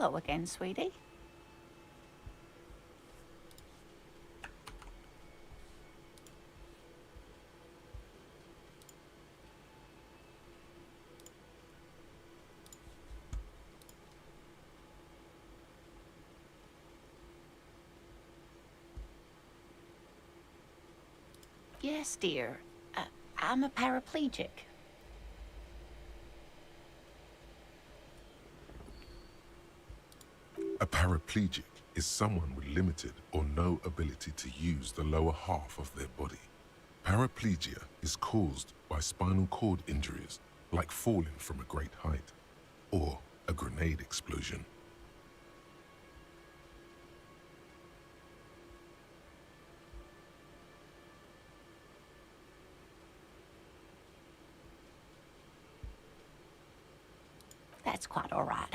Hello again, sweetie. Yes, dear. I'm a paraplegic. A paraplegic is someone with limited or no ability to use the lower half of their body. Paraplegia is caused by spinal cord injuries, like falling from a great height, or a grenade explosion. That's quite all right.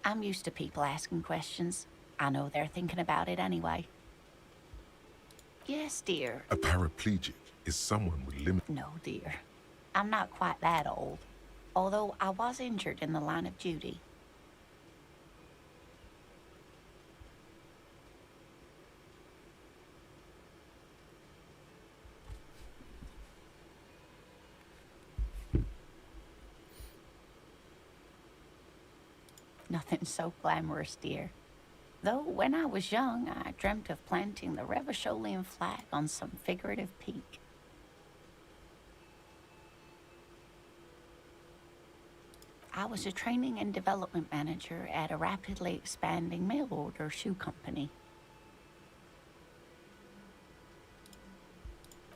I'm used to people asking questions. I know they're thinking about it anyway. Yes, dear. A paraplegic is someone with limited... No, dear. I'm not quite that old. Although I was injured in the line of duty. Nothing so glamorous, dear. Though when I was young, I dreamt of planting the Revacholian flag on some figurative peak. I was a training and development manager at a rapidly expanding mail order shoe company.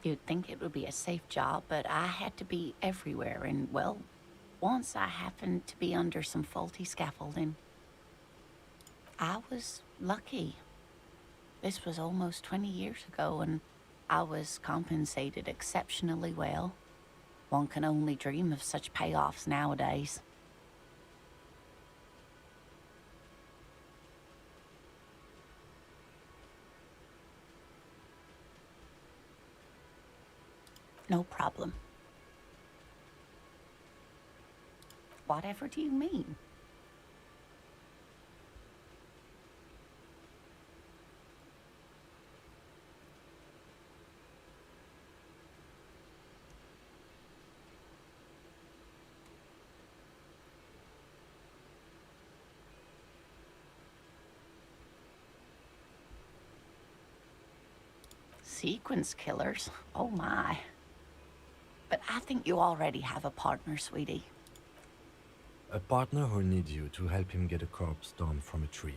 You'd think it would be a safe job, but I had to be everywhere, and, well, once I happened to be under some faulty scaffolding. I was lucky. This was almost 20 years ago, and I was compensated exceptionally well. One can only dream of such payoffs nowadays. No problem. Whatever do you mean? Sequence killers? Oh my. But I think you already have a partner, sweetie. A partner who'll need you to help him get a corpse down from a tree.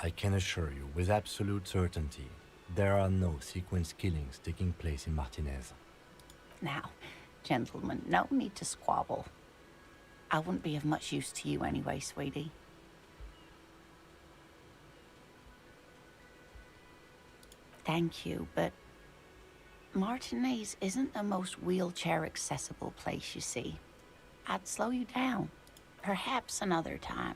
I can assure you with absolute certainty, there are no sequence killings taking place in Martinez. Now, gentlemen, no need to squabble. I wouldn't be of much use to you anyway, sweetie. Thank you, but Martinez isn't the most wheelchair-accessible place, you see. I'd slow you down. Perhaps another time.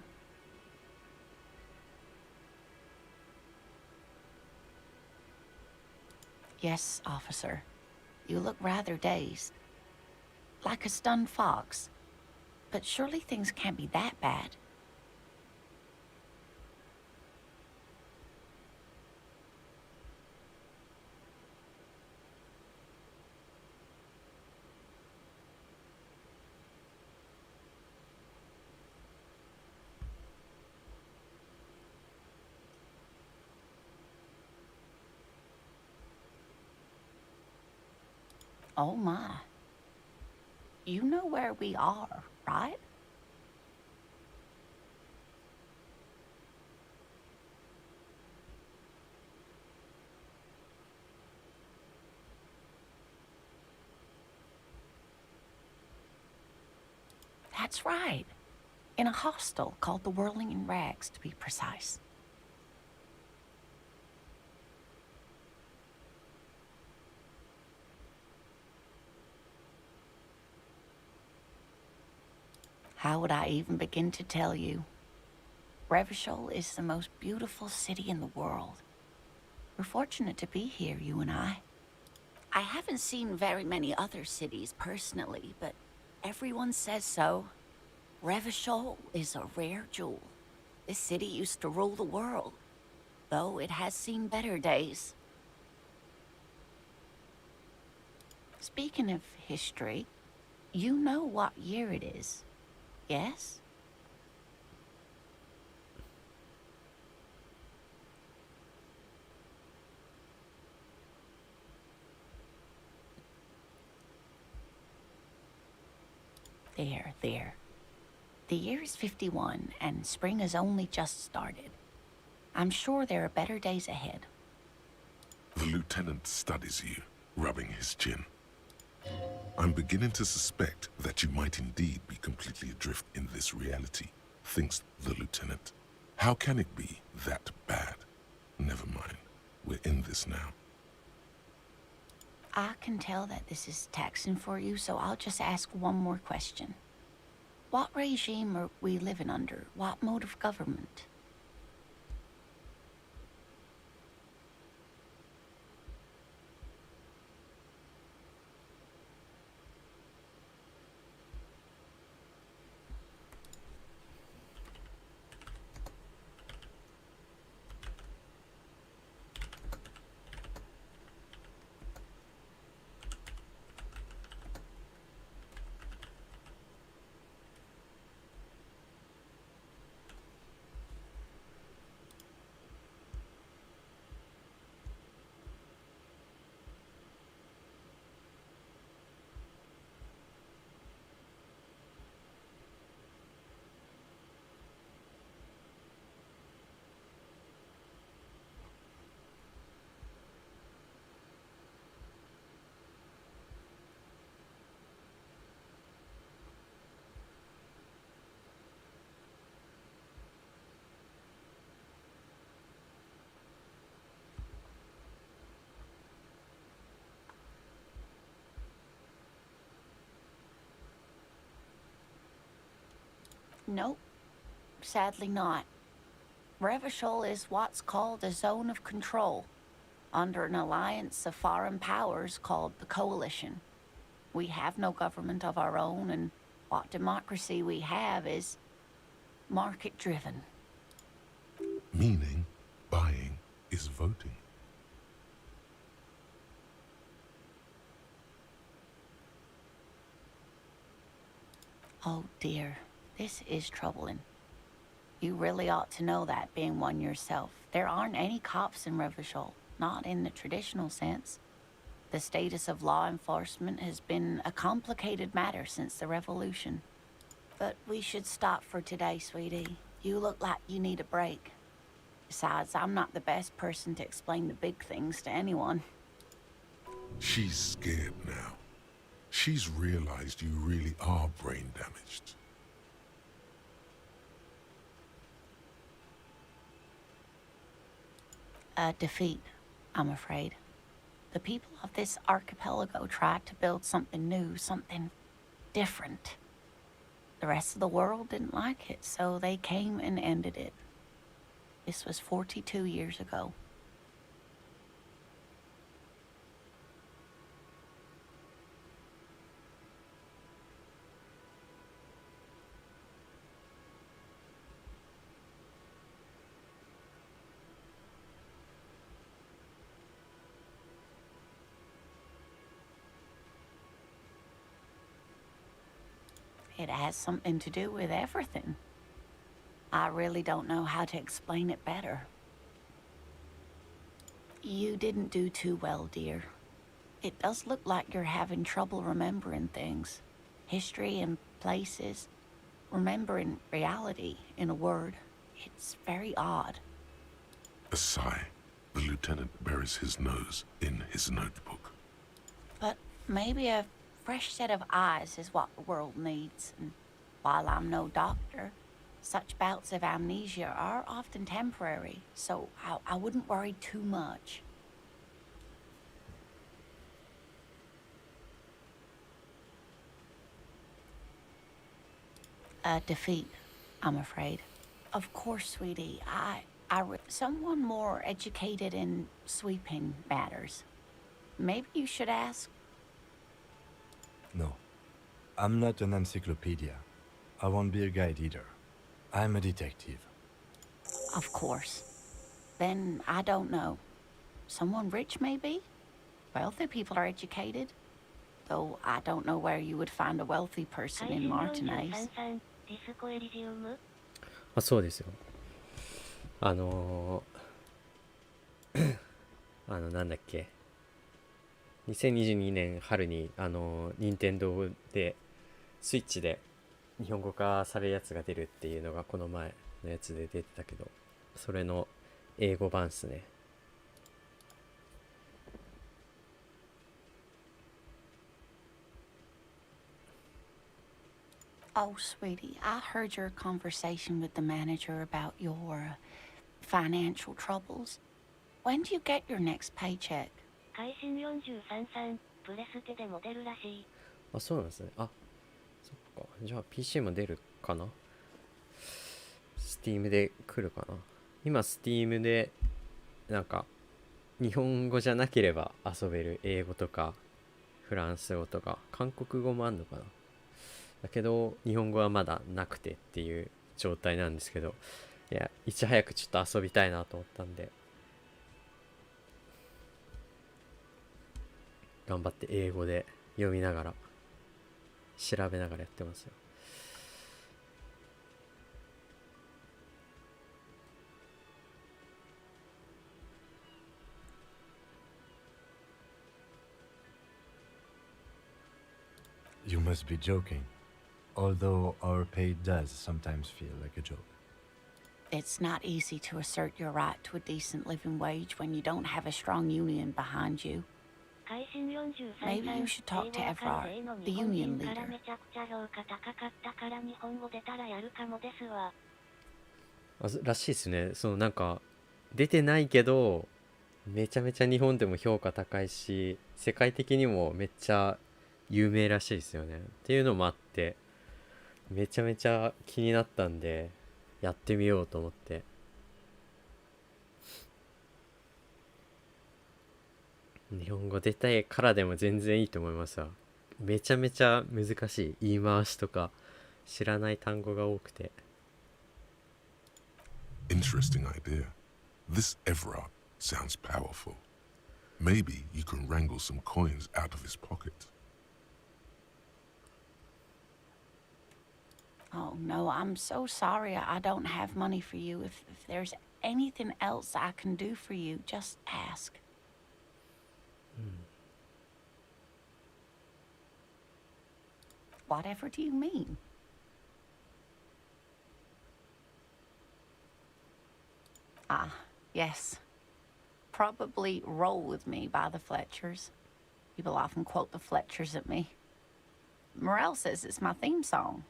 Yes, officer. You look rather dazed. Like a stunned fox. But surely things can't be that bad. Oh my. You know where we are, right? That's right. In a hostel called the Whirling in Rags, to be precise. How would I even begin to tell you? Revachol is the most beautiful city in the world. We're fortunate to be here, you and I. I haven't seen very many other cities personally, but everyone says so. Revachol is a rare jewel. This city used to rule the world, though it has seen better days. Speaking of history, you know what year it is, yes? There. The year is 51, and spring has only just started. I'm sure there are better days ahead. The lieutenant studies you, rubbing his chin. I'm beginning to suspect that you might indeed be completely adrift in this reality, thinks the lieutenant. How can it be that bad? Never mind. We're in this now. I can tell that this is taxing for you, so I'll just ask one more question. What regime are we living under? What mode of government? Nope, sadly not. Revachol is what's called a zone of control, under an alliance of foreign powers called the Coalition. We have no government of our own, and what democracy we have is market-driven. Meaning, buying is voting. Oh dear, this is troubling. You really ought to know that, being one yourself. There aren't any cops in Revachol, not in the traditional sense. The status of law enforcement has been a complicated matter since the revolution. But we should stop for today, sweetie. You look like you need a break. Besides, I'm not the best person to explain the big things to anyone. She's scared now. She's realized you really are brain damaged. A defeat, I'm afraid. The people of this archipelago tried to build something new, something different. The rest of the world didn't like it, so they came and ended it. This was 42 years ago. It has something to do with everything. I really don't know how to explain it better. You didn't do too well, dear. It does look like you're having trouble remembering things. History and places. Remembering reality, in a word. It's very odd. A sigh. The lieutenant buries his nose in his notebook. But maybe a fresh set of eyes is what the world needs. And while I'm no doctor, such bouts of amnesia are often temporary, so I wouldn't worry too much. a defeat, I'm afraid. Of course, sweetie. Someone more educated in sweeping matters. Maybe you should ask. No, I'm not an encyclopedia. I won't be a guide either. I'm a detective. Of course. Then I don't know. Someone rich, maybe? Wealthy people are educated. Though I don't know where you would find a wealthy person in Martinez. ディスコエリジウム。あ、そうですよ。なんだっけ。2022年春に、任天堂で、スイッチで日本語化されるやつが出るっていうのがこの前のやつで出てたけど、それの英語版っすね。Oh, sweetie, I heard your conversation with the manager about your financial troubles. When do you get your next paycheck? 会心43-3、プレステでも出るらしい。あ、そうなんですね。あ、そっか。じゃあ PC も出るかな？ Steam で来るかな？今 Steam でなんか日本語じゃなければ遊べる英語とかフランス語とか韓国語もあんのかな？だけど日本語はまだなくてっていう状態なんですけど、いや、いち早くちょっと遊びたいなと思ったんで、頑張って英語で読みながら調べながらやってますよ。You must be joking. Although our pay does sometimes feel like a joke. It's not easy to assert your right to a decent living wage when you don't have a strong union behind you. 会心43-3、 Maybe you should talk to 英語や Everard, 関西の the 日本 union 人から leader. めちゃくちゃ評価高かったから日本語出たらやるかもですわ。らしいですね。なんか出てないけどめちゃめちゃ日本でも評価高いし世界的にもめっちゃ有名らしいですよね。っていうのもあってめちゃめちゃ気になったんでやってみようと思って。日本語出たいからでも全然いいと思いますわ。めちゃめちゃ難しい言い回しとか知らない単語が多くて。Interesting idea. This Everard sounds powerful. Maybe you can wrangle some coins out of his pocket. Oh, no, I'm so sorry I don't have money for you. If there's anything else I can do for you, just ask. Whatever do you mean? Ah, yes. Probably Roll With Me by the Fletchers. People often quote the Fletchers at me. Morel says it's my theme song.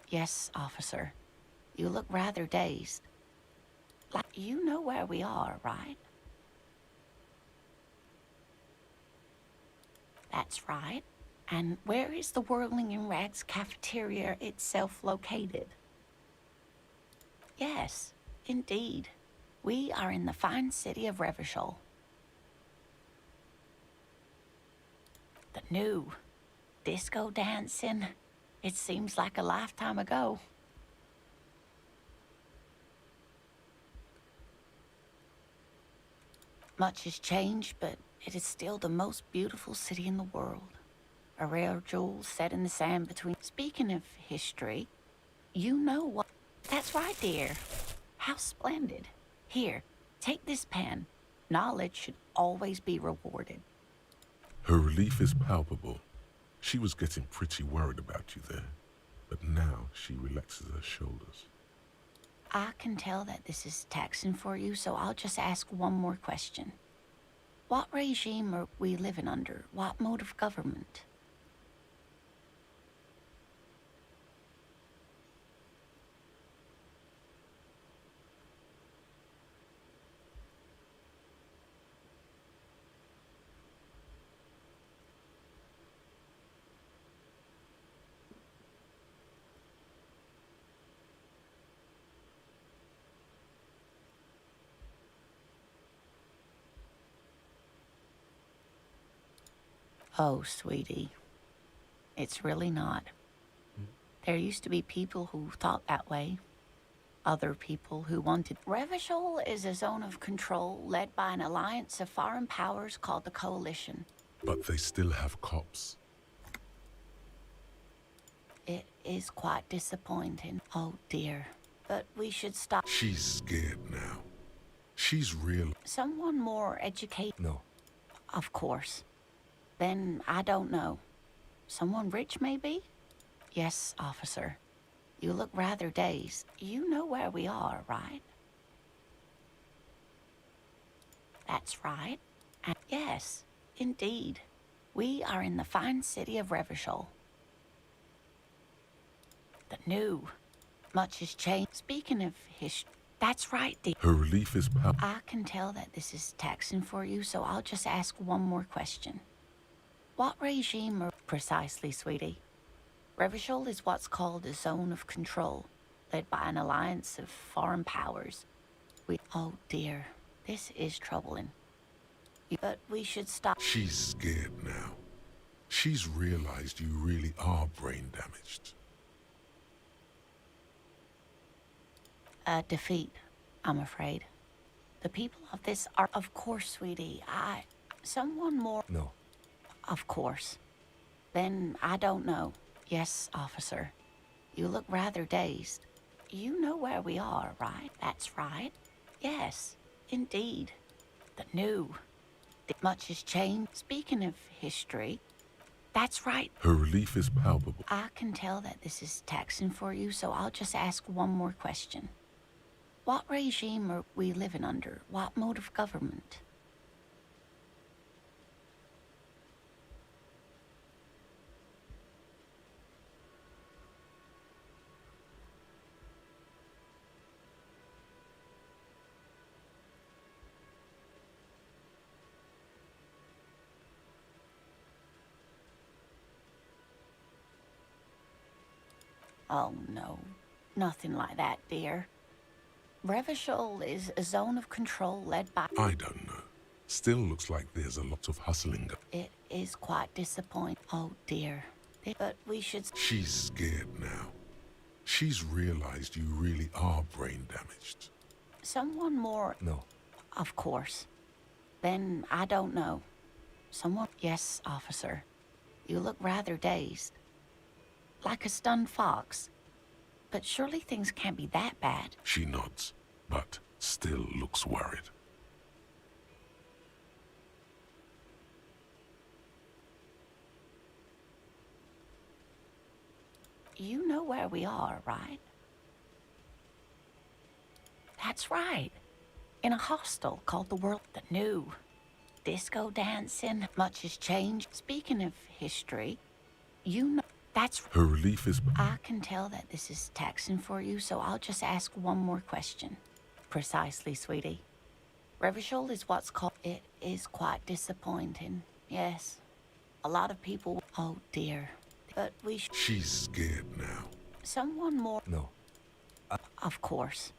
Yes, officer. You look rather dazed. Like, you know where we are, right? That's right. And where is the Whirling in Rags cafeteria itself located? Yes, indeed. We are in the fine city of Revachol. The new disco dancing. It seems like a lifetime ago. Much has changed, but it is still the most beautiful city in the world. A rare jewel set in the sand between... Speaking of history, you know what... That's right, dear. How splendid. Here, take this pen. Knowledge should always be rewarded. Her relief is palpable. She was getting pretty worried about you there, but now she relaxes her shoulders. I can tell that this is taxing for you, so I'll just ask one more question. What regime are we living under? What mode of government? Oh, sweetie, it's really not. There used to be people who thought that way. Other people who wanted. Revachol is a zone of control led by an alliance of foreign powers called the Coalition. But they still have cops. It is quite disappointing. Oh dear. But we should stop. She's scared now. She's real. Someone more educated. No. Of course. Then I don't know. Someone rich, maybe? Yes, officer. You look rather dazed. You know where we are, right? That's right. And yes, indeed. We are in the fine city of Revachol. The new. Much has changed. Speaking of history, that's right, dear. Her relief is palpable. I can tell that this is taxing for you, so I'll just ask one more question. What regime are precisely, sweetie? Revachol is what's called a zone of control, led by an alliance of foreign powers. Oh dear, this is troubling. But we should stop. She's scared now. She's realized you really are brain damaged. A defeat, I'm afraid. The people of this are, of course, sweetie. Someone more. No. Of course. Then I don't know. Yes, officer. You look rather dazed. You know where we are, right? That's right. Yes, indeed. The new. Much has changed. Speaking of history, that's right. Her relief is palpable. I can tell that this is taxing for you, so I'll just ask one more question. What regime are we living under? What mode of government? Oh, no. Nothing like that, dear. Revachol is a zone of control led by... I don't know. Still looks like there's a lot of hustling. It is quite disappointing. Oh, dear. But we should... She's scared now. She's realized you really are brain damaged. Someone more... No. Of course. Then I don't know. Someone... Yes, officer. You look rather dazed. Like a stunned fox. But surely things can't be that bad. She nods, but still looks worried. You know where we are, right? That's right. In a hostel called the World. The new. Disco dancing. Much has changed. Speaking of history, you know... That's... Her relief is... I can tell that this is taxing for you, so I'll just ask one more question. Precisely, sweetie. Revachol is what's called... It is quite disappointing. Yes. A lot of people... Oh, dear. But we... She's scared now. Someone more... No. Of course.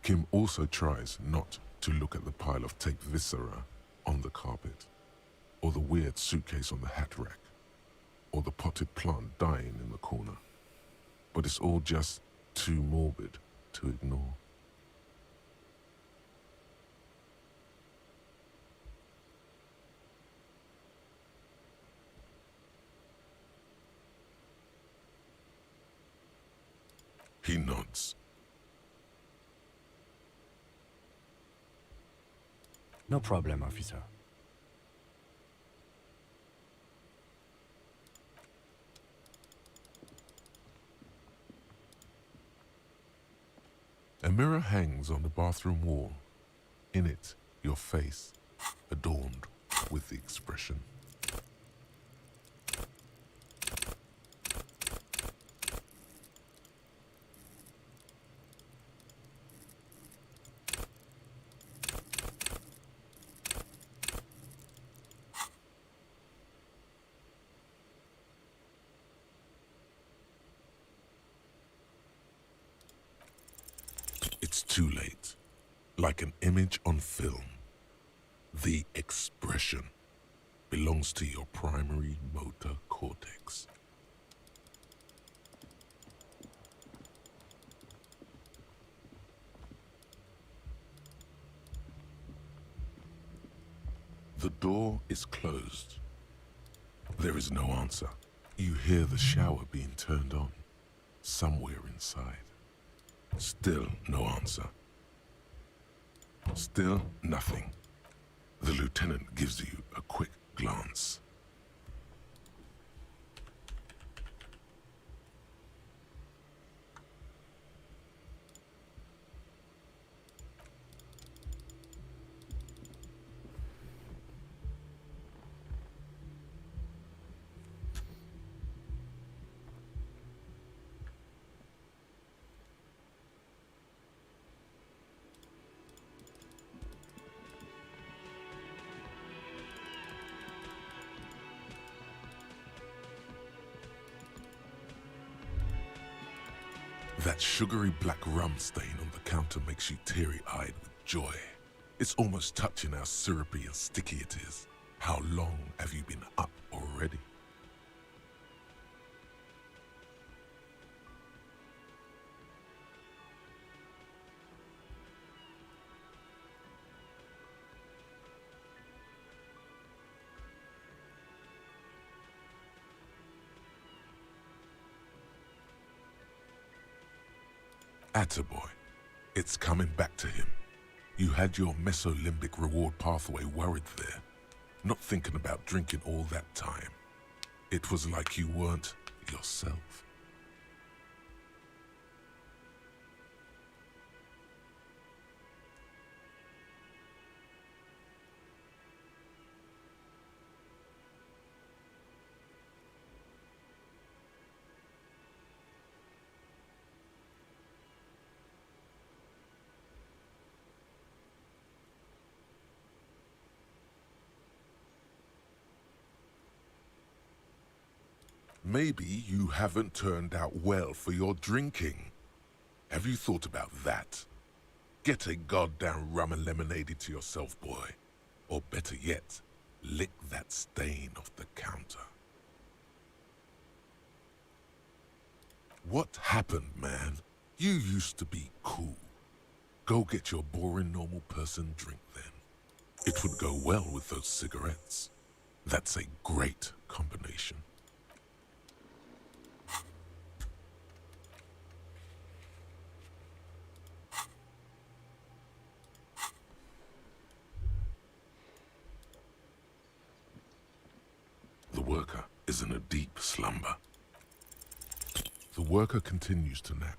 Kim also tries not to look at the pile of taped viscera on the carpet, or the weird suitcase on the hat rack, or the potted plant dying in the corner. But it's all just too morbid to ignore. He nods. No problem, officer. A mirror hangs on the bathroom wall. In it, your face, adorned with the expression. It's too late. Like an image on film. The expression belongs to your primary motor cortex. The door is closed. There is no answer. You hear the shower being turned on, somewhere inside. Still no answer. Still nothing. The lieutenant gives you a quick glance. That sugary black rum stain on the counter makes you teary-eyed with joy. It's almost touching how syrupy and sticky it is. How long have you been up already? Attaboy. It's coming back to him. You had your mesolimbic reward pathway worried there, not thinking about drinking all that time. It was like you weren't yourself. Maybe you haven't turned out well for your drinking. Have you thought about that? Get a goddamn rum and lemonade to yourself, boy. Or better yet, lick that stain off the counter. What happened, man? You used to be cool. Go get your boring normal person drink then. It would go well with those cigarettes. That's a great combination. The worker is in a deep slumber. The worker continues to nap.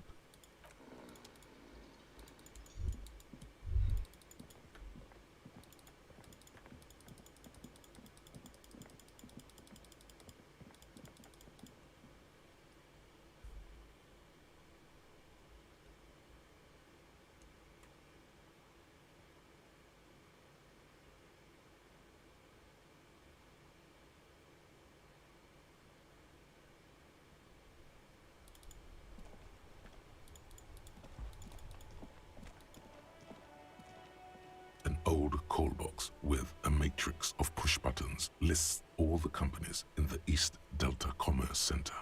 old call box with a matrix of push buttons lists all the companies in the East Delta Commerce Center.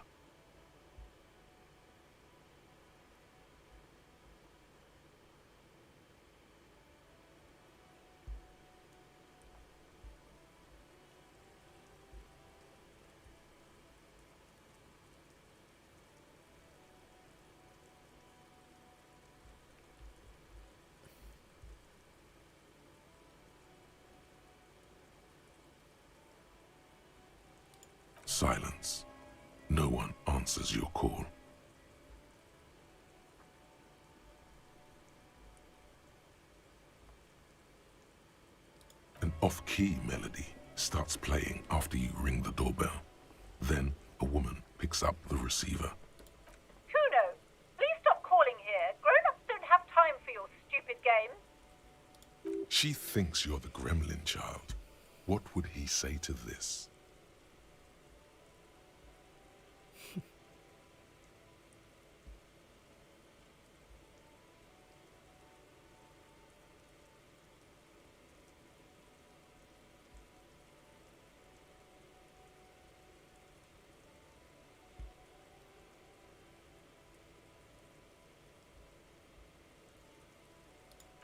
Silence. No one answers your call. An off-key melody starts playing after you ring the doorbell. Then a woman picks up the receiver. Kuno, please stop calling here. Grown-ups don't have time for your stupid games. She thinks you're the gremlin child. What would he say to this?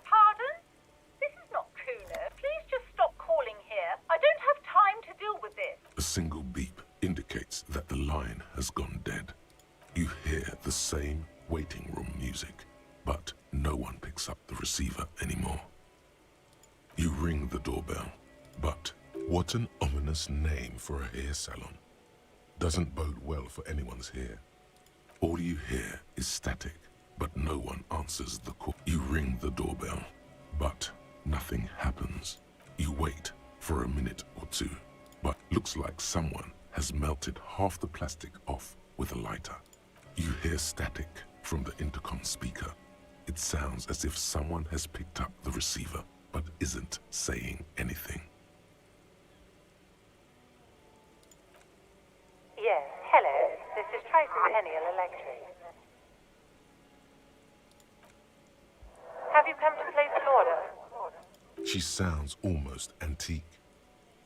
Pardon? This is not Kuno. Please just stop calling here. I don't have time to deal with this. A single beep indicates that the line has gone dead. You hear the same waiting room music, but no one picks up the receiver anymore. You ring the doorbell, but what an ominous name for a hair salon. Doesn't bode well for anyone's hair. All you hear is static, but no one answers the call. You ring the doorbell, but nothing happens. You wait for a minute or two, but looks like someone has melted half the plastic off with a lighter. You hear static from the intercom speaker. It sounds as if someone has picked up the receiver, but isn't saying anything. Yes, hello. This is Tricentennial Electric. Have you come to place an order? She sounds almost antique,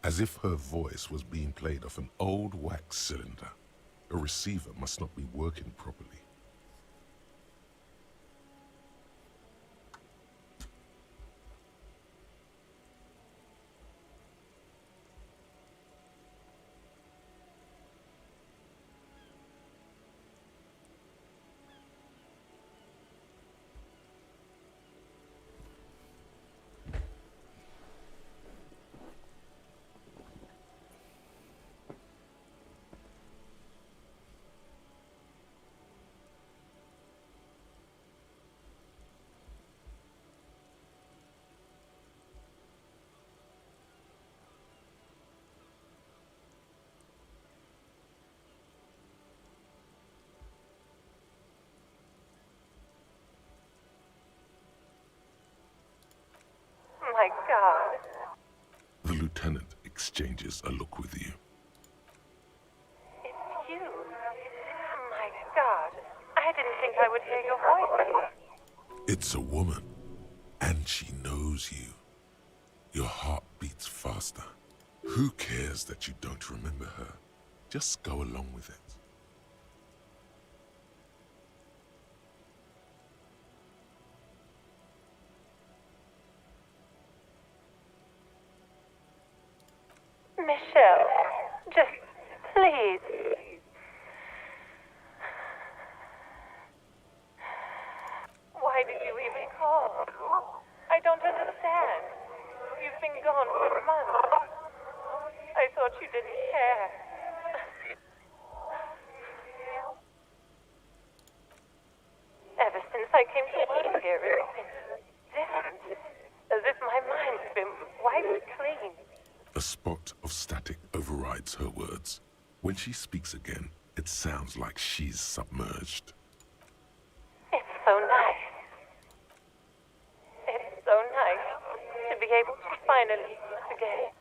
as if her voice was being played off an old wax cylinder. A receiver must not be working properly. My God. The lieutenant exchanges a look with you. It's you. My God. I didn't think I would hear your voice. It's a woman, and she knows you. Your heart beats faster. Who cares that you don't remember her? Just go along with it. Michelle, just please. Why did you even call? I don't understand. You've been gone for months. I thought you didn't care. Ever since I came to work here, it's been different. As if my mind's been wiped clean. A spot of static overrides her words. When she speaks again, it sounds like she's submerged. It's so nice. It's so nice to be able to finally meet again.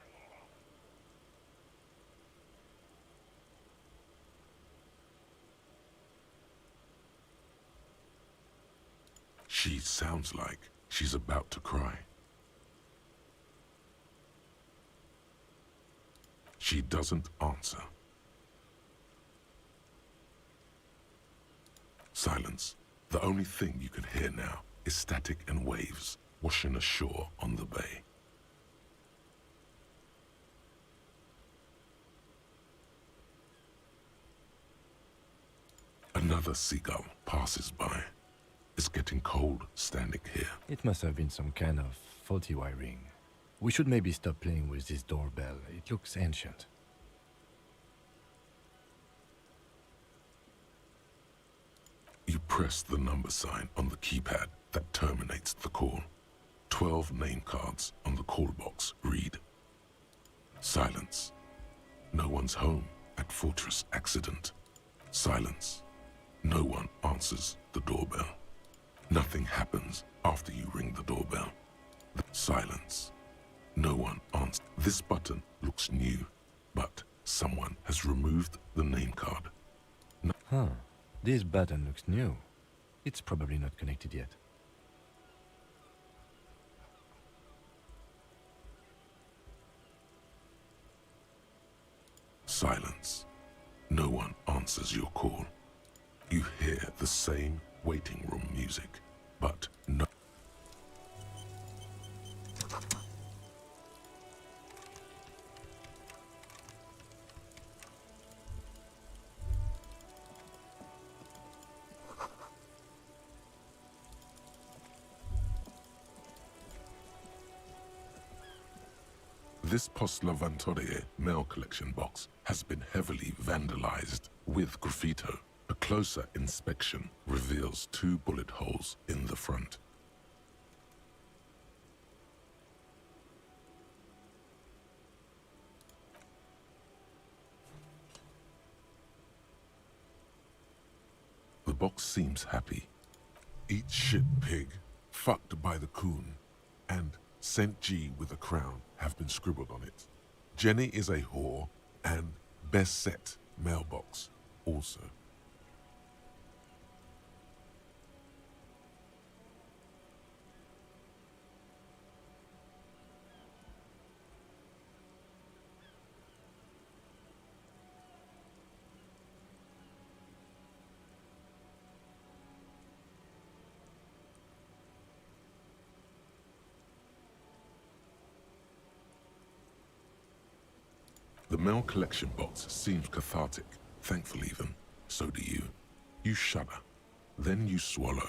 She sounds like she's about to cry. She doesn't answer. Silence. The only thing you can hear now is static and waves washing ashore on the bay. Another seagull passes by. It's getting cold standing here. It must have been some kind of faulty wiring. We should maybe stop playing with this doorbell. It looks ancient. You press the number sign on the keypad that terminates the call. 12 name cards on the call box read. Silence. No one's home at Fortress Accident. Silence. No one answers the doorbell. Nothing happens after you ring the doorbell. Silence. No one answers. This button looks new, but someone has removed the name card. Huh. This button looks new. It's probably not connected yet. Silence. No one answers your call. You hear the same waiting room music, but no. This Postlavantorie mail collection box has been heavily vandalized with graffito. A closer inspection reveals 2 bullet holes in the front. The box seems happy. Eat shit, pig, fucked by the coon, and St. G with a crown have been scribbled on it. Jenny is a whore, and best set mailbox also. The mail collection box seems cathartic, thankful even. So do you. You shudder. Then you swallow.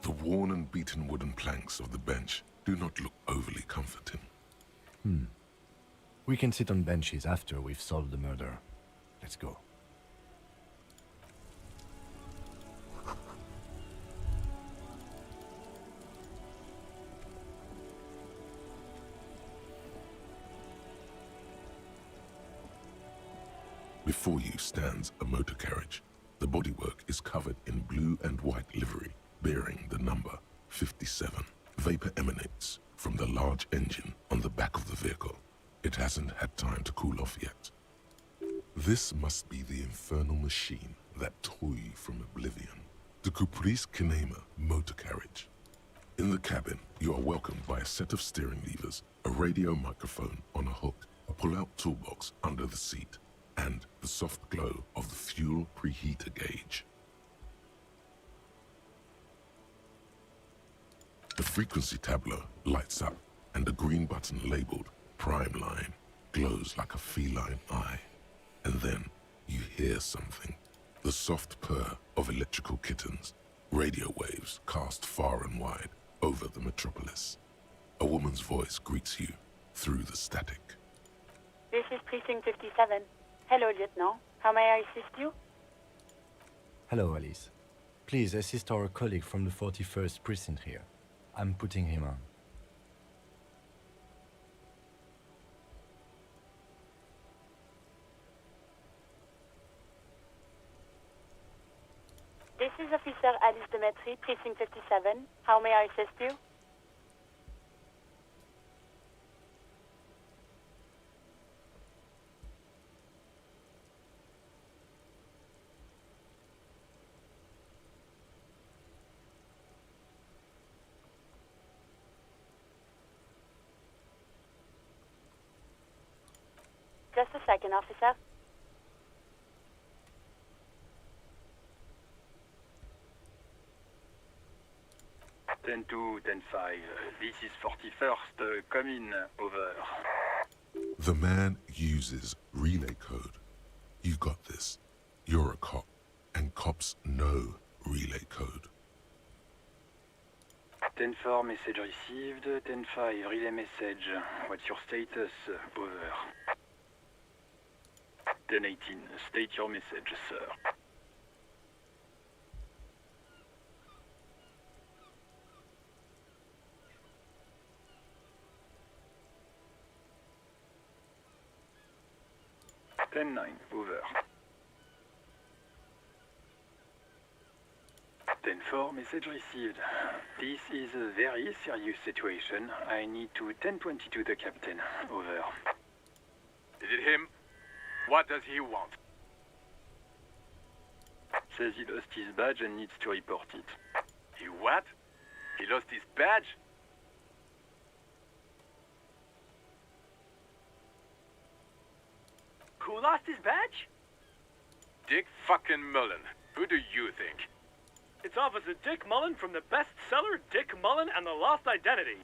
The worn and beaten wooden planks of the bench do not look overly comforting. We can sit on benches after we've solved the murder. Let's go. Before you stands a motor carriage. The bodywork is covered in blue and white livery, bearing the number 57. Vapor emanates from the large engine on the back of the vehicle. It hasn't had time to cool off yet. This must be the infernal machine that tore you from oblivion. The Caprice Kinema motor carriage. In the cabin, you are welcomed by a set of steering levers, a radio microphone on a hook, a pull-out toolbox under the seat, and the soft glow of the fuel preheater gauge. The frequency tableau lights up, and a green button labeled Prime Line glows like a feline eye. And then you hear something. The soft purr of electrical kittens, radio waves cast far and wide over the metropolis. A woman's voice greets you through the static. This is Precinct 57. Hello, Lieutenant. How may I assist you? Hello, Alice. Please assist our colleague from the 41st precinct here. I'm putting him on. This is Officer Alice Demetri, Precinct 57. How may I assist you? Just a second, officer. Ten 2, 10-5. This is 41st. Come in. Over. The man uses relay code. You got this. You're a cop, and cops know relay code. 10-4, message received. 10-5, relay message. What's your status? Over. 10-18, state your message, sir. Ten 9, over. 10-4, message received. This is a very serious situation. I need to 1022 the captain. Over. Is it him? What does he want? Says he lost his badge and needs to report it. He what? He lost his badge? Who lost his badge? Dick fucking Mullen. Who do you think? It's Officer Dick Mullen from the bestseller Dick Mullen and the Lost Identity.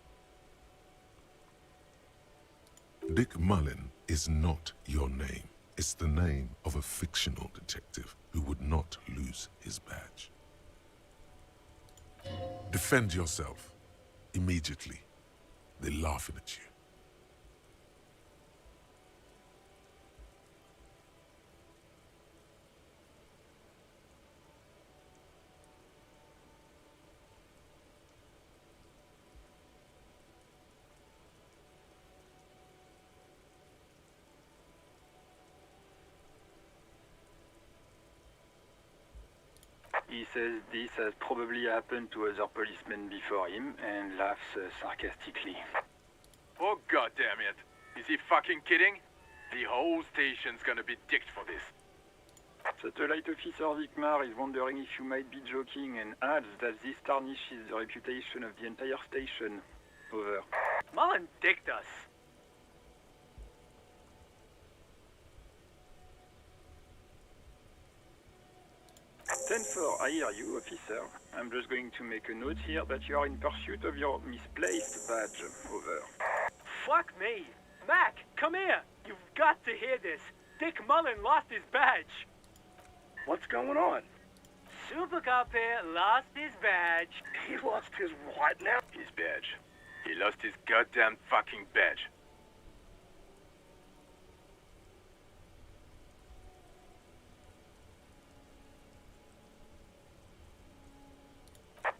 Dick Mullen is not your name. It's the name of a fictional detective who would not lose his badge. Defend yourself. Immediately. They're laughing at you. He says this has probably happened to other policemen before him and laughs sarcastically. Oh goddamn it. Is he fucking kidding? The whole station's gonna be dicked for this. Satellite Officer Vikmar is wondering if you might be joking and adds that this tarnishes the reputation of the entire station. Over. Mullen dicked us. 10-4, I hear you, officer. I'm just going to make a note here that you are in pursuit of your misplaced badge. Over. Fuck me. Mac, come here. You've got to hear this. Dick Mullen lost his badge. What's going on? Super Cop here lost his badge. He lost his what now? His badge. He lost his goddamn fucking badge.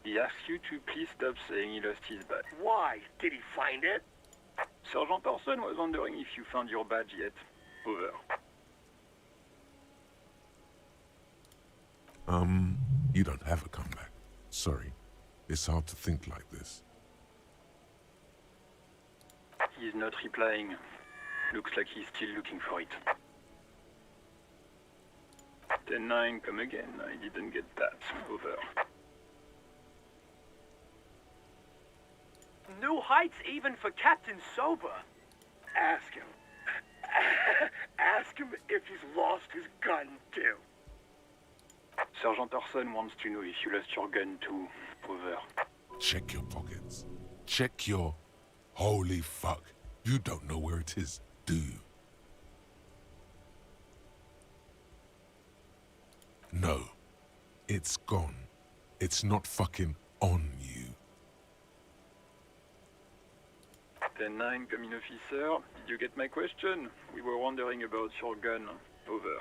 He asks you to please stop saying he lost his badge. Why? Did he find it? Sergeant Orson was wondering if you found your badge yet. Over. You don't have a comeback. Sorry. It's hard to think like this. He's not replying. Looks like he's still looking for it. 10-9, come again. I didn't get that. Over. New heights even for Captain Sober. Ask him. Ask him if he's lost his gun, too. Sergeant Orson wants to know if you lost your gun too. Over. Check your pockets. Check your... Holy fuck. You don't know where it is, do you? No. It's gone. It's not fucking on you. 10-9, come in, officer. Did you get my question? We were wondering about your gun. Over.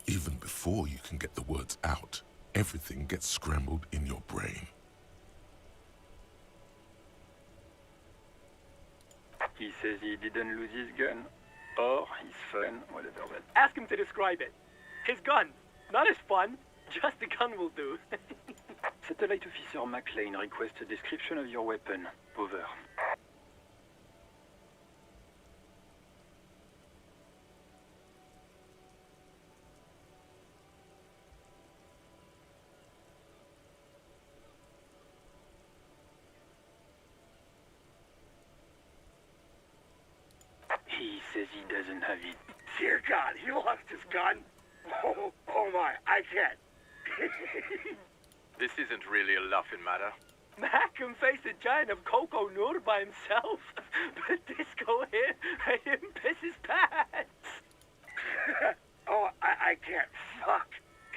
Even before you can get the words out, everything gets scrambled in your brain. He says he didn't lose his gun. Or his fun, whatever that. Ask him to describe it. His gun. Not his fun. Just the gun will do. Satellite Officer McLean requests a description of your weapon. Over. doesn't have it. Dear God, he lost his gun? Oh my, I can't. This isn't really a laughing matter. Mac can face a giant of Coco Nur by himself, but Disco here made him piss his pants. Oh, I can't. Fuck.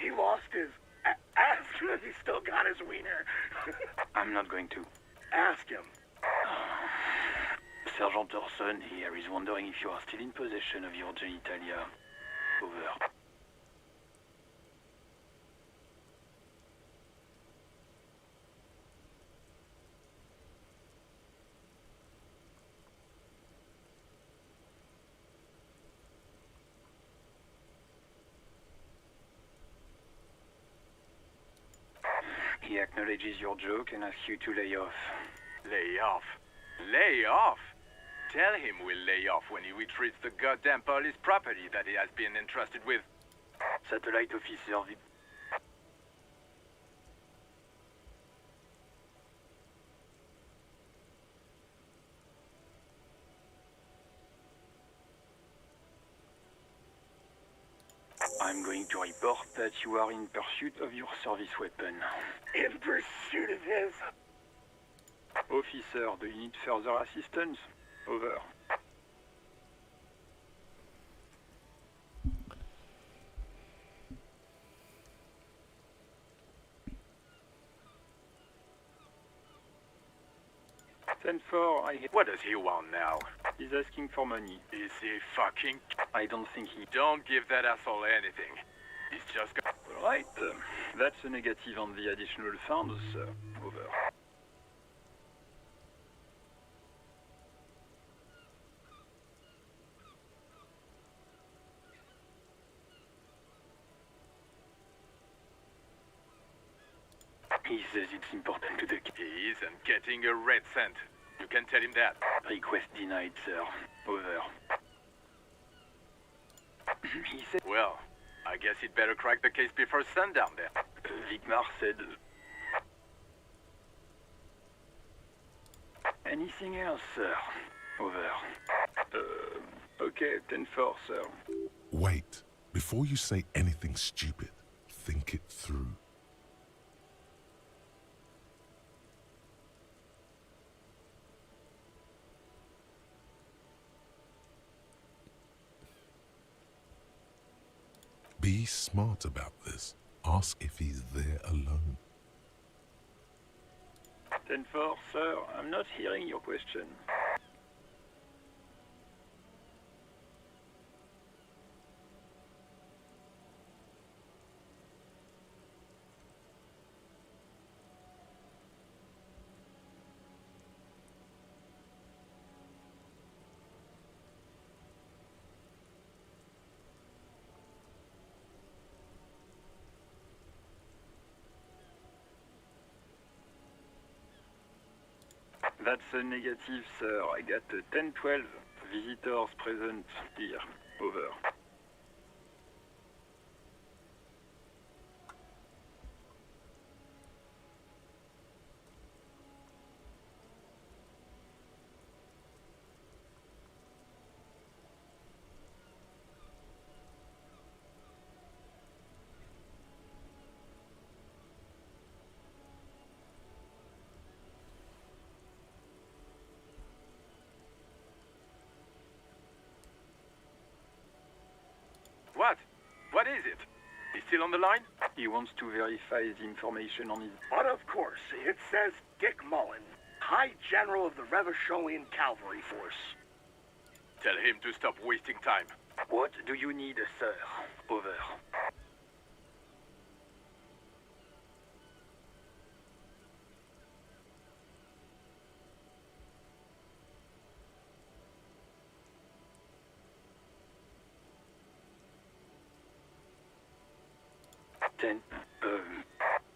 He lost his... Ask him if he still got his wiener. I'm not going to. Ask him. Sergeant Orson here is wondering if you are still in possession of your genitalia. Over. He acknowledges your joke and asks you to lay off. Lay off? Lay off? Tell him we'll lay off when he retrieves the goddamn police property that he has been entrusted with. Satellite officer. I'm going to report that you are in pursuit of your service weapon. In pursuit of his... Officer, do you need further assistance? Over. What does he want now? He's asking for money. Is he fucking... I don't think he... Don't give that asshole anything. He's just... Right. That's a negative on the additional funds, sir. Over. He says it's important to the... He isn't getting a red cent. You can tell him that. Request denied, sir. Over. He said... Well, I guess he'd better crack the case before sundown then. Vicmar said... Anything else, sir? Over. Okay, 10-4, sir. Wait. Before you say anything stupid, think it through. Be smart about this. Ask if he's there alone. 10-4, sir. I'm not hearing your question. That's a negative, sir. I got 10-12 visitors present here. Over. What? What is it? He's still on the line? He wants to verify the information on his... But of course, it says Dick Mullen, High General of the Revacholian Cavalry Force. Tell him to stop wasting time. What do you need, sir? Over.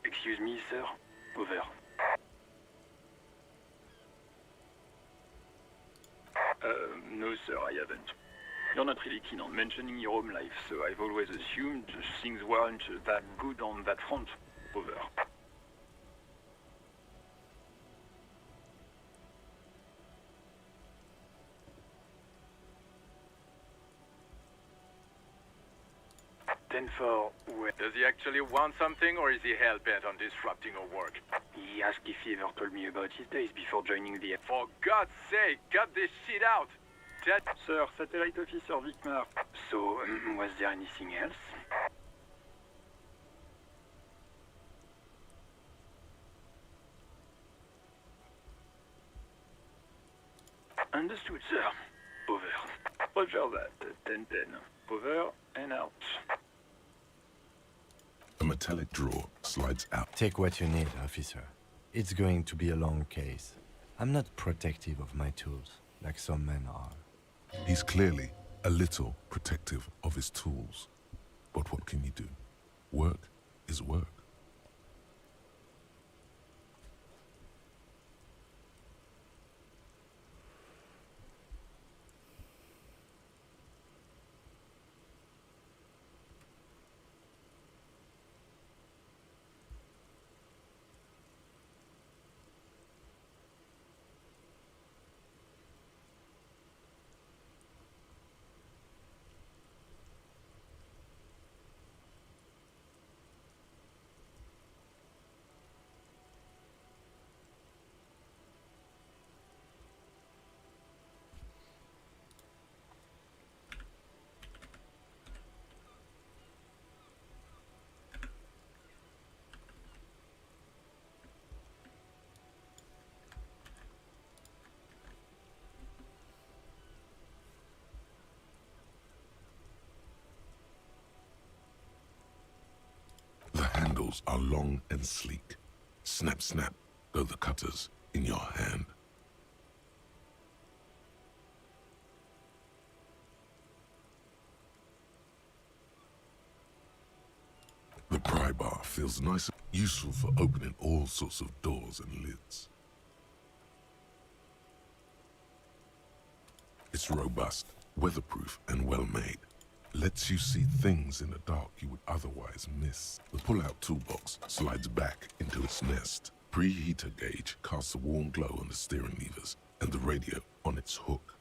Excuse me, sir. Over. No, sir, I haven't. You're not really keen on mentioning your home life, so I've always assumed things weren't that good on that front. Over. 10-4, where... Does he actually want something, or is he hell-bent on disrupting our work? He asked if he ever told me about his days before joining the... For God's sake, cut this shit out! Sir, Satellite Officer Vicmar. So, was there anything else? Understood, sir. Over. Roger that. 10-10. Over and out. A metallic drawer slides out. Take what you need, officer. It's going to be a long case. I'm not protective of my tools, like some men are. He's clearly a little protective of his tools. But what can you do? Work is work. The handles are long and sleek. Snap, snap, go the cutters in your hand. The pry bar feels nice and useful for opening all sorts of doors and lids. It's robust, weatherproof, and well-made. Lets you see things in the dark you would otherwise miss. The pull-out toolbox slides back into its nest. Preheater gauge casts a warm glow on the steering levers and the radio on its hook.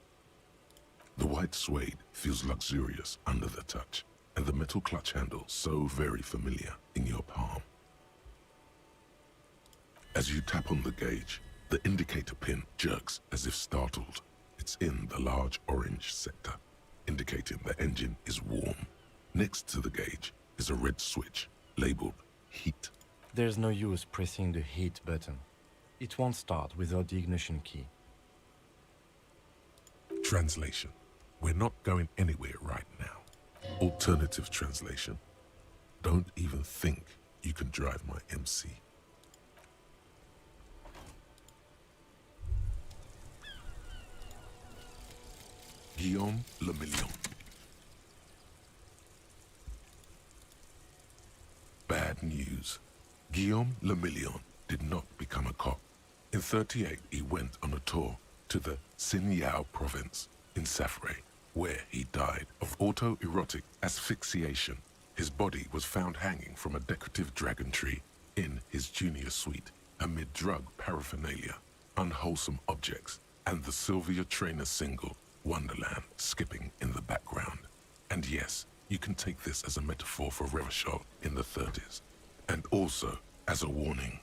The white suede feels luxurious under the touch, and the metal clutch handle so very familiar in your palm. As you tap on the gauge, the indicator pin jerks as if startled. It's in the large orange sector, indicating the engine is warm. Next to the gauge is a red switch labeled heat. There's no use pressing the heat button. It won't start without the ignition key. Translation: we're not going anywhere right now. Alternative translation: don't even think you can drive my MC. Guillaume Le Million. Bad news. Guillaume Le Million did not become a cop. In '38, he went on a tour to the Sinyao province in Safre, where he died of autoerotic asphyxiation. His body was found hanging from a decorative dragon tree in his junior suite amid drug paraphernalia, unwholesome objects, and the Sylvia Trainer single Wonderland skipping in the background. And yes, you can take this as a metaphor for Revachol in the 30s, and also as a warning.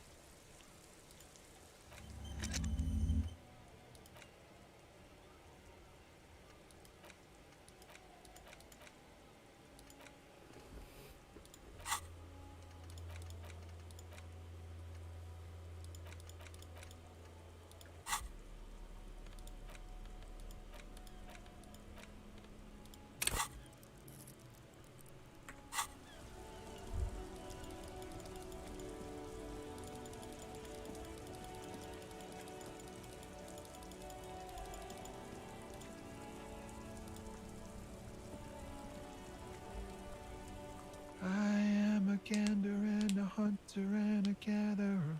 Gander and a hunter and a gatherer,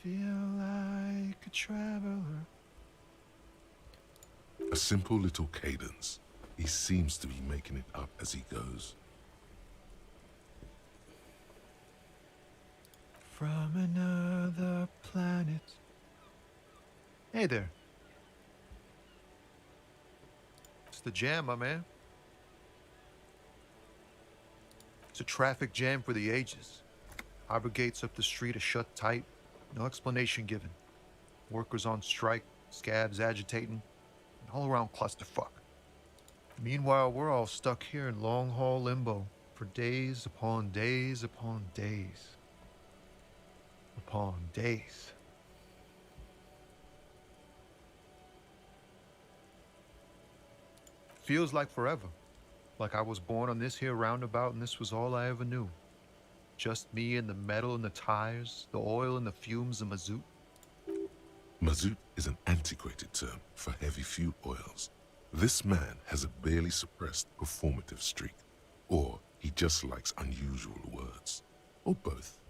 feel like a traveler. A simple little cadence. He seems to be making it up as he goes. From another planet. Hey there. It's the jam, my man. It's a traffic jam for the ages. Harbor gates up the street are shut tight, no explanation given. Workers on strike, scabs agitating, an all-around clusterfuck. Meanwhile, we're all stuck here in long-haul limbo for days upon days upon days. Upon days. Feels like forever. Like I was born on this here roundabout and this was all I ever knew. Just me and the metal and the tires, the oil and the fumes of mazout. Mazout is an antiquated term for heavy fuel oils. This man has a barely suppressed performative streak, or he just likes unusual words, or both.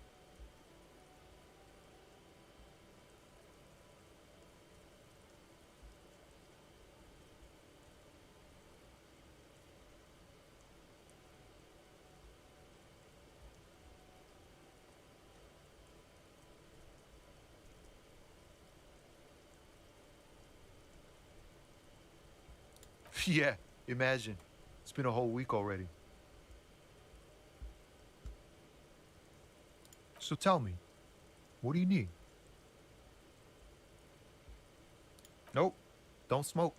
Yeah, imagine. It's been a whole week already. So tell me, what do you need? Nope, don't smoke.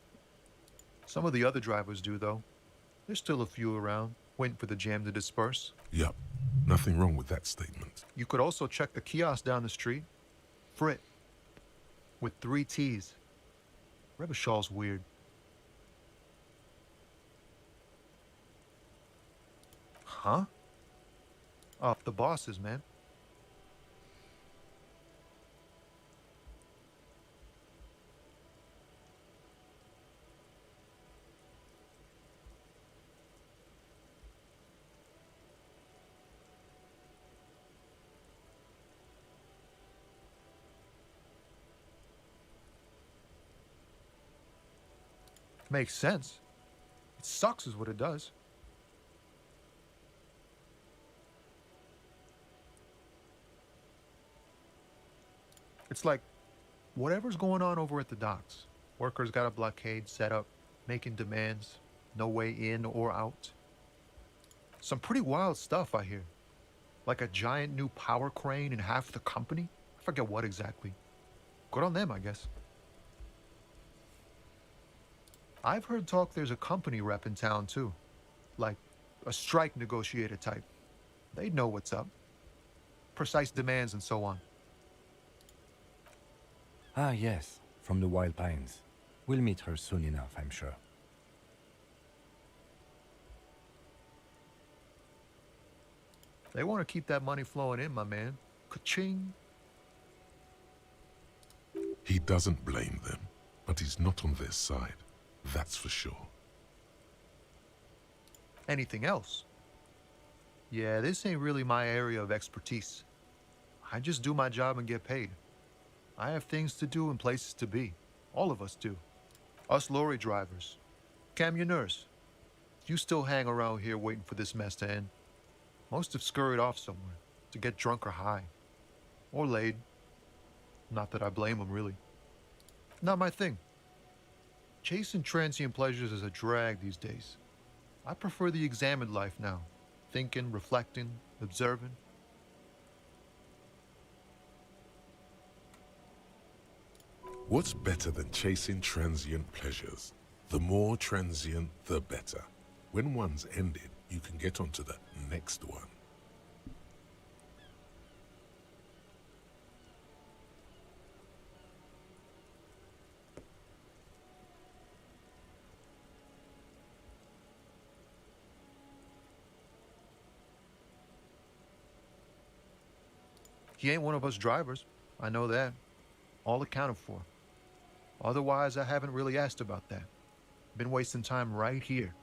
Some of the other drivers do, though. There's still a few around, waiting for the jam to disperse. Yup, nothing wrong with that statement. You could also check the kiosk down the street. Frit. With 3 T's. Rebishaw's weird. Huh? Oh, the bosses, man. Makes sense. It sucks is what it does. It's like, whatever's going on over at the docks. Workers got a blockade set up, making demands, no way in or out. Some pretty wild stuff I hear. Like a giant new power crane in half the company? I forget what exactly. Good on them, I guess. I've heard talk there's a company rep in town too. Like a strike negotiator type. They'd know what's up. Precise demands and so on. Ah, yes, from the Wild Pines. We'll meet her soon enough, I'm sure. They want to keep that money flowing in, my man. Ka-ching. He doesn't blame them, but he's not on their side. That's for sure. Anything else? Yeah, this ain't really my area of expertise. I just do my job and get paid. I have things to do and places to be. All of us do. Us lorry drivers. Camionneurs. You still hang around here waiting for this mess to end. Most have scurried off somewhere to get drunk or high. Or laid. Not that I blame them, really. Not my thing. Chasing transient pleasures is a drag these days. I prefer the examined life now. Thinking, reflecting, observing. What's better than chasing transient pleasures? The more transient, the better. When one's ended, you can get onto the next one. He ain't one of us drivers. I know that. All accounted for. Otherwise, I haven't really asked about that. Been wasting time right here.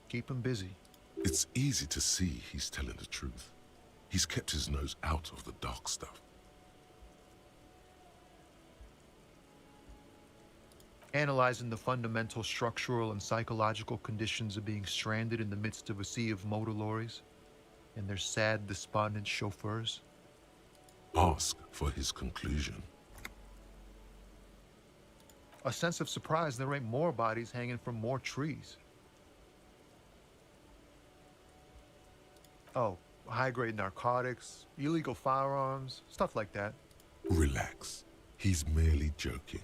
Keep him busy. It's easy to see he's telling the truth. He's kept his nose out of the dark stuff. Analyzing the fundamental structural and psychological conditions of being stranded in the midst of a sea of motor lorries and their sad, despondent chauffeurs. Ask for his conclusion. A sense of surprise there ain't more bodies hanging from more trees. Oh, high-grade narcotics, illegal firearms, stuff like that. Relax. He's merely joking.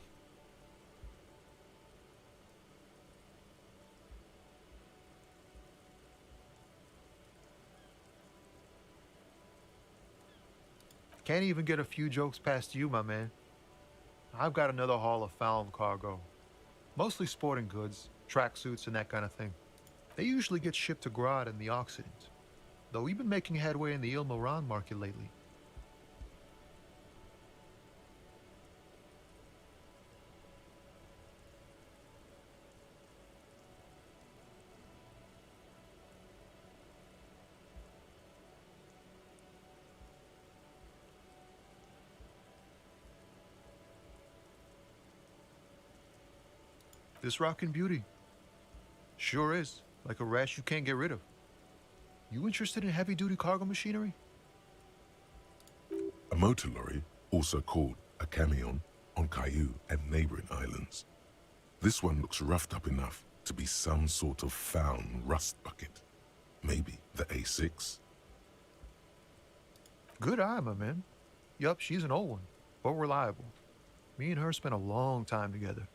Can't even get a few jokes past you, my man. I've got another haul of found cargo. Mostly sporting goods, tracksuits, and that kind of thing. They usually get shipped to Grodd in the Occident, though we've been making headway in the Il Moran market lately. This rockin' beauty. Sure is, like a rash you can't get rid of. You interested in heavy-duty cargo machinery? A motor lorry, also called a camion, on Caillou and neighboring islands. This one looks roughed up enough to be some sort of found rust bucket. Maybe the A6? Good eye, my man. Yup, she's an old one, but reliable. Me and her spent a long time together.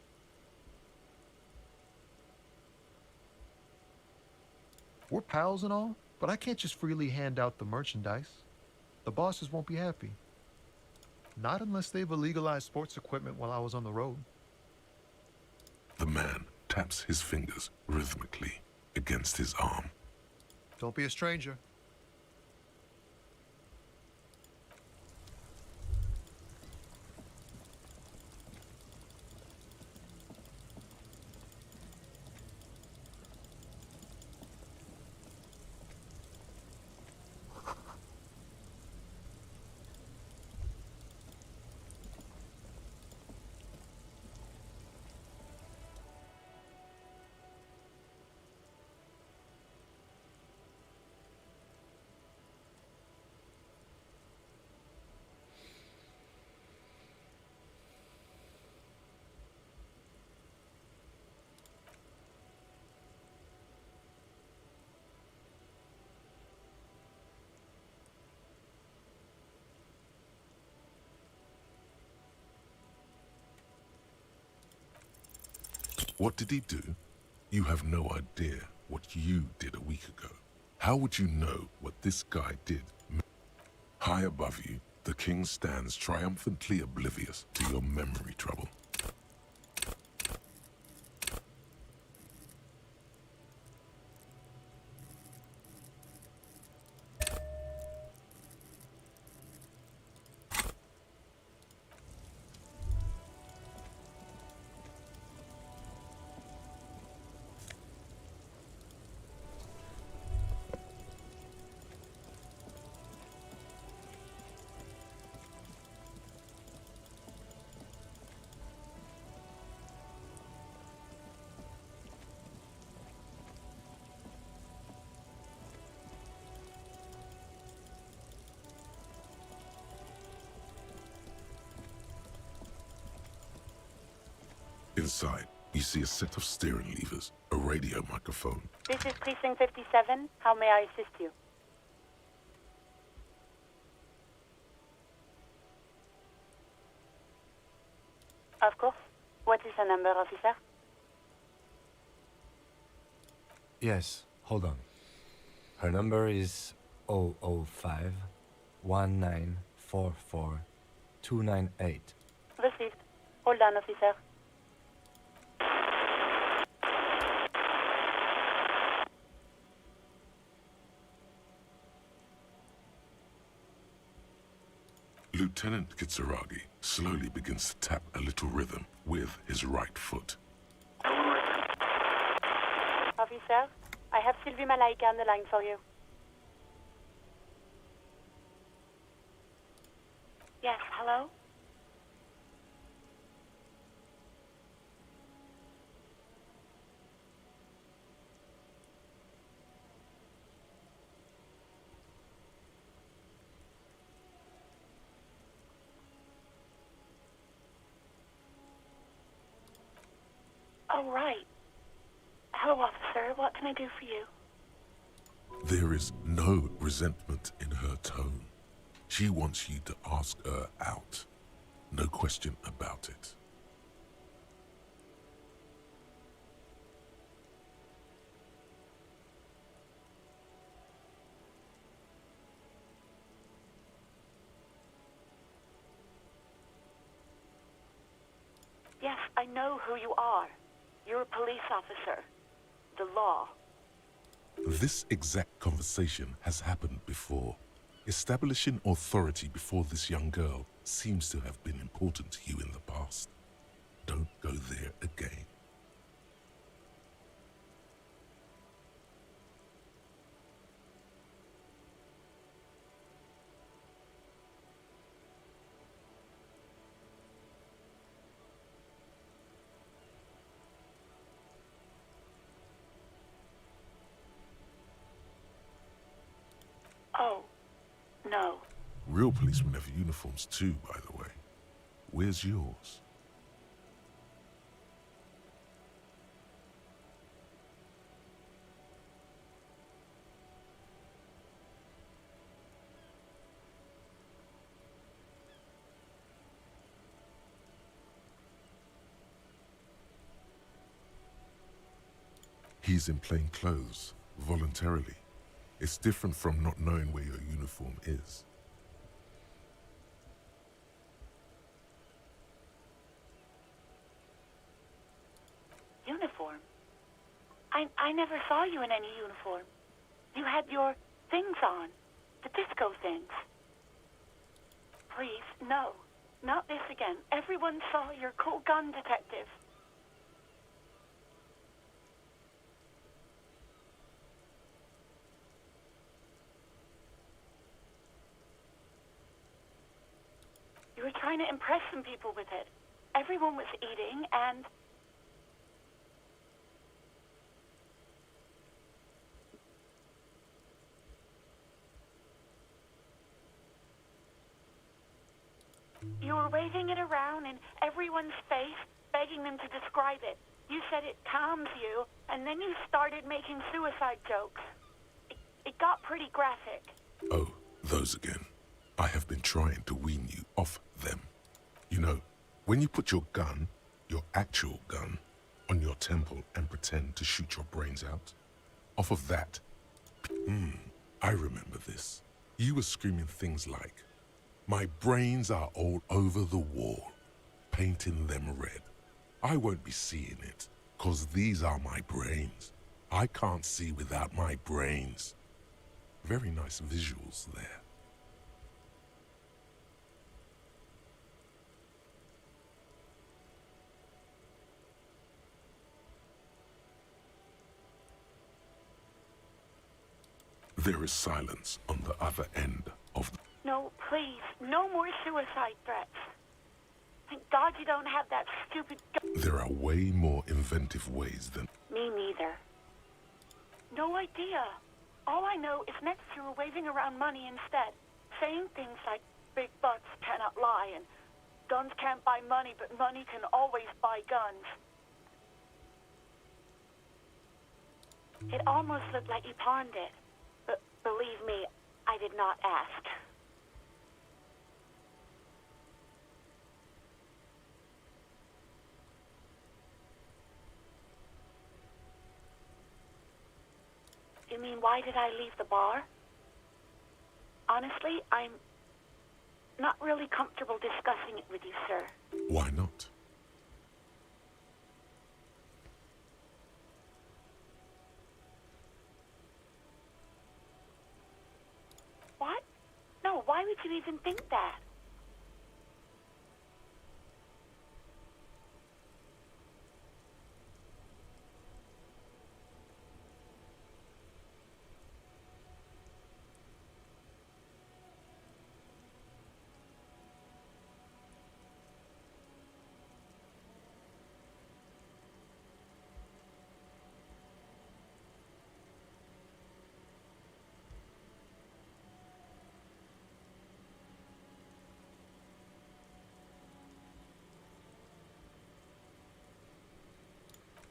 We're pals and all, but I can't just freely hand out the merchandise. The bosses won't be happy. Not unless they've illegalized sports equipment while I was on the road. The man taps his fingers rhythmically against his arm. Don't be a stranger. What did he do? You have no idea what you did a week ago. How would you know what this guy did? High above you, the king stands triumphantly oblivious to your memory trouble. Inside, you see a set of steering levers, a radio microphone. This is Precinct 57. How may I assist you? Of course. What is the number, officer? Yes, hold on. Her number is 005 1944 298. Received. Hold on, officer. Lieutenant Kitsuragi slowly begins to tap a little rhythm with his right foot. Officer, I have Sylvie Malaika on the line for you. Yes, hello? Oh, right. Hello, officer. What can I do for you? There is no resentment in her tone. She wants you to ask her out. No question about it. Yes, I know who you are. You're a police officer. The law. This exact conversation has happened before. Establishing authority before this young girl seems to have been important to you in the past. Don't go there again. Oh, no. Real policemen have uniforms too, by the way. Where's yours? He's in plain clothes, voluntarily. It's different from not knowing where your uniform is. Uniform? I never saw you in any uniform. You had your things on. The disco things. Please, no. Not this again. Everyone saw your cool gun detective. You were trying to impress some people with it. Everyone was eating, and... You were waving it around in everyone's face, begging them to describe it. You said it calms you, and then you started making suicide jokes. It got pretty graphic. Oh, those again. I have been trying to wean you off them. You know, when you put your gun, your actual gun, on your temple and pretend to shoot your brains out, off of that, I remember this. You were screaming things like, "My brains are all over the wall, painting them red. I won't be seeing it, 'cause these are my brains. I can't see without my brains." Very nice visuals there. There is silence on the other end of the... No, please, no more suicide threats. Thank God you don't have that stupid gun. There are way more inventive ways than... Me neither. No idea. All I know is next you were waving around money instead, saying things like, "Big butts cannot lie," and "Guns can't buy money, but money can always buy guns." It almost looked like you pawned it. But believe me, I did not ask. You mean, why did I leave the bar? Honestly, I'm not really comfortable discussing it with you, sir. Why not? What? No, why would you even think that?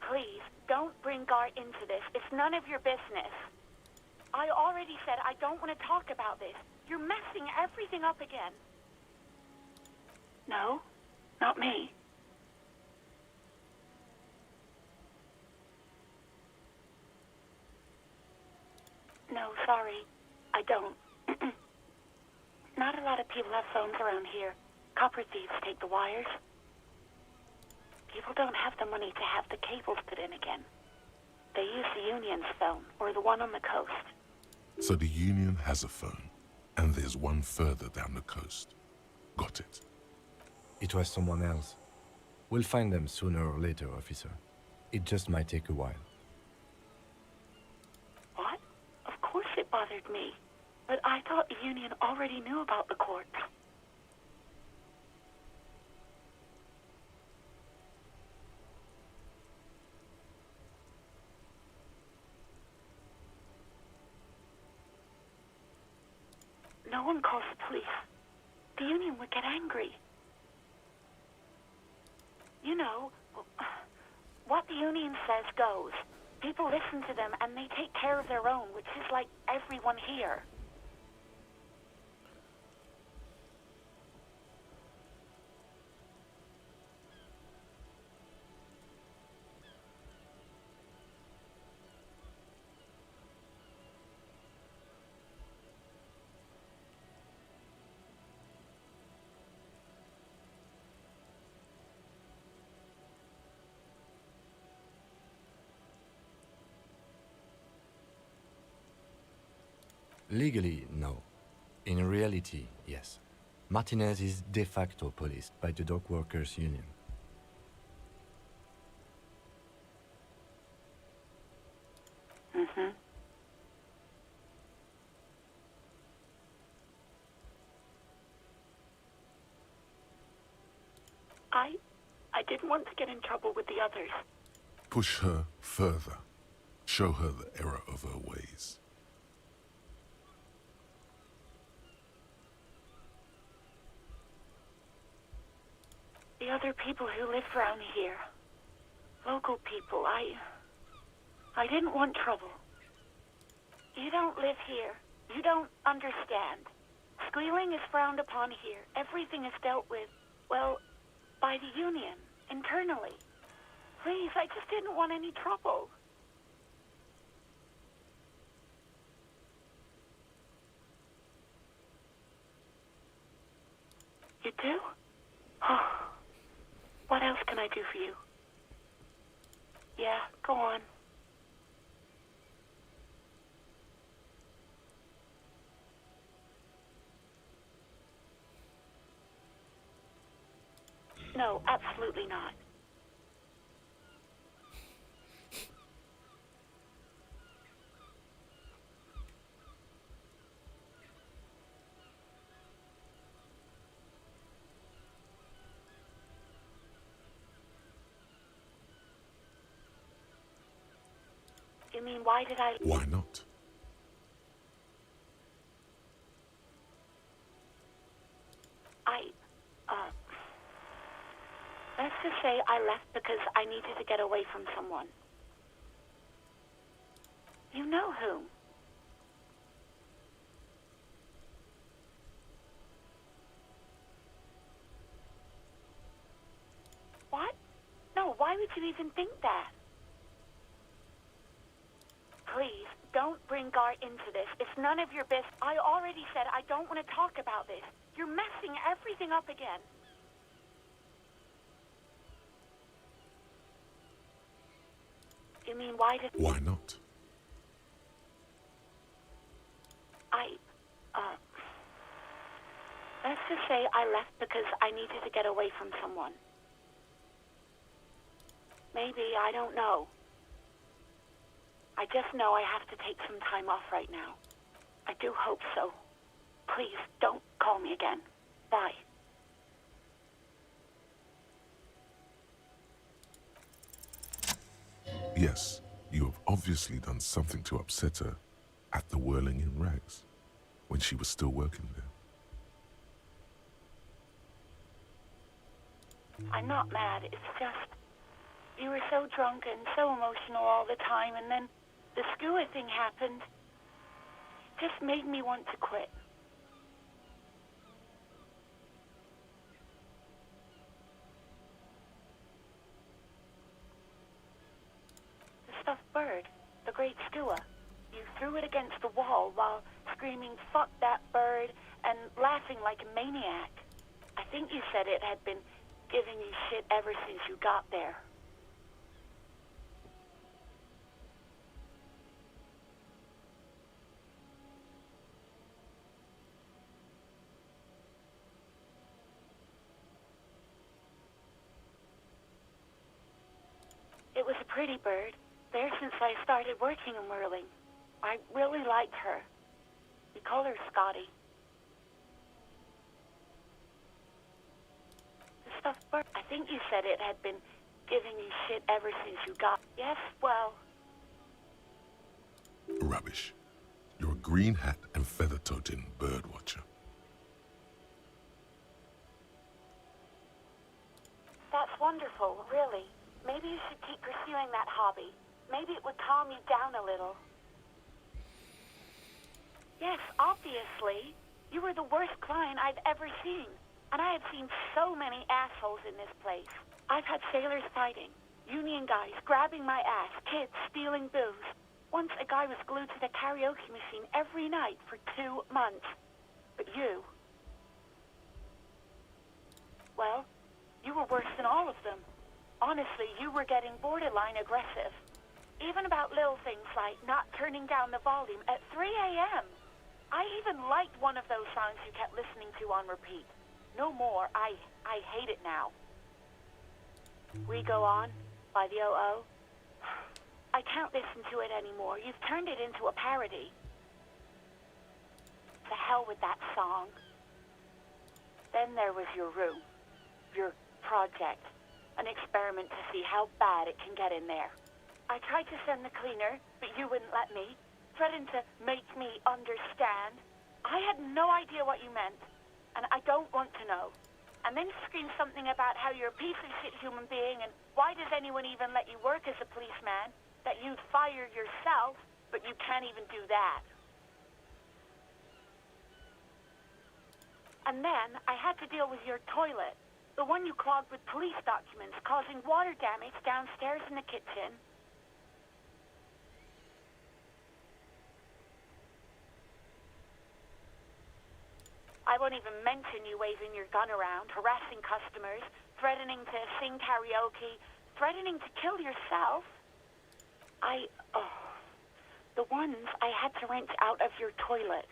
Please, don't bring Gar into this. It's none of your business. I already said I don't want to talk about this. You're messing everything up again. No, not me. No, sorry. I don't. Not a lot of people have phones around here. Copper thieves take the wires. People don't have the money to have the cables put in again. They use the Union's phone, or the one on the coast. So the Union has a phone, and there's one further down the coast. Got it. It was someone else. We'll find them sooner or later, officer. It just might take a while. What? Of course it bothered me. But I thought the Union already knew about the courts. No one calls the police. The Union would get angry. You know, what the Union says goes. People listen to them and they take care of their own, which is like everyone here. Legally, no. In reality, yes. Martinez is de facto policed by the Dock Workers Union. Mm-hmm. I didn't want to get in trouble with the others. Push her further. Show her the error of her ways. The other people who live around here. Local people, I didn't want trouble. You don't live here. You don't understand. Squealing is frowned upon here. Everything is dealt with, well, by the Union, internally. Please, I just didn't want any trouble. You do? Oh. What else can I do for you? Yeah, go on. No, absolutely not. You mean, why did I... Why not? Let's just say I left because I needed to get away from someone. You know whom? What? No, why would you even think that? Please, don't bring Gar into this. It's none of your business. I already said I don't want to talk about this. You're messing everything up again. You mean, why did... Why not? Let's just say I left because I needed to get away from someone. Maybe, I don't know. I just know I have to take some time off right now. I do hope so. Please, don't call me again. Bye. Yes, you have obviously done something to upset her at the Whirling in Rags when she was still working there. I'm not mad, it's just... You were so drunk and so emotional all the time, and then the skua thing happened. just made me want to quit. The stuffed bird, the great Skua. You threw it against the wall while screaming, "Fuck that bird," and laughing like a maniac. I think you said it had been giving you shit ever since you got there. It was a pretty bird, there since I started working in whirling. I really liked her. We call her Scotty. The stuffed bird, I think you said it had been giving you shit ever since you got... Yes, well... Rubbish. You're a green hat and feather-toting bird watcher. That's wonderful, really. Maybe you should keep pursuing that hobby. Maybe it would calm you down a little. Yes, obviously. You were the worst client I've ever seen. And I have seen so many assholes in this place. I've had sailors fighting, union guys grabbing my ass, kids stealing booze. Once a guy was glued to the karaoke machine every night for 2 months. But you... Well, you were worse than all of them. Honestly, you were getting borderline aggressive. Even about little things like not turning down the volume at 3 a.m. I even liked one of those songs you kept listening to on repeat. No more. I hate it now. We Go On by the O.O. I can't listen to it anymore. You've turned it into a parody. To hell with that song. Then there was your room. Your project. An experiment to see how bad it can get in there. I tried to send the cleaner, but you wouldn't let me. Threatened to make me understand. I had no idea what you meant, and I don't want to know. And then screamed something about how you're a piece of shit human being, and why does anyone even let you work as a policeman? That you'd fire yourself, but you can't even do that. And then I had to deal with your toilet. The one you clogged with police documents, causing water damage downstairs in the kitchen. I won't even mention you waving your gun around, harassing customers, threatening to sing karaoke, threatening to kill yourself. The ones I had to wrench out of your toilet.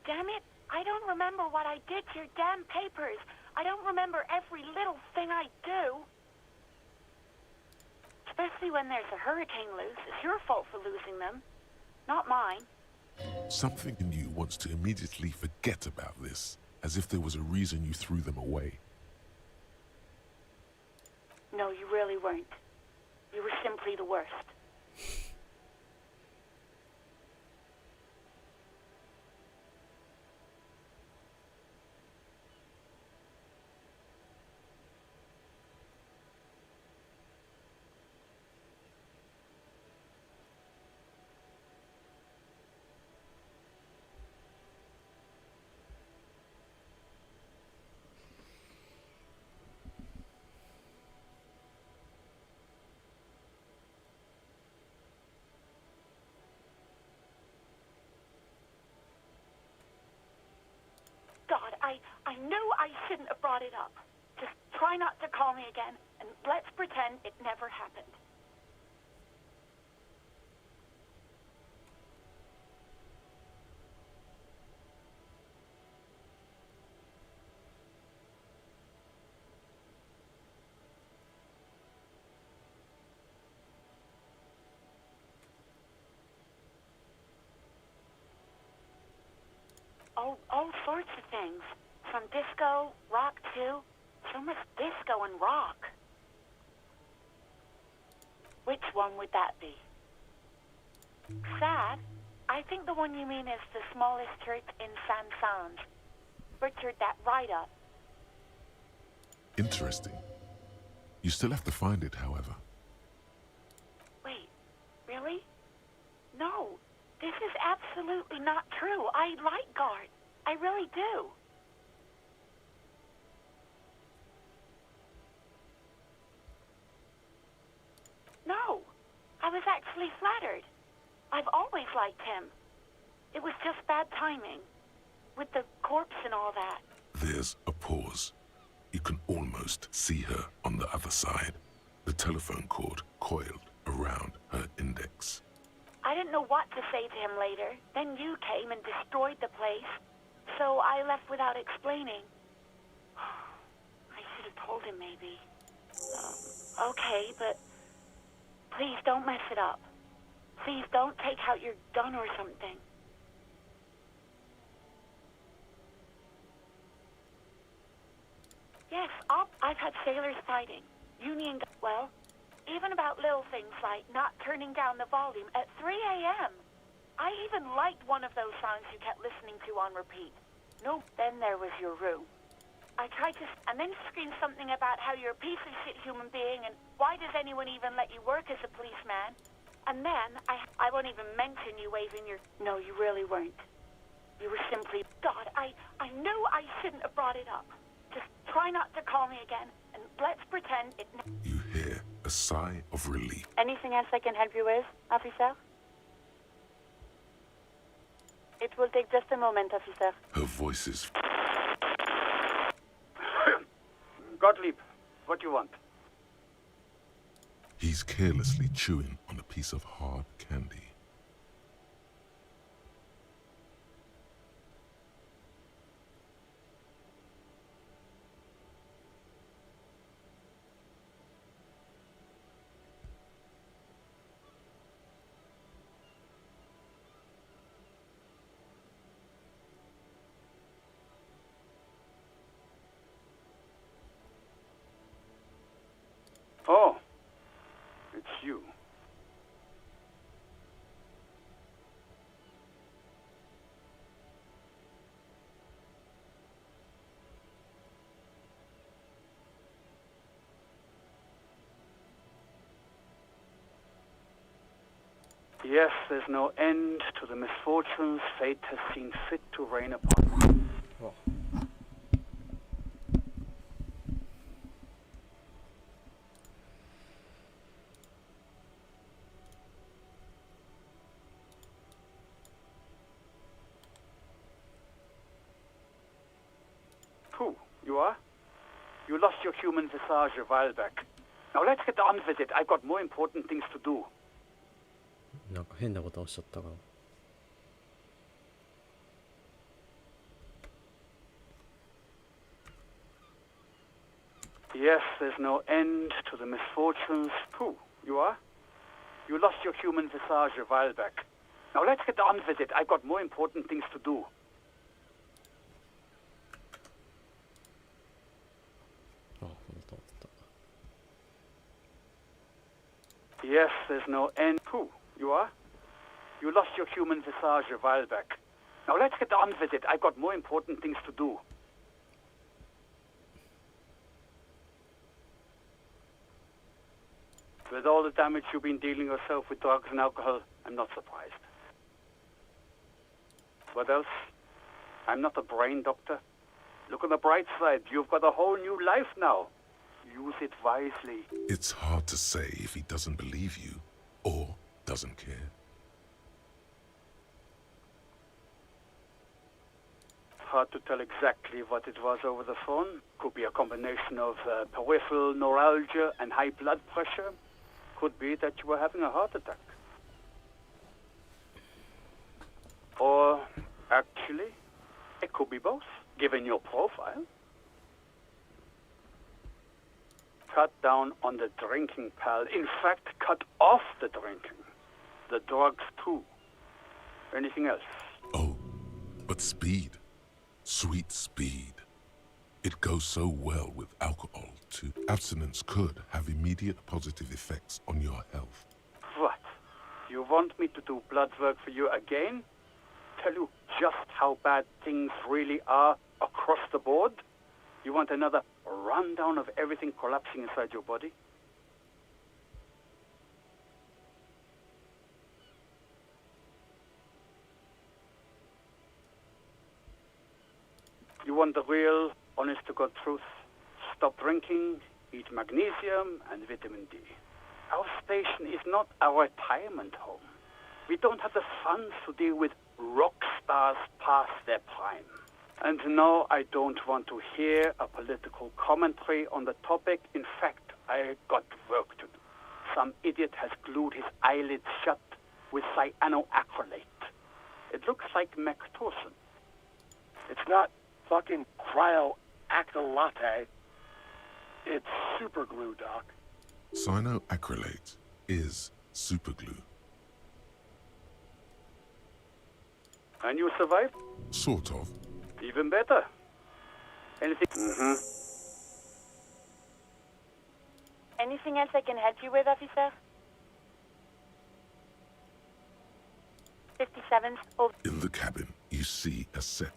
Damn it, I don't remember what I did to your damn papers. I don't remember every little thing I do. Especially when there's a hurricane loose. It's your fault for losing them, not mine. Something in you wants to immediately forget about this, as if there was a reason you threw them away. No, you really weren't. You were simply the worst. God, I knew I shouldn't have brought it up. Just try not to call me again, and let's pretend it never happened. All sorts of things. From disco, rock too. So much disco and rock. Which one would that be? Sad? I think the one you mean is the smallest church in Saint-Saëns. Butchered that right up. Interesting. You still have to find it, however. Wait, really? No, This is absolutely not true. I like Guard. I really do. No, I was actually flattered. I've always liked him. It was just bad timing. With the corpse and all that. There's a pause. You can almost see her on the other side. The telephone cord coiled around her index. I didn't know what to say to him later. Then you came and destroyed the place. So I left without explaining. I should have told him, maybe. Okay, but please don't mess it up. Please don't take out your gun or something. Yes, I've had sailors fighting. Union, well, even about little things like not turning down the volume at 3 a.m. I even liked one of those songs you kept listening to on repeat. No, then there was your room. I tried to, and then screamed something about how you're a piece of shit human being and why does anyone even let you work as a policeman? And then, I won't even mention you waving your, no, you really weren't. You were simply, God, I knew I shouldn't have brought it up. Just try not to call me again, and let's pretend it... You hear a sigh of relief. Anything else I can help you with, officer? It will take just a moment, officer. Her voice is... Gottlieb, what do you want? He's carelessly chewing on a piece of hard candy. Oh, it's you. Yes, there's no end to the misfortunes fate has seen fit to rain upon. Oh. Who? You are? You lost your human visage a while back. Now let's get on with it. I've got more important things to do. なんか変なことおっしゃったかな。Yes, there's no end to the misfortunes. Who? You are? You lost your human visage a while back. Now let's get on with it. I've got more important things to do. Yes, there's no end. Who? You are? You lost your human visage a while back. Now let's get on with it. I've got more important things to do. With all the damage you've been dealing yourself with drugs and alcohol, I'm not surprised. What else? I'm not a brain doctor. Look on the bright side. You've got a whole new life now. Use it wisely. It's hard to say if he doesn't believe you or doesn't care. Hard to tell exactly what it was over the phone. Could be a combination of peripheral neuralgia and high blood pressure. Could be that you were having a heart attack. Or, actually, it could be both, given your profile. Cut down on the drinking, pal. In fact, cut off the drinking. The drugs, too. Anything else? Oh, but speed. Sweet speed. It goes so well with alcohol, too. Abstinence could have immediate positive effects on your health. What? You want me to do blood work for you again? Tell you just how bad things really are across the board? You want another rundown of everything collapsing inside your body? want the real, honest-to-God truth, stop drinking, eat magnesium and vitamin D. Our station is not a retirement home. We don't have the funds to deal with rock stars past their prime. And no, I don't want to hear a political commentary on the topic. In fact, I got work to do. Some idiot has glued his eyelids shut with cyanoacrylate. It looks like Mactorson. It's not fucking cryoacrylate. It's super glue, Doc. Cyanoacrylate is superglue. And you survived? Sort of. Even better. Anything? Anything else I can help you with, officer? 57's over. In the cabin, you see a set.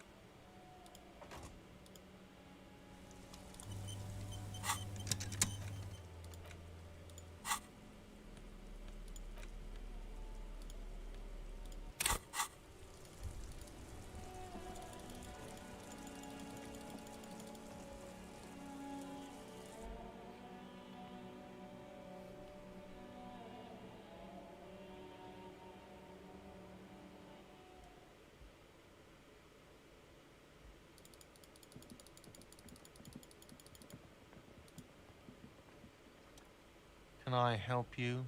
Can I help you?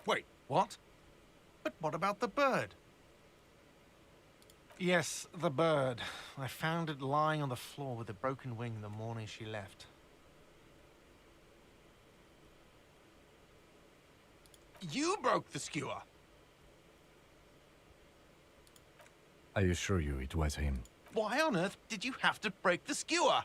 Wait, what? But what about the bird? Yes, the bird. I found it lying on the floor with a broken wing the morning she left. You broke the skewer. I assure you it was him. Why on earth did you have to break the skewer?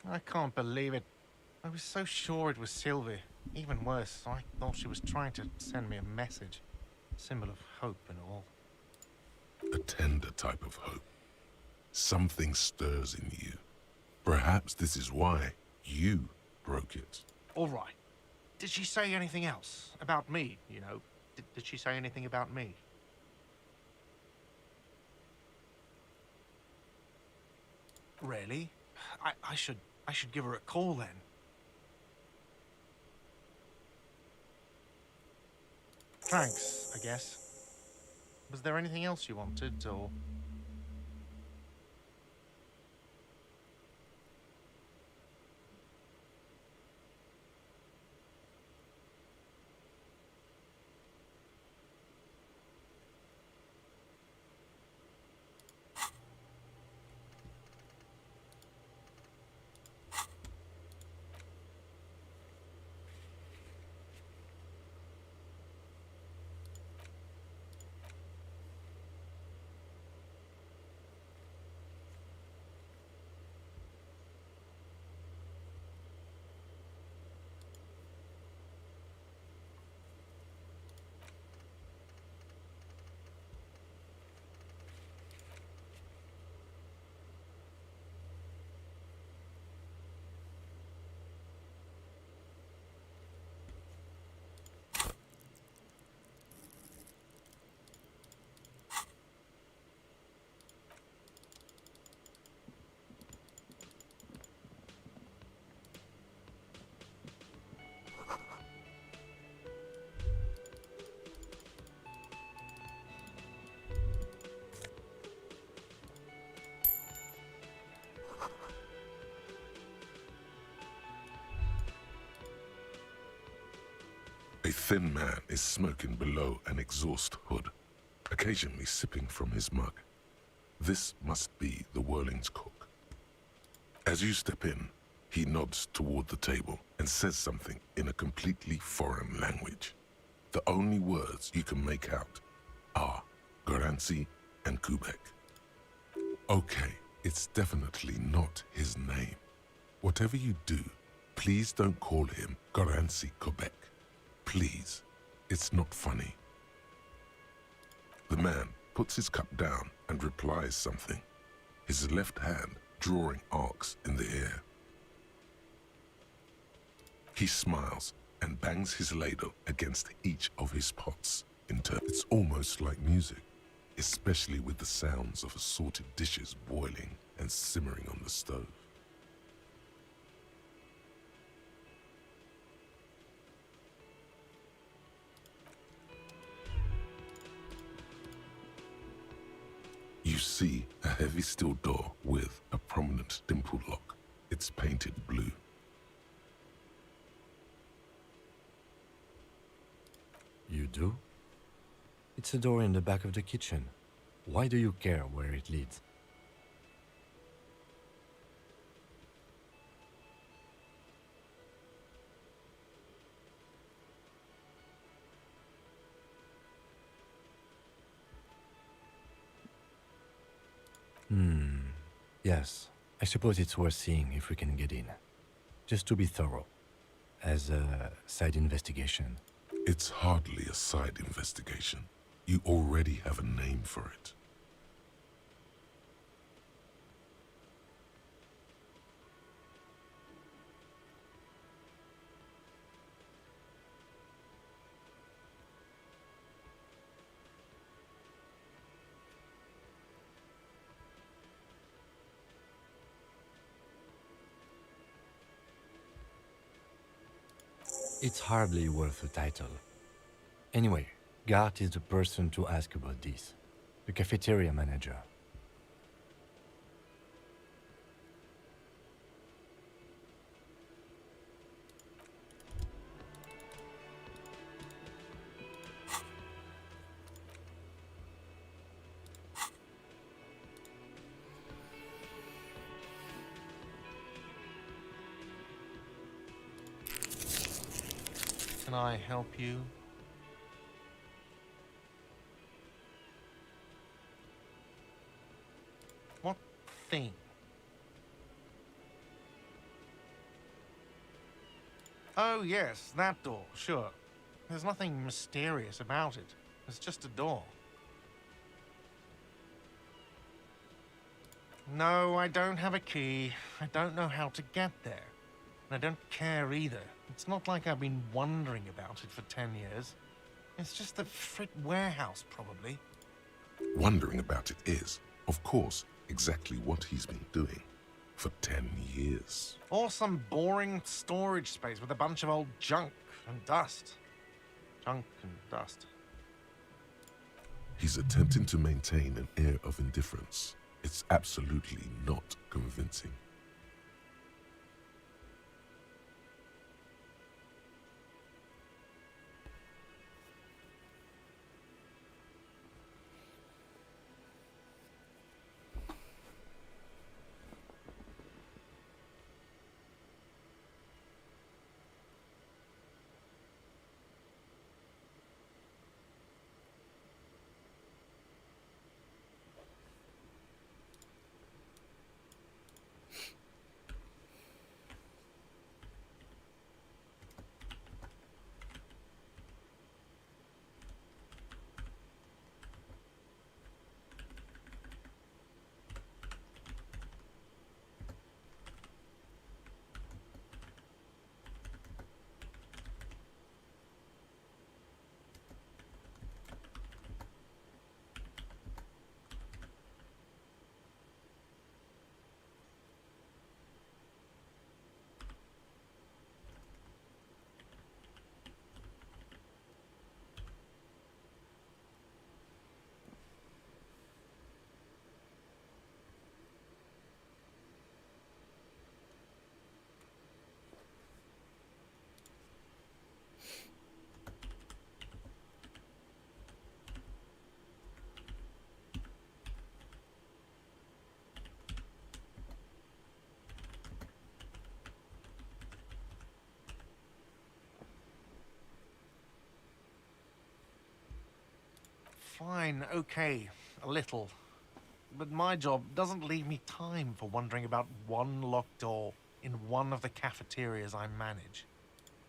I can't believe it. I was so sure it was Sylvie. Even worse, I thought she was trying to send me a message. Symbol of hope and all. A tender type of hope. Something stirs in you. Perhaps this is why you broke it. All right. Did she say anything else? About me, you know? Did she say anything about me? Really? I should give her a call then. Thanks, I guess. Was there anything else you wanted, or...? A thin man is smoking below an exhaust hood, occasionally sipping from his mug. This must be the Whirling's cook. As you step in, he nods toward the table and says something in a completely foreign language. The only words you can make out are Garancy and Kubek. Okay, It's definitely not his name. Whatever you do, please don't call him Goransi Quebec. Please. It's not funny. The man puts his cup down and replies something, his left hand drawing arcs in the air. He smiles and bangs his ladle against each of his pots in turn. It's almost like music, especially with the sounds of assorted dishes boiling and simmering on the stove. You see a heavy steel door with a prominent dimple lock. It's painted blue. You do? It's a door in the back of the kitchen. Why do you care where it leads? Yes, I suppose it's worth seeing if we can get in. Just to be thorough. As a side investigation. It's hardly a side investigation. You already have a name for it. It's hardly worth a title. Anyway, Gart is the person to ask about this. The cafeteria manager. Can I help you? What thing? Oh, yes, that door, sure. There's nothing mysterious about it. It's just a door. No, I don't have a key. I don't know how to get there. And I don't care either. It's not like I've been wondering about it for 10 years. It's just the frit warehouse, probably. Wondering about it is, of course, exactly what he's been doing for 10 years. Or some boring storage space with a bunch of old junk and dust. Junk and dust. He's attempting to maintain an air of indifference. It's absolutely not convincing. Fine, okay, a little. but my job doesn't leave me time for wondering about one locked door in one of the cafeterias I manage.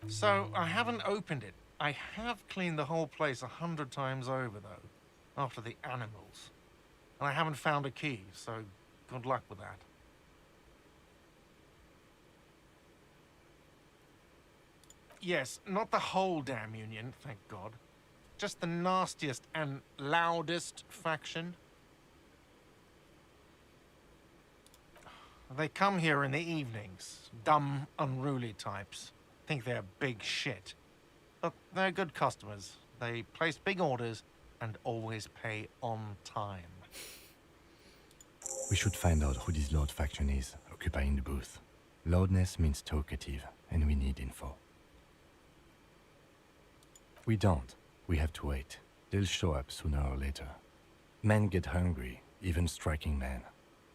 So I haven't opened it. I have cleaned the whole place 100 times over, though, after the animals. And I haven't found a key, so good luck with that. Yes, not the whole damn union, thank God. Just the nastiest and loudest faction. They come here in the evenings. Dumb, unruly types. Think they're big shit. But they're good customers. They place big orders and always pay on time. We should find out who this Lord faction is, occupying the booth. Loudness means talkative, and we need info. We don't. We have to wait. They'll show up sooner or later. Men get hungry, even striking men.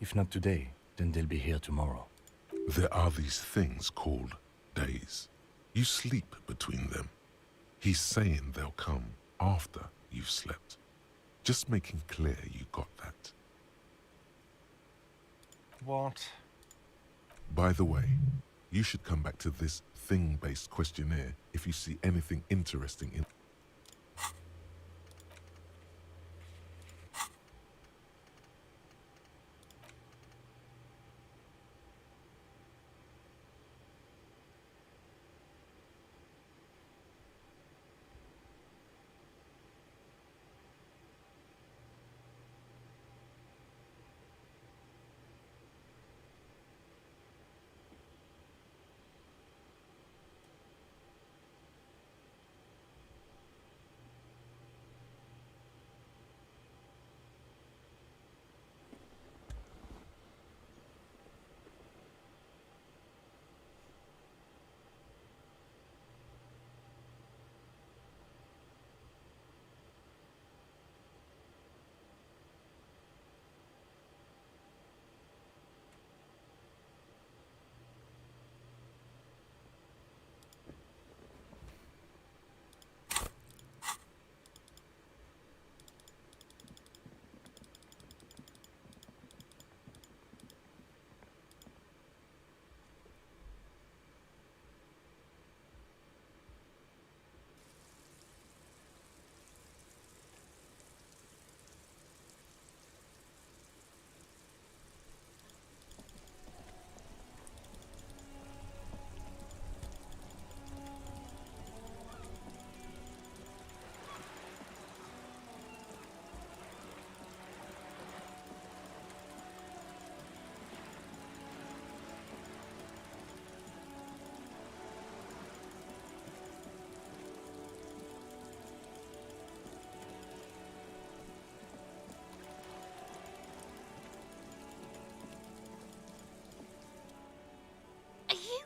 If not today, then they'll be here tomorrow. There are these things called days. You sleep between them. He's saying they'll come after you've slept. Just making clear you got that. What? By the way, you should come back to this thing-based questionnaire if you see anything interesting in...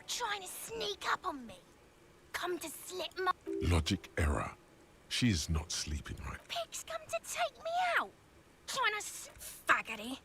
Trying to sneak up on me? Come to slit my... Logic error. She is not sleeping right. Pigs come to take me out. Trying to faggoty.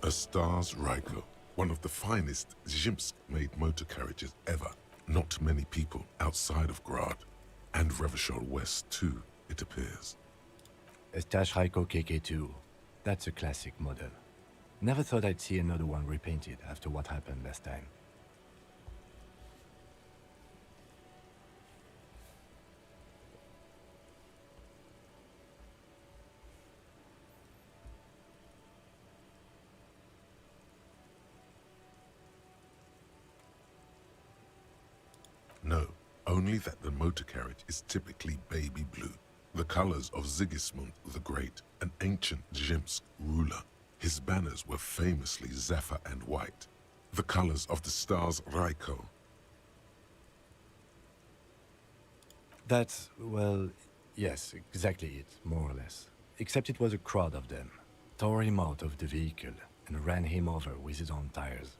A Stars Ryko, one of the finest Zhimsk-made motor carriages ever. Not many people outside of Grad, and Revachol West too, it appears. A Stash Ryko KK2. That's a classic model. Never thought I'd see another one repainted after what happened last time. No, only that the motor carriage is typically baby blue, the colors of Sigismund the Great, an ancient Zhimsk ruler. His banners were famously zephyr and white, the colors of the stars Raiko. That's, well, yes, exactly it, more or less. Except it was a crowd of them. Tore him out of the vehicle and ran him over with his own tires.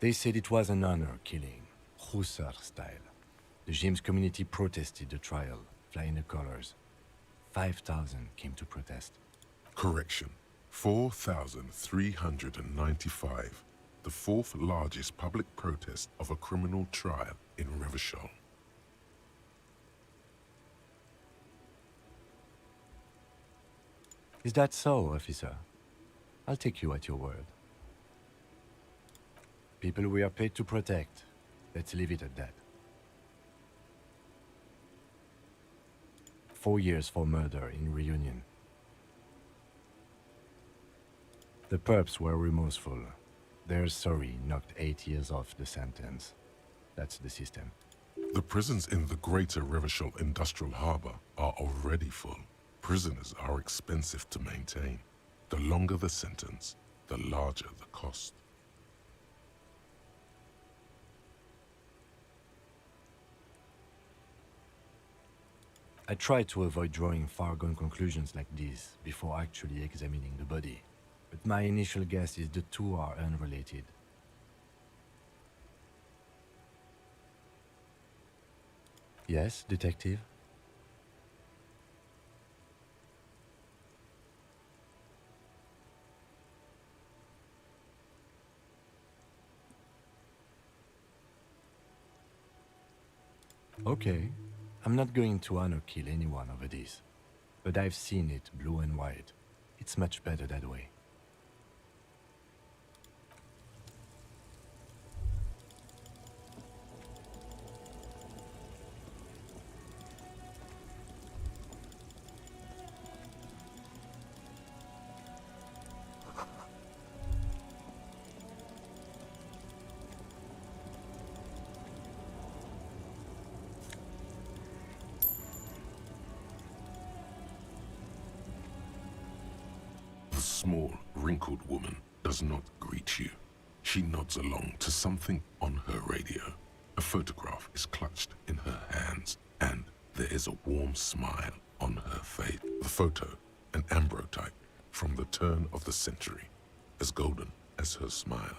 They said it was an honor killing, Hussar style. The James community protested the trial, flying the colors. 5,000 came to protest. Correction. 4,395. The fourth largest public protest of a criminal trial in Revachol. Is that so, officer? I'll take you at your word. People we are paid to protect. Let's leave it at that. 4 years for murder in Reunion. The perps were remorseful. Their sorry knocked 8 years off the sentence. That's the system. The prisons in the greater Revachol industrial harbor are already full. Prisoners are expensive to maintain. The longer the sentence, the larger the cost. I try to avoid drawing far-gone conclusions like these before actually examining the body, but my initial guess is the two are unrelated. Yes, detective? Okay. I'm not going to honor kill anyone over this, but I've seen it blue and white. It's much better that way. The small, wrinkled woman does not greet you. She nods along to something on her radio. A photograph is clutched in her hands, and there is a warm smile on her face. The photo, an ambrotype from the turn of the century, as golden as her smile.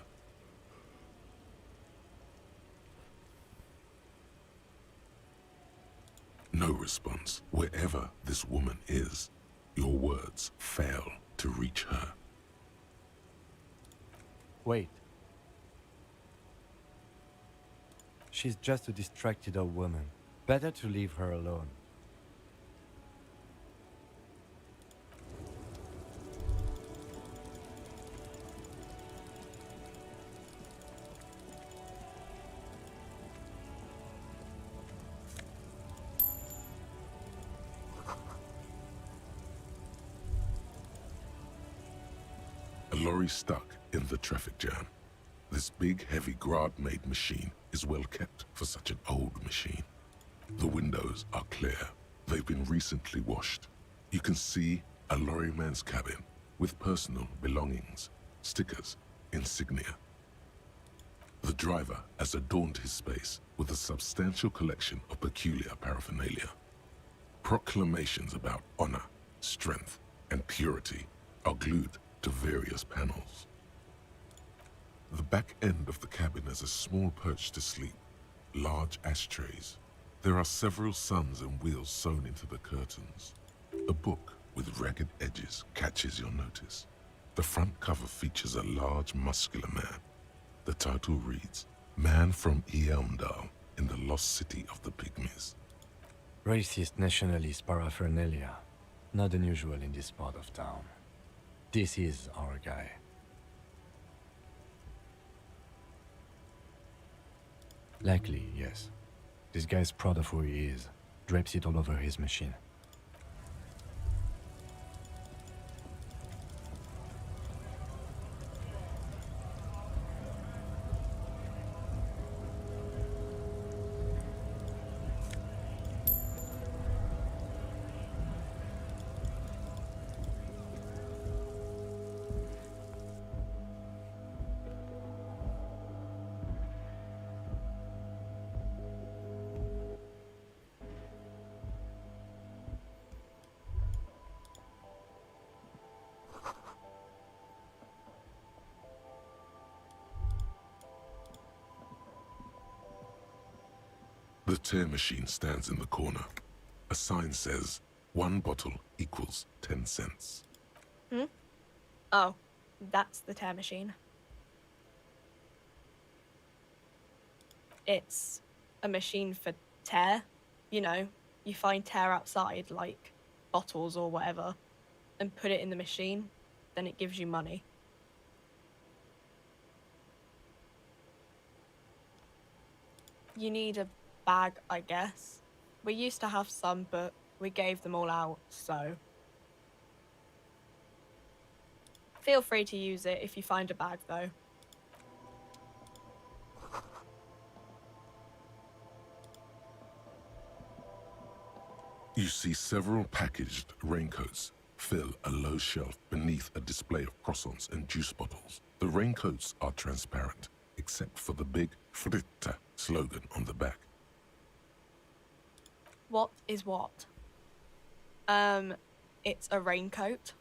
No response. Wherever this woman is, your words fail to reach her. Wait. She's just a distracted old woman. Better to leave her alone. A lorry stuck in the traffic jam. This big, heavy Grad-made machine is well kept for such an old machine. The windows are clear. They've been recently washed. You can see a lorryman's cabin with personal belongings, stickers, insignia. The driver has adorned his space with a substantial collection of peculiar paraphernalia. Proclamations about honor, strength, and purity are glued to various panels. The back end of the cabin has a small perch to sleep, large ashtrays. There are several suns and wheels sewn into the curtains. A book with ragged edges catches your notice. The front cover features a large, muscular man. The title reads, Man from Elmdale in the lost city of the Pygmies. Racist nationalist paraphernalia. Not unusual in this part of town. This is our guy. Likely, yes. This guy's proud of who he is. Drapes it all over his machine. The tear machine stands in the corner. A sign says, 1 bottle equals 10 cents. Oh, that's the tear machine. It's a machine for tear. You know, you find tear outside, like bottles or whatever, and put it in the machine, then it gives you money. You need a bag, I guess. We used to have some, but we gave them all out, so... Feel free to use it if you find a bag, though. You see several packaged raincoats fill a low shelf beneath a display of croissants and juice bottles. The raincoats are transparent, except for the big Fritta slogan on the back. What is what? It's a raincoat.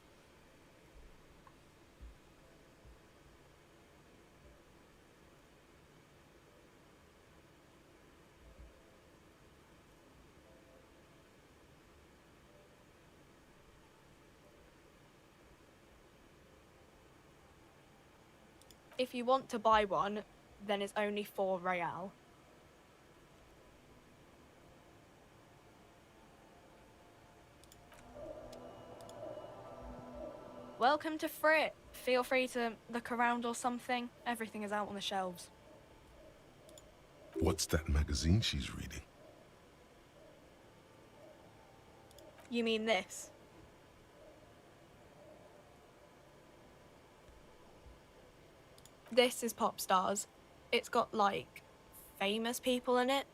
If you want to buy one, then it's only 4 real. Welcome to Frit. Feel free to look around or something. Everything is out on the shelves. What's that magazine she's reading? You mean this? This is Pop Stars. It's got, like, famous people in it.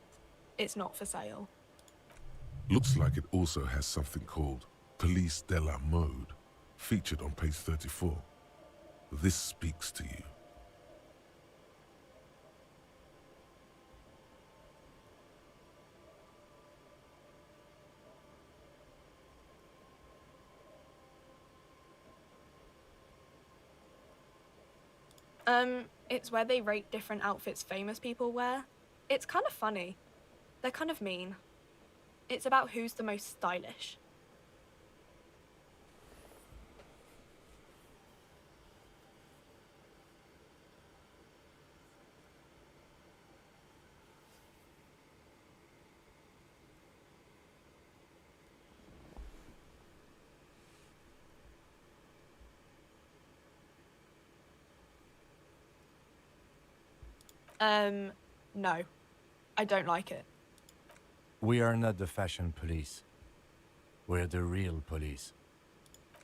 It's not for sale. Looks like it also has something called Police de la Mode, featured on page 34. This speaks to you. It's where they rate different outfits famous people wear. It's kind of funny. They're kind of mean. It's about who's the most stylish. No. I don't like it. We are not the fashion police. We're the real police.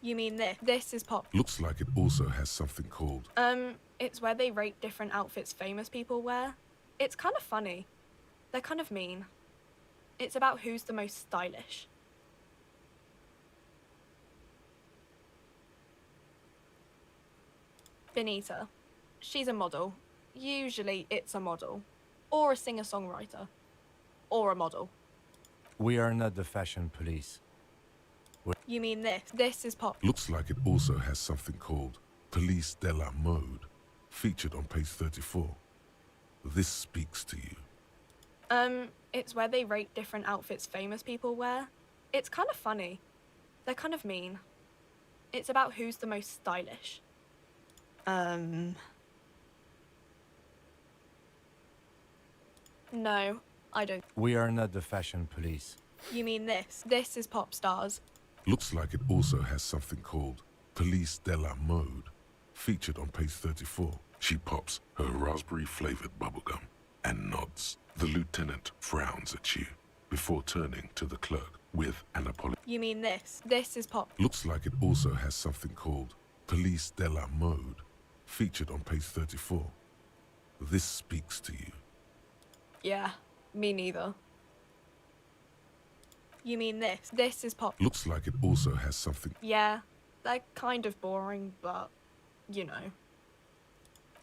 You mean this? This is Pop. Looks like it also has something called... It's where they rate different outfits famous people wear. It's kind of funny. They're kind of mean. It's about who's the most stylish. Benita. She's a model. Usually it's a model. Or a singer-songwriter. Or a model. We are not the fashion police. You mean this? This is Pop. Looks like it also has something called Police de la Mode, featured on page 34. This speaks to you. It's where they rate different outfits famous people wear. It's kind of funny. They're kind of mean. It's about who's the most stylish. No, I don't. We are not the fashion police. You mean this? This is Pop Stars. Looks like it also has something called Police de la Mode. Featured on page 34, she pops her raspberry-flavored bubblegum and nods. The lieutenant frowns at you before turning to the clerk with an apology. You mean this? This is Pop. Looks like it also has something called Police de la Mode. Featured on page 34. This speaks to you. Yeah, me neither. You mean this? This is Pop. Looks like it also has something. Yeah, they're kind of boring, but, you know.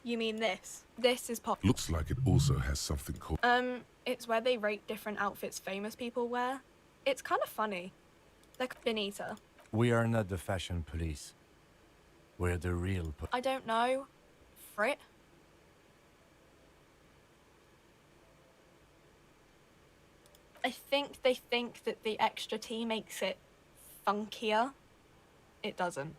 You mean this? This is Pop. Looks like it also has something called. It's where they rate different outfits famous people wear. It's kind of funny. They're Benita. We are not the fashion police. We're the real I don't know. Frit? I think they think that the extra T makes it funkier. It doesn't.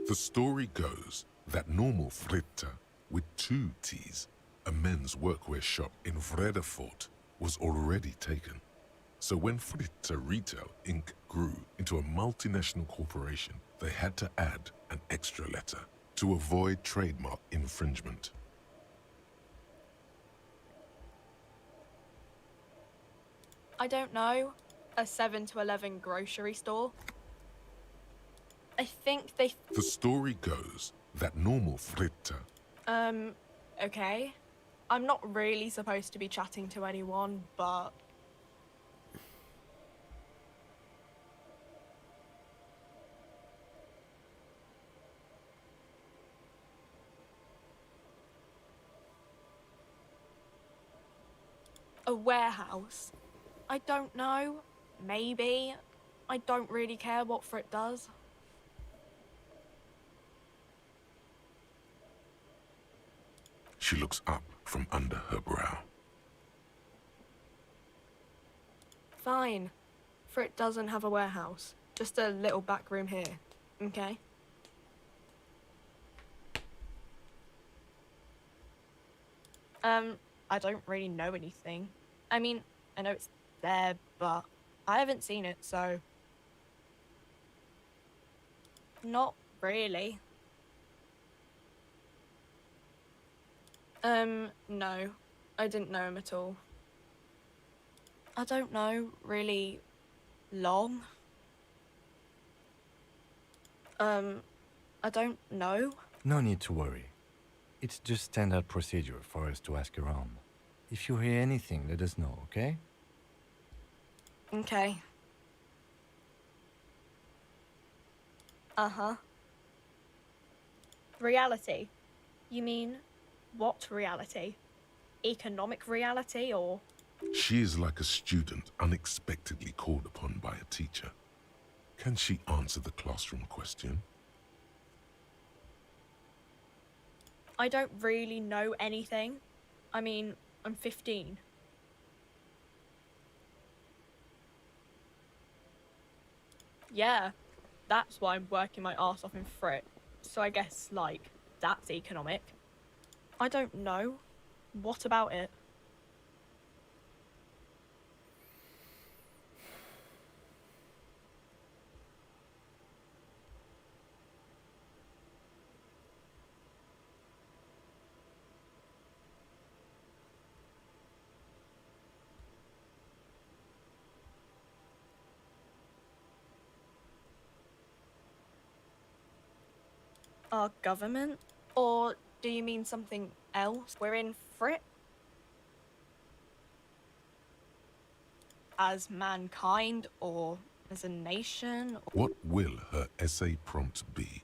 The story goes that normal Fritta with 2 T's, a men's workwear shop in Vredefort, was already taken. So when Fritta Retail Inc. grew into a multinational corporation, they had to add an extra letter to avoid trademark infringement. I don't know. A 7 to 11 grocery store? I think they... The story goes that normal Fritta... Okay. I'm not really supposed to be chatting to anyone, but... A warehouse? I don't know. Maybe. I don't really care what Frit does. She looks up from under her brow. Fine. Frit doesn't have a warehouse. Just a little back room here. Okay? I don't really know anything. I mean, I know it's there, but I haven't seen it, so... Not really. No. I didn't know him at all. I don't know, really... long? I don't know. No need to worry. It's just standard procedure for us to ask around. If you hear anything, let us know, okay? Okay. Uh-huh. Reality? You mean, what reality? Economic reality, or...? She is like a student unexpectedly called upon by a teacher. Can she answer the classroom question? I don't really know anything. I mean, I'm 15. Yeah, that's why I'm working my arse off in Frit. So I guess, like, that's economic. I don't know. What about it? Our government? Or do you mean something else? We're in Frit? As mankind, or as a nation? What will her essay prompt be?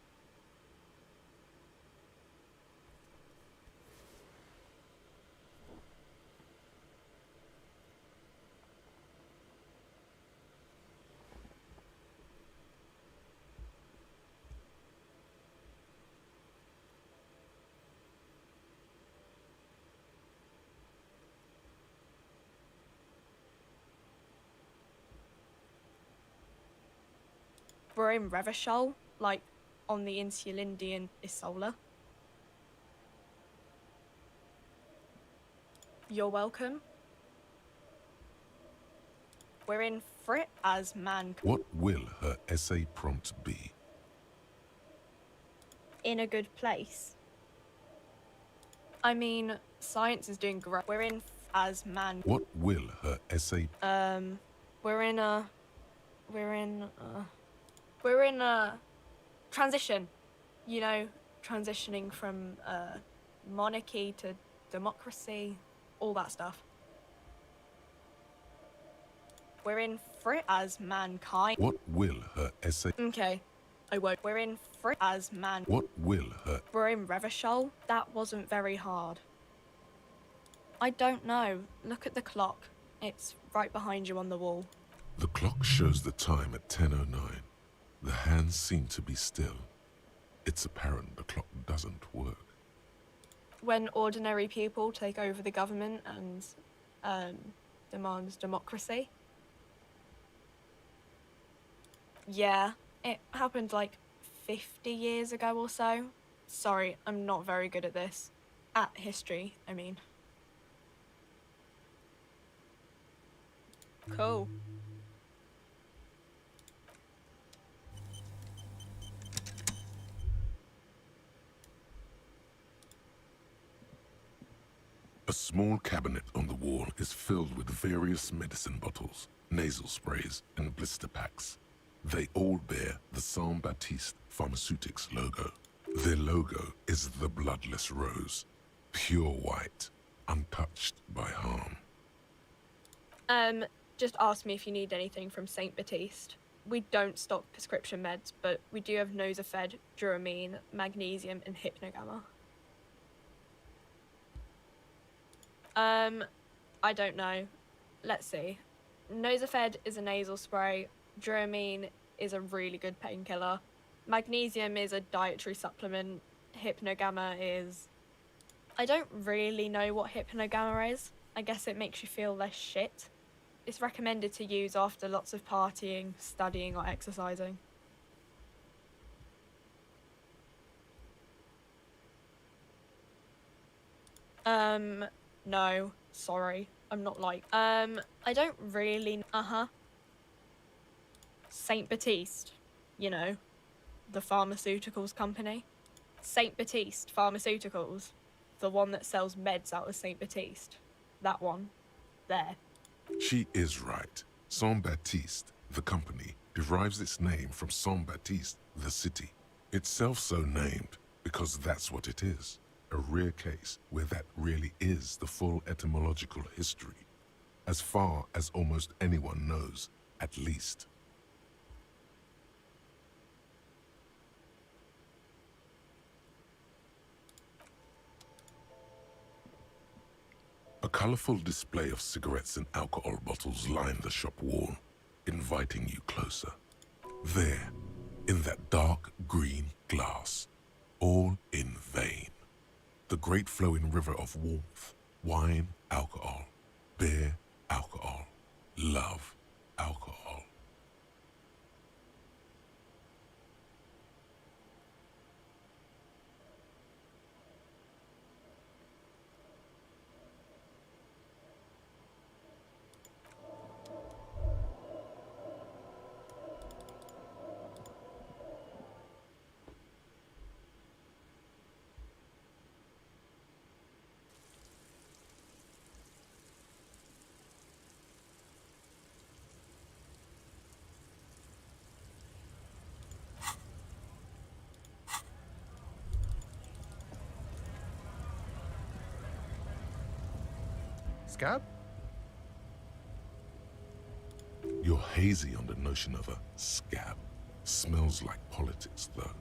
We're in Revachol, like on the Insulindian Isola. You're welcome. We're in Frit as man. What will her essay prompt be? In a good place. I mean, science is doing great. We're in as man. What will her essay... We're in a transition. You know, transitioning from monarchy to democracy, all that stuff. We're in Frit as mankind. What will her essay... Okay, I won't. We're in Frit as man. What will her... We're in Revachol. That wasn't very hard. I don't know. Look at the clock. It's right behind you on the wall. The clock shows the time at 10:09. The hands seem to be still. It's apparent the clock doesn't work. When ordinary people take over the government and demands democracy. Yeah, it happened like 50 years ago or so. Sorry, I'm not very good at this. At history, I mean. Cool. A small cabinet on the wall is filled with various medicine bottles, nasal sprays, and blister packs. They all bear the Saint Baptiste Pharmaceutics logo. Their logo is the bloodless rose, pure white, untouched by harm. Just ask me if you need anything from Saint Baptiste. We don't stock prescription meds, but we do have Nosafed, Duramine, magnesium, and Hypnogamma. I don't know. Let's see. Nosafed is a nasal spray. Duramine is a really good painkiller. Magnesium is a dietary supplement. Hypnogamma is... I don't really know what Hypnogamma is. I guess it makes you feel less shit. It's recommended to use after lots of partying, studying, or exercising. No, sorry. I'm not like... I don't really... Saint Baptiste. You know, the pharmaceuticals company. Saint Baptiste Pharmaceuticals. The one that sells meds out of Saint Baptiste. That one. There. She is right. Saint Baptiste, the company, derives its name from Saint Baptiste, the city. Itself so named because that's what it is. A rare case where that really is the full etymological history. As far as almost anyone knows, at least. A colorful display of cigarettes and alcohol bottles line the shop wall, inviting you closer. There, in that dark green glass, all in vain. The great flowing river of warmth, wine, alcohol, beer, alcohol, love, alcohol. Scab? You're hazy on the notion of a scab. Smells like politics, though.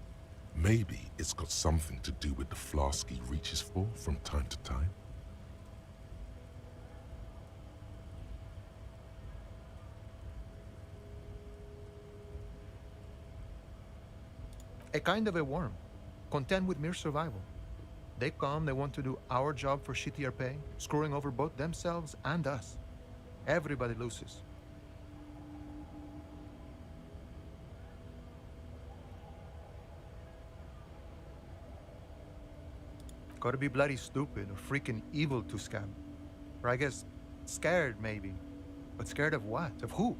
Maybe it's got something to do with the flask he reaches for from time to time. A kind of a worm, content with mere survival. They come, they want to do our job for shittier pay, screwing over both themselves and us. Everybody loses. Gotta be bloody stupid or freaking evil to scab. Or I guess scared, maybe. But scared of what? Of who?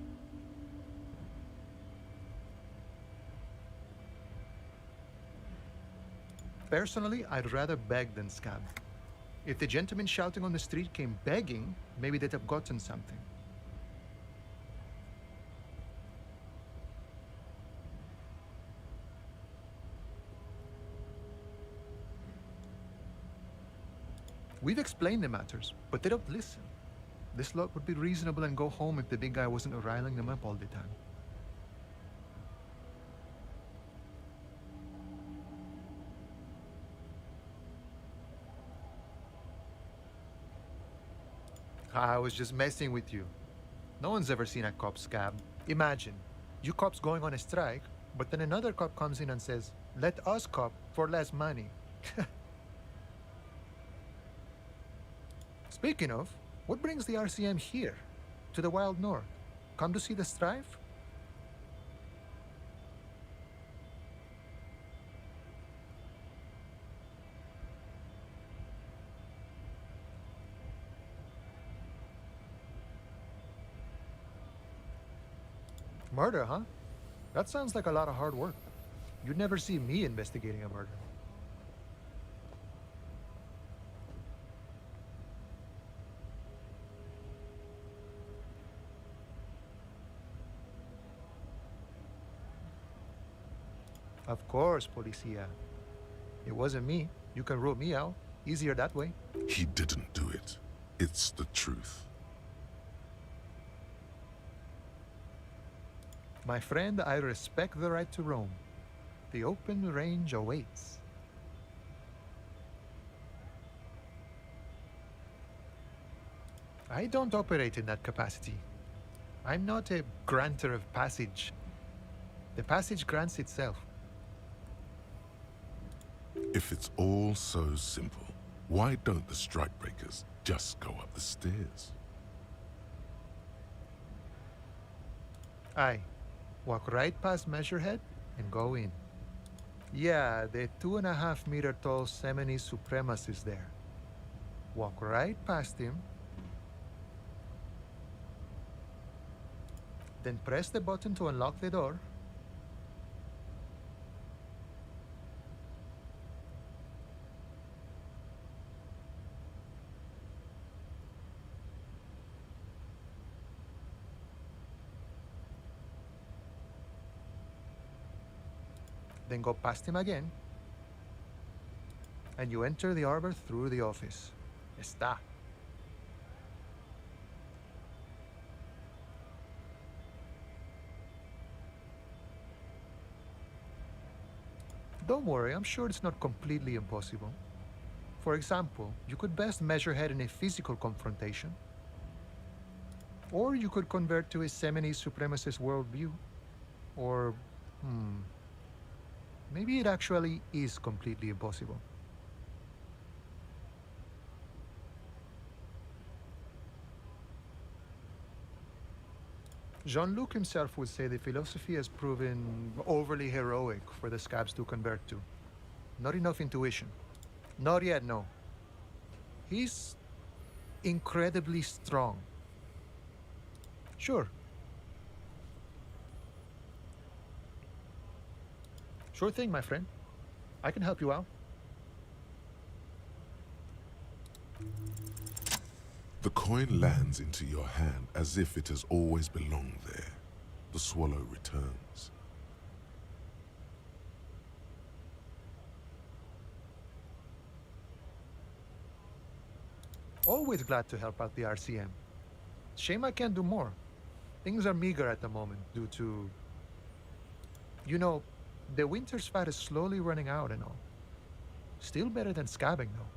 Personally, I'd rather beg than scab. If the gentleman shouting on the street came begging, maybe they'd have gotten something. We've explained the matters, but they don't listen. This lot would be reasonable and go home if the big guy wasn't riling them up all the time. I was just messing with you. No one's ever seen a cop scab. Imagine, you cops going on a strike, but then another cop comes in and says, let us cop for less money. Speaking of, what brings the RCM here, to the wild north? Come to see the strife? Murder, huh? That sounds like a lot of hard work. You'd never see me investigating a murder. Of course, Policia. It wasn't me. You can rule me out. Easier that way. He didn't do it. It's the truth. My friend, I respect the right to roam. The open range awaits. I don't operate in that capacity. I'm not a granter of passage. The passage grants itself. If it's all so simple, why don't the strikebreakers just go up the stairs? Aye. Walk right past Measurehead and go in. Yeah, the 2.5 meter tall Semini supremacist there. Walk right past him. Then press the button to unlock the door. Then go past him again. And you enter the arbor through the office. Está. Don't worry, I'm sure it's not completely impossible. For example, you could best Measurehead in a physical confrontation. Or you could convert to a Semini supremacist worldview. Or, maybe it actually is completely impossible. Jean-Luc himself would say the philosophy has proven overly heroic for the scabs to convert to. Not enough intuition. Not yet, no. He's incredibly strong. Sure. Sure thing, my friend. I can help you out. The coin lands into your hand as if it has always belonged there. The swallow returns. Always glad to help out the RCM. Shame I can't do more. Things are meager at the moment due to... You know, the winter's fat is slowly running out and all. Still better than scabbing, though.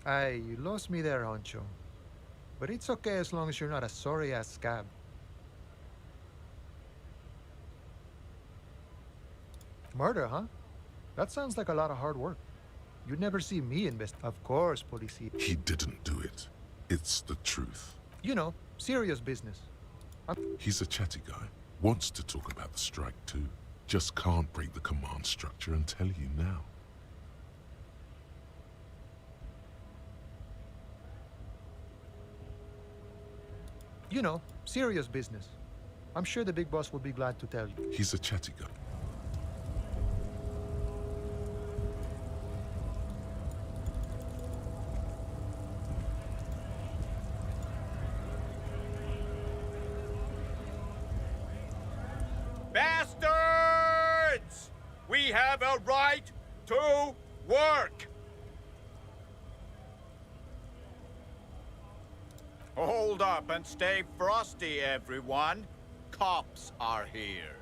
Aye, you lost me there, Honcho. But it's okay as long as you're not a sorry-ass scab. Murder, huh? That sounds like a lot of hard work. You'd never see me invest. Of course, police. He didn't do it. It's the truth. You know, serious business. He's a chatty guy. Wants to talk about the strike too. Just can't break the command structure and tell you now. You know, serious business. I'm sure the big boss will be glad to tell you. He's a chatty guy. Bastards! We have a right to work! Hold up and stay frosty, everyone. Cops are here.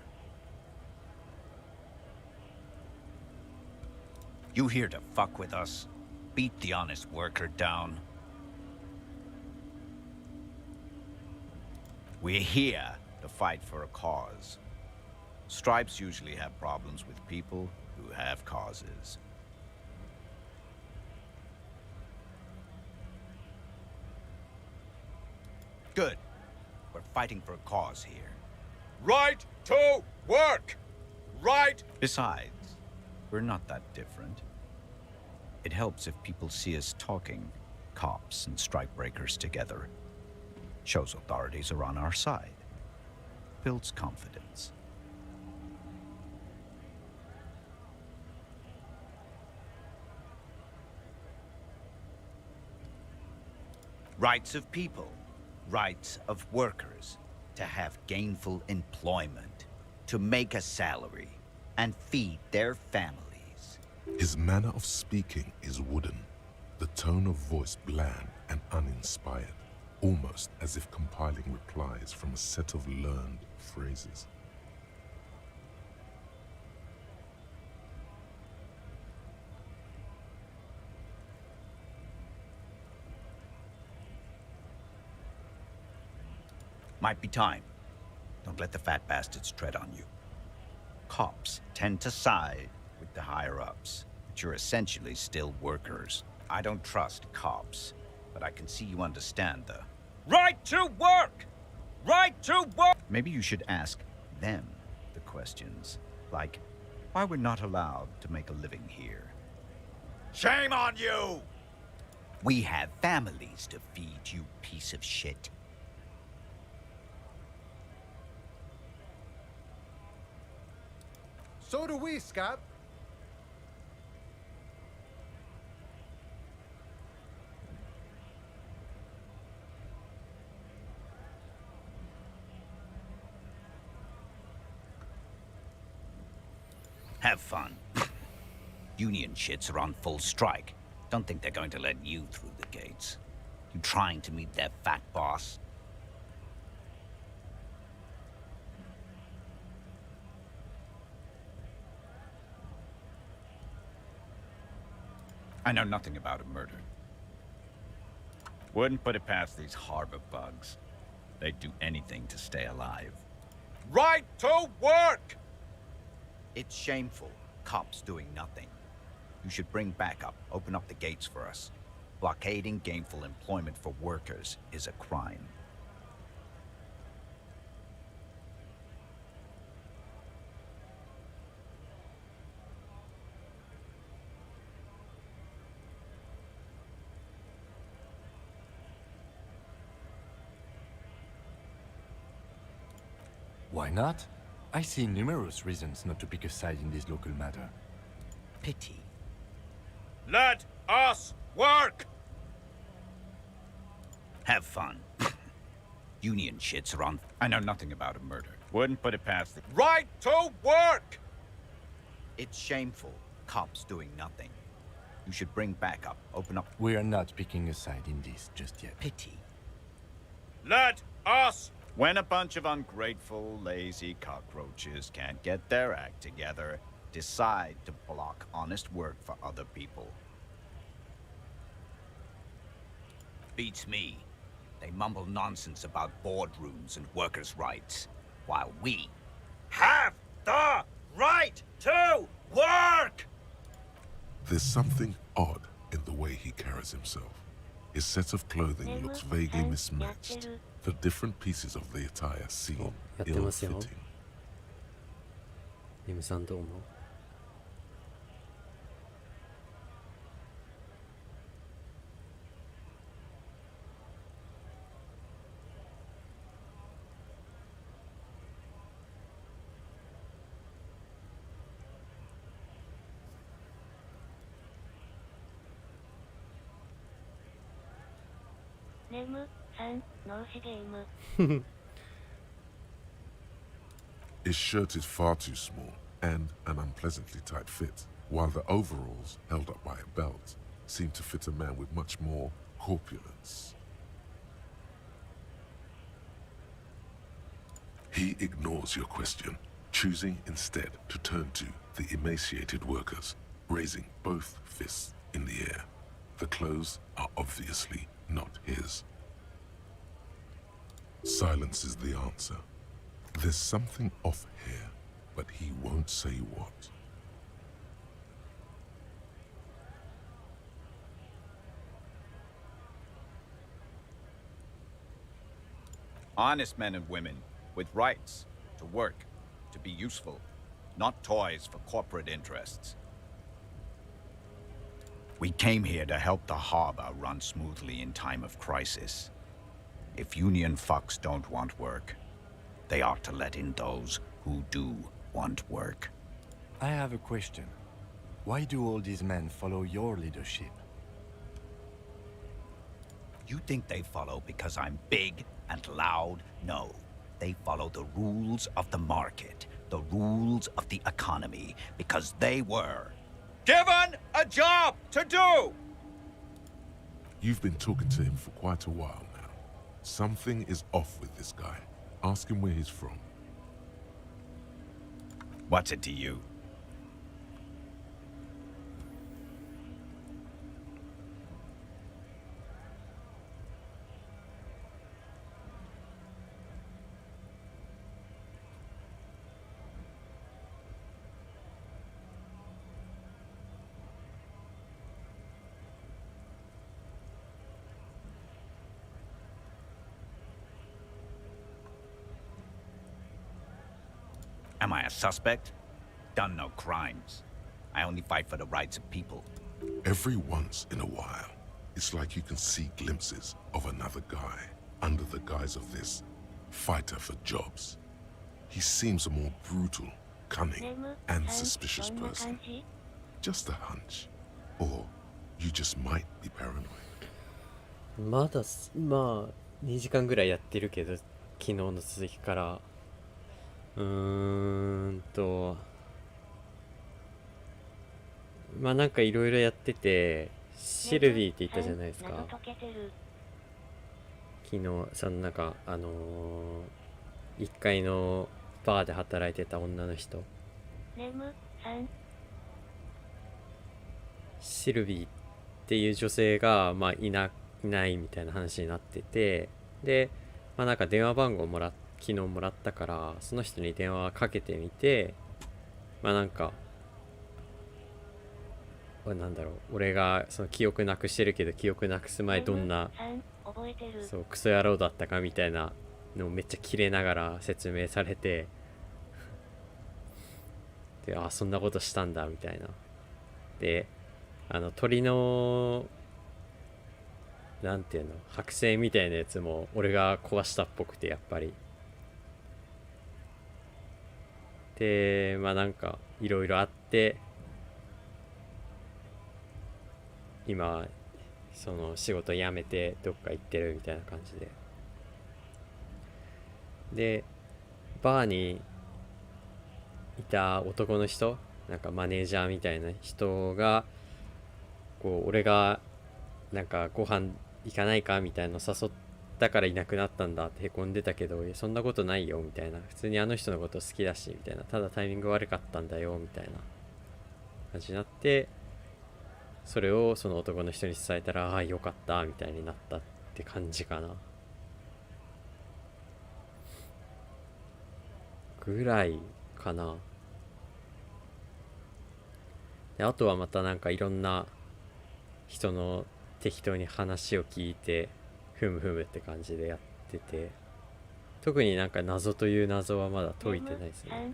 You here to fuck with us? Beat the honest worker down. We're here to fight for a cause. Stripes usually have problems with people who have causes. Good. We're fighting for a cause here. Right to work! Right! Besides, we're not that different. It helps if people see us talking, cops and strikebreakers together. Shows authorities are on our side. Builds confidence. Rights of people. Rights of workers to have gainful employment, to make a salary, and feed their families. His manner of speaking is wooden, the tone of voice bland and uninspired, almost as if compiling replies from a set of learned phrases. Might be time. Don't let the fat bastards tread on you. Cops tend to side with the higher-ups, but you're essentially still workers. I don't trust cops, but I can see you understand the Right to work! Right to work! Maybe you should ask them the questions, like why we're not allowed to make a living here. Shame on you! We have families to feed, you piece of shit. So do we, Scott. Have fun. Union shits are on full strike. Don't think they're going to let you through the gates. You trying to meet their fat boss? I know nothing about a murder. Wouldn't put it past these harbor bugs. They'd do anything to stay alive. Right to work! It's shameful. Cops doing nothing. You should bring backup. Open up the gates for us. Blockading gainful employment for workers is a crime. Why not? I see numerous reasons not to pick a side in this local matter. Pity. Let us work! Have fun. Union shits are on. I know nothing about a murder. Wouldn't put it past the. Right to work! It's shameful. Cops doing nothing. You should bring backup. Open up. We are not picking a side in this just yet. Pity. Let us. When a bunch of ungrateful, lazy cockroaches can't get their act together, decide to block honest work for other people. beats me. They mumble nonsense about boardrooms and workers' rights, while we have the right to work! There's something odd in the way he carries himself. His set of clothing looks vaguely mismatched. The different pieces of the attire seem やってますよ。 ill-fitting. ネムさんどう思う？ネムさん脳死ゲーム His shirt is far too small and an unpleasantly tight fit, while the overalls, held up by a belt, seem to fit a man with much more corpulence. He ignores your question, choosing instead to turn to the emaciated workers, raising both fists in the air. The clothes are obviously not his. Silence is the answer. There's something off here, but he won't say what. Honest men and women with rights to work, to be useful, not toys for corporate interests. We came here to help the harbor run smoothly in time of crisis. If union fucks don't want work, they ought to let in those who do want work. I have a question. Why do all these men follow your leadership? You think they follow because I'm big and loud? No. They follow the rules of the market, the rules of the economy, because they were given a job to do! You've been talking to him for quite a while now. Something is off with this guy. Ask him where he's from. What's it to you? Am I a suspect? Done no crimes. I only fight for the rights of people. Every once in a while, it's like you can see glimpses of another guy under the guise of this fighter for jobs. He seems a more brutal, cunning, and suspicious person. Just a hunch. Or you just might be paranoid. まだまあ2時間ぐらいやってるけど、昨日の続きから。まあなんかいろいろやってて、シルビーって言ったじゃないですか。昨日そのなんか1階のバーで働いてた女の人、シルビーっていう女性がまあいないみたいな話になってて、でまあなんか電話番号昨日もらったから、その人に電話かけてみて、まあなんかなんだろう、俺がその記憶なくしてるけど、記憶なくす前どんなそうクソ野郎だったかみたいなのをめっちゃキレながら説明されて、で、あ、そんなことしたんだみたいな。で、鳥のなんていうの、剥製みたいなやつも俺が壊したっぽくて、やっぱり。で、まあなんかいろいろあって、今その仕事辞めてどっか行ってるみたいな感じで、でバーにいた男の人、なんかマネージャーみたいな人がこう、俺がなんかご飯行かないかみたいなの誘ったからいなくなったんだってへこんでたけど、そんなことないよみたいな、普通にあの人のこと好きだしみたいな、ただタイミング悪かったんだよみたいな感じになって、それをその男の人に伝えたら、ああよかったみたいになったっって感じかな。ぐらいかな。であとはまたなんかいろんな人の適当に話を聞いてふむふむって感じでやってて、特になんか謎という謎はまだ解いてないですね。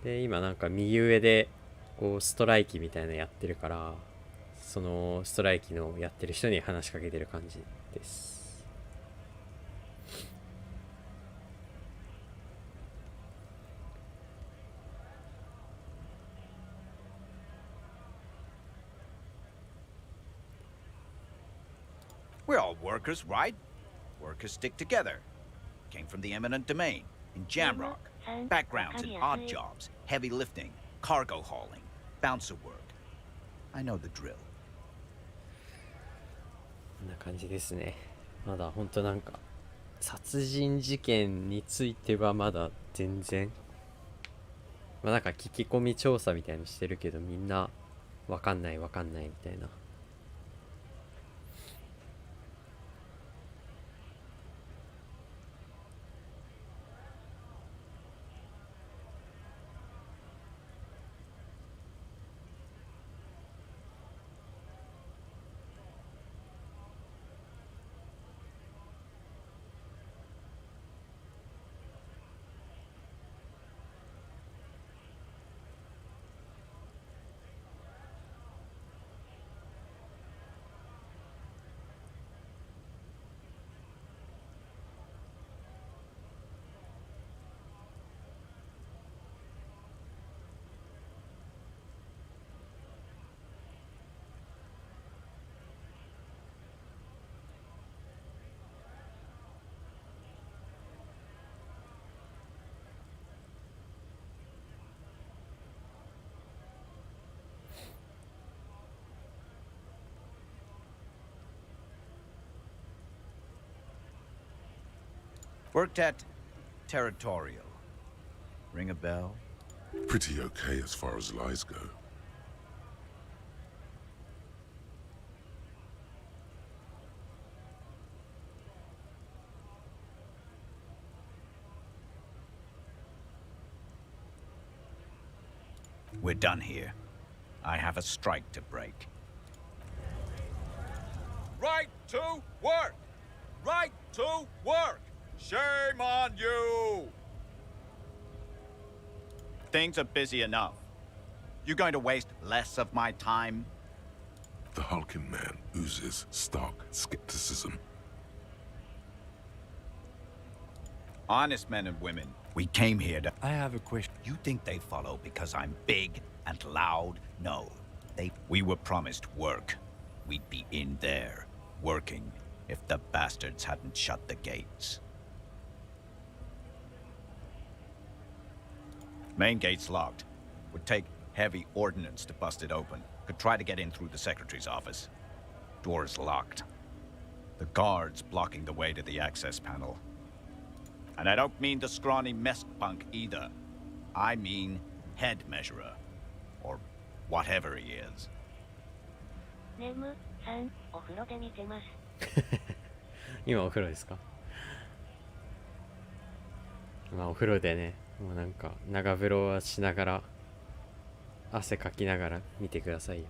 で今なんか右上でこうストライキみたいなのやってるから、そのストライキのやってる人に話しかけてる感じです。We're all workers, right? Workers stick together. Came from the eminent domain, in Jamrock. Backgrounds in odd jobs, heavy lifting, cargo hauling, bouncer work. I know the drill. こんな感じですね。まだほんとなんか殺人事件についてはまだ全然、まあなんか聞き込み調査みたいにしてるけど、みんなわかんないみたいな。Worked at Territorial. Ring a bell? Pretty okay as far as lies go. We're done here. I have a strike to break. Right to work! Right to work! Shame on you! Things are busy enough. You going to waste less of my time? The hulking man oozes stark skepticism. Honest men and women, we came here to... I have a question. You think they follow because I'm big and loud? No. We were promised work. We'd be in there, working, if the bastards hadn't shut the gates. Main gate's locked. Would take heavy ordnance to bust it open. Could try to get in through the secretary's office. Door's locked. The guards blocking the way to the access panel. And I don't mean the scrawny mess punk either. I mean head measurer. Or whatever he is. ネムさん、お風呂で見てます。今お風呂ですか？まあお風呂でね、もうなんか長風呂はしながら、汗かきながら見てくださいよ。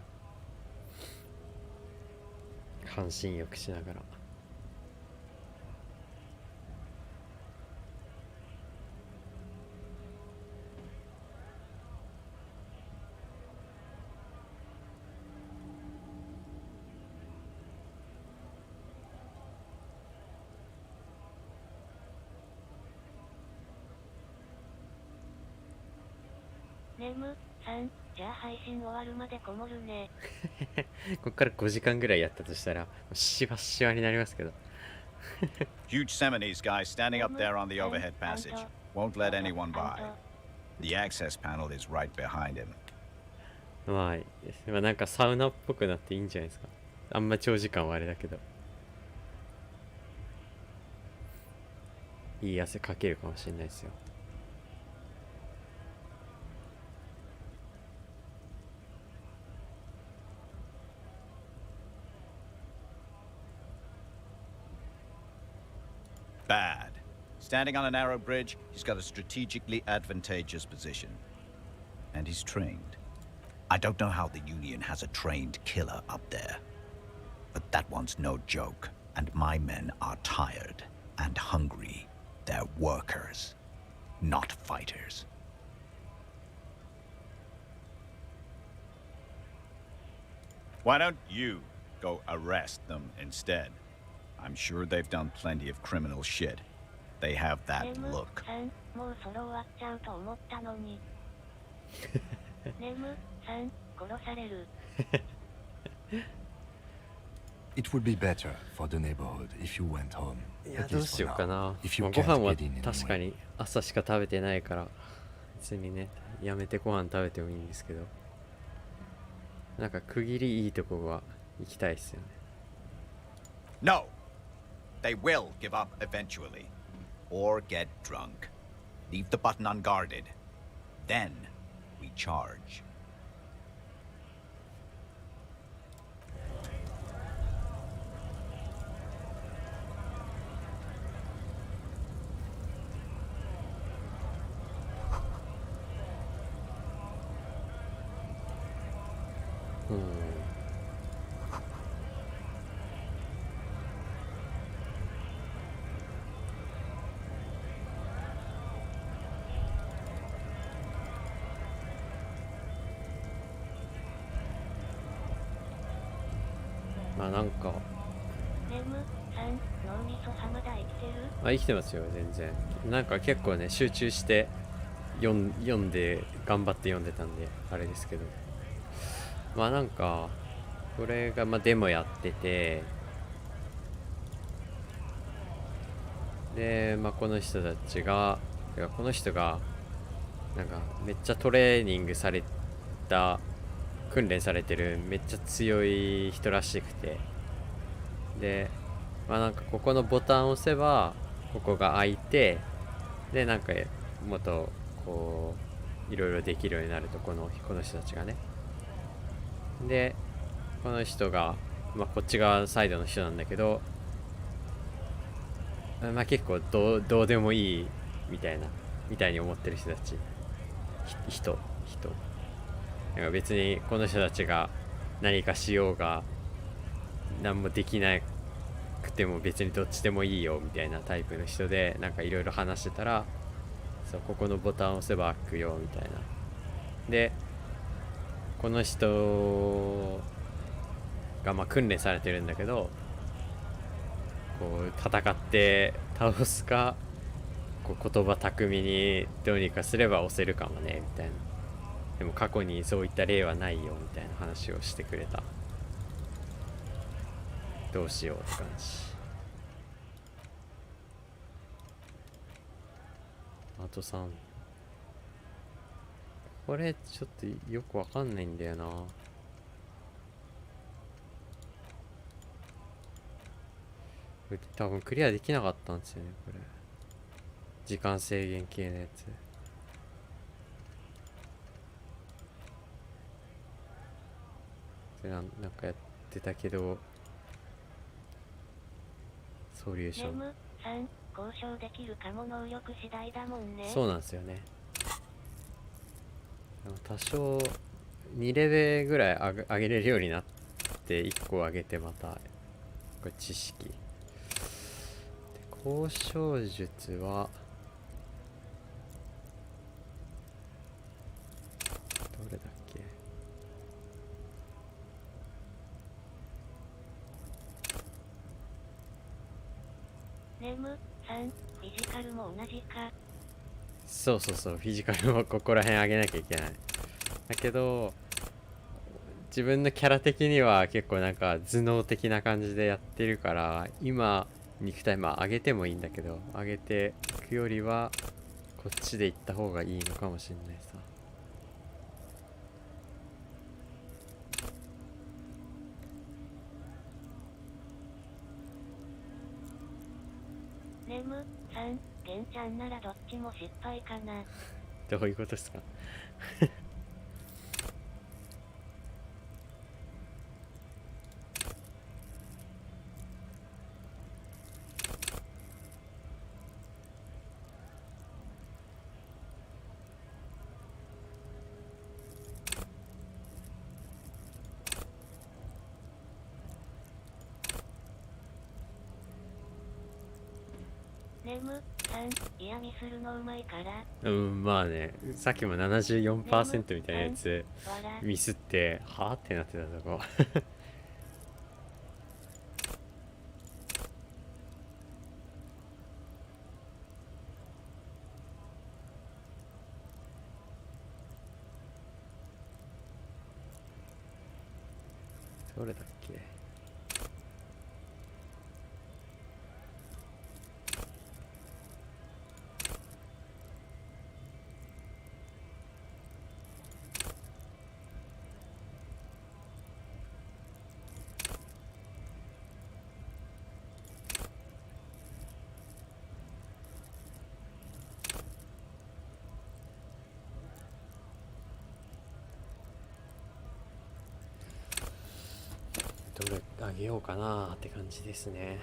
半身浴しながら。ネムさん、じゃあ配信終わるまでこもるね。こっから5時間ぐらいやったとしたら、しわしわになりますけど。Huge Seminese guy standing up there on the overhead passage. Won't let anyone by. The access panel is right behind him. まあなんかサウナっぽくなっていいんじゃないですか。あんま長時間はあれだけど。いい汗かけるかもしれないですよ。Standing on a narrow bridge, he's got a strategically advantageous position. And he's trained. I don't know how the Union has a trained killer up there. But that one's no joke. And my men are tired and hungry. They're workers, not fighters. Why don't you go arrest them instead? I'm sure they've done plenty of criminal shit. They have that look. もうそろ終わっちゃうと思ったのに。ネムさん、殺される。It would be better for the neighborhood if you went home. いや、どうしようかな。If you まあご飯 can't は get in 確かに朝しか食べてないから別にね、やめてご飯食べてもいいんですけど、なんか区切りいいとこが行きたいですよね。No! They will give up eventually. Or get drunk. Leave the button unguarded. Then we charge. Hmm. まあなんかネムさん、脳みそはまだ生きてる？生きてますよ全然。なんか結構ね集中して読んで頑張って読んでたんであれですけど、まあなんかこれがまあデモやってて、でまあこの人たちがこの人がなんかめっちゃトレーニングされた訓練されてるめっちゃ強い人らしくて、でまあなんかここのボタンを押せばここが開いて、でなんかもっとこういろいろできるようになると、この人たちがね。でこの人が、まあ、こっち側サイドの人なんだけど、まあ結構どうでもいいみたいに思ってる人たち、人なんか別にこの人たちが何かしようが何もできなくても別にどっちでもいいよみたいなタイプの人で、なんかいろいろ話してたら、そうここのボタンを押せば開くよみたいな。でこの人がまあ訓練されてるんだけど、こう戦って倒すか、こう言葉巧みにどうにかすれば押せるかもねみたいな。でも過去にそういった例はないよみたいな話をしてくれた。どうしようって感じ。あと3。これちょっとよくわかんないんだよな。多分クリアできなかったんですよねこれ。時間制限系のやつ。なんかやってたけど、ソリューション。ネムさん、交渉できるかも能力次第だもんね。そうなんですよね。多少2レベルぐらい上げれるようになって1個上げてまたこれ知識で、交渉術はどれだっけ。ネムさん、フィジカルも同じか。そうフィジカルもここら辺上げなきゃいけない。だけど自分のキャラ的には結構なんか頭脳的な感じでやってるから、今肉体上げてもいいんだけど、上げていくよりはこっちで行った方がいいのかもしれないさ。ネムさん、ゲンちゃんならどっちも失敗かな。どういうことですか。レムさん、嫌味するのうまいから。まあね、さっきも 74% みたいなやつミスってはあってなってたとこどれだっけ。どれあげようかなって感じですね。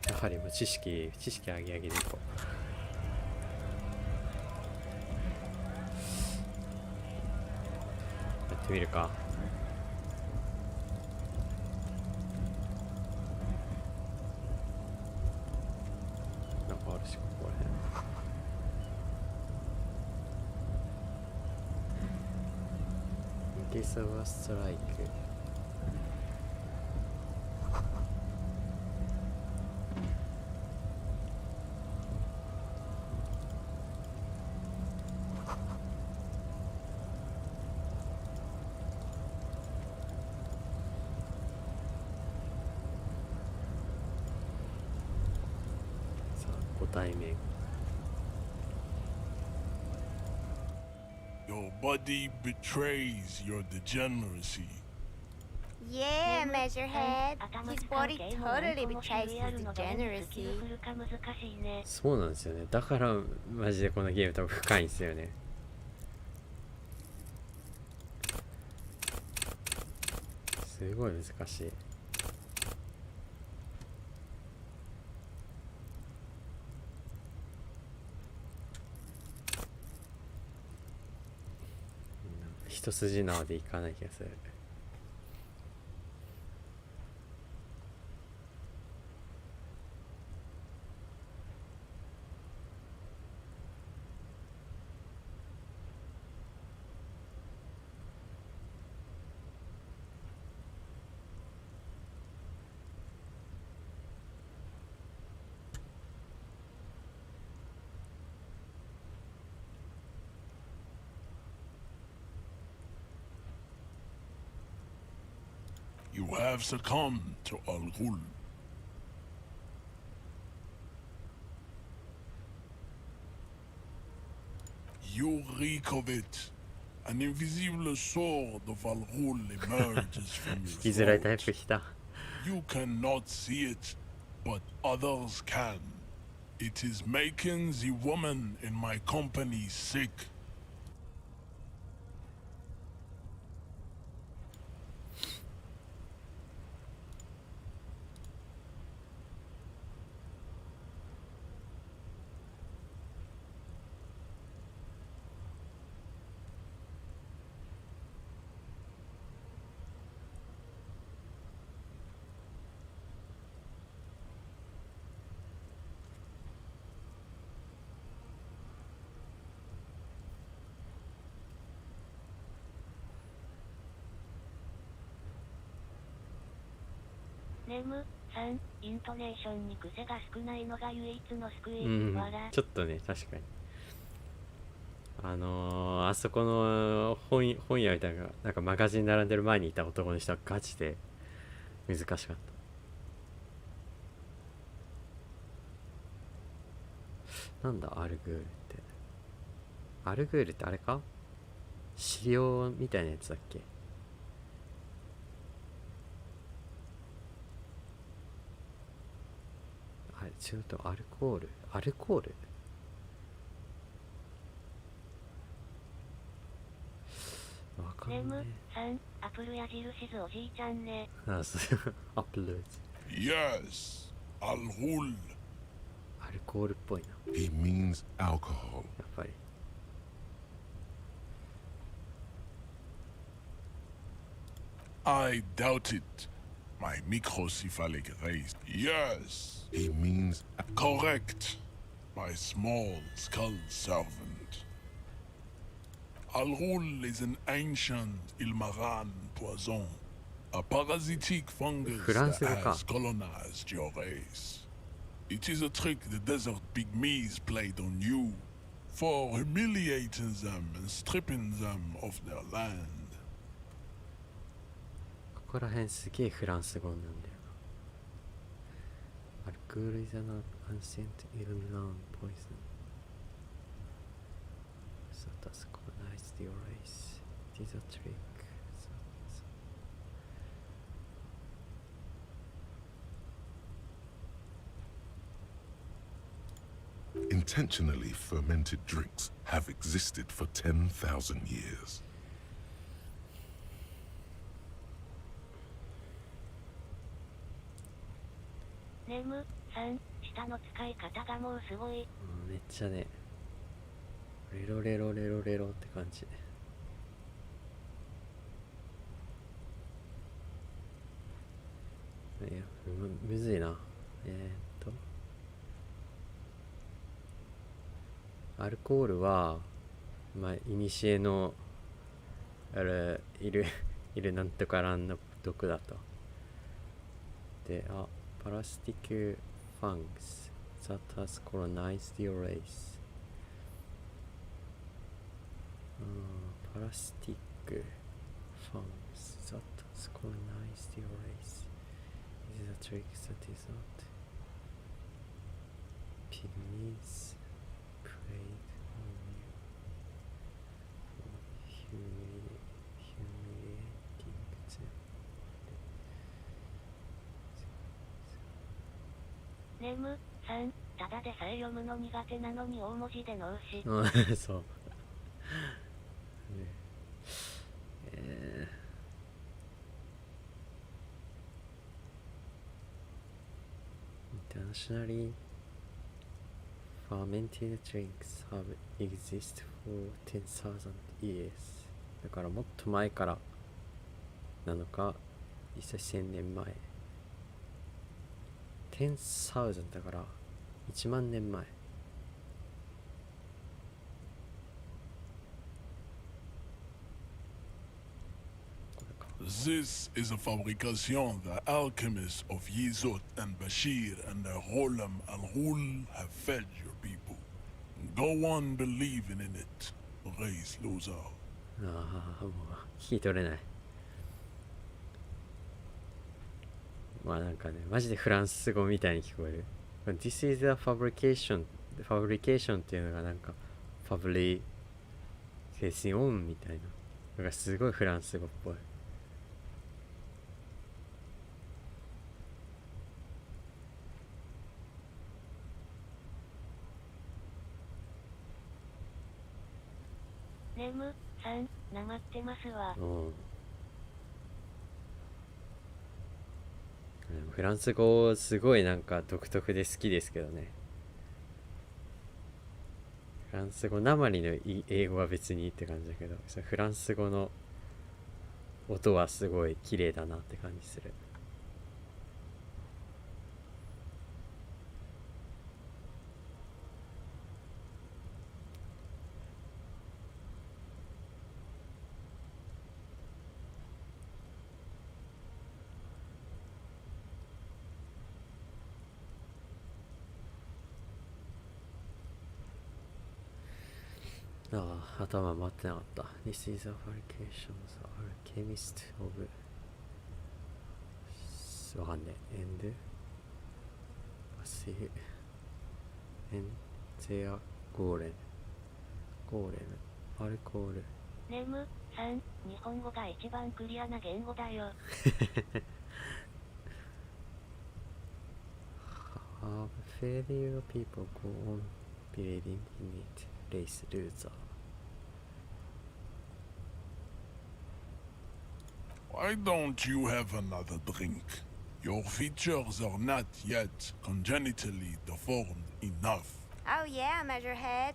やはりもう知識上げ上げでいこう。やってみるか。なんかあるし、ここら辺。ゲソワストライク。対面。 Your body betrays your degeneracy. Yeah, Measurehead. His body totally betrays his degeneracy. そうなんですよね。だからマジでこのゲーム多分深いんですよね。すごい難しい。一筋縄でいかない気がする。You have succumbed to Al Ghul. You reek of it. An invisible sword of Al Ghul emerges from your throat. You cannot see it, but others can. It is making the woman in my company sick.レムさん、イントネーションに癖が少ないのが唯一の救い。ちょっとね、確かに。あそこの本屋みたいな、なんかマガジン並んでる前にいた男の人はガチで難しかった。なんだアルグールって。アルグールってあれか？資料みたいなやつだっけ？あれ、違うとアルコールネム3、アップル矢印図おじいちゃんね。あ、そう。アップル。Yes, alcohol. アルコールっぽいな。 He means alcohol. やっぱり。I doubt it. My microcephalic race. Yes. He means correct. My small skull servant. Alrul is an ancient Ilmaran poison. A parasitic fungus that has colonized your race. It is a trick the desert pygmies played on you for humiliating them and stripping them of their land. ここら辺すげえフランス語なんだよな。アルコール is an ancient Ilmaran poison that has colonized your race. It is a trick. Intentionally fermented drinks have existed for 10,000 years. ネム3、下の使い方がもうすごい。めっちゃね、レロレロレロレロって感じ。いや、むずいな。アルコールは、まあ、いにしえのいるなんとからんの毒だと。で、パラスティックファングス that has colonized your race。パラスティックファングス that has colonized your race is a trick that is not pygmies played on you for humiliating them。ネム3、ただでさえ読むの苦手なのに大文字で脳死。そう。Internationally fermented drinks have existed for 10,000 years。だからもっと前からなのか、実際1000年前。10,000だから1万年前。This is a fabrication the alchemists of Yizot and Bashir and the Rolam al-Hul have fed your people. Go on believing in it, race loser. ああ、もう聞き取れない。まあなんかね、マジでフランス語みたいに聞こえる。This is a fabrication っていうのがなんかファブリケーションみたいなのがすごいフランス語っぽい。ネム3、なまってますわ。フランス語すごいなんか独特で好きですけどね。フランス語なまりの英語は別にいいって感じだけど、フランス語の音はすごい綺麗だなって感じする。頭回ってなかった。This is a fabrication the alchemist of わかんねえ。And their golem アルコール。ネム3、日本語が一番クリアな言語だよ。Have failure people go on believing in it, race loser。Why don't you have another drink? Your features are not yet congenitally deformed enough. Oh yeah, Measurehead.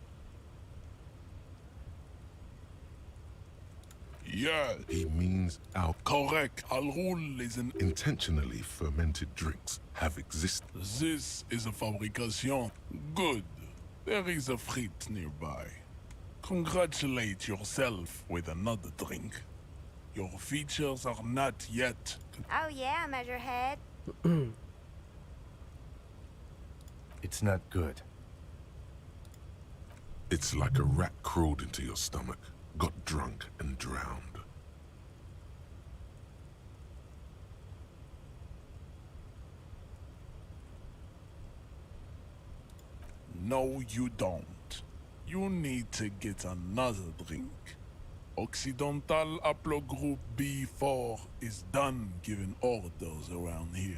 Yeah, He means our correct. Al-Ghul is an... intentionally fermented drinks have existed. This is a fabrication. Good. There is a frit nearby. Congratulate yourself with another drink. Your features are not yet... Oh yeah, Measurehead. It's not good. It's like a rat crawled into your stomach, got drunk and drowned. No, you don't. You need to get another drink. Occidental Haplogroup B4 is done giving orders around here.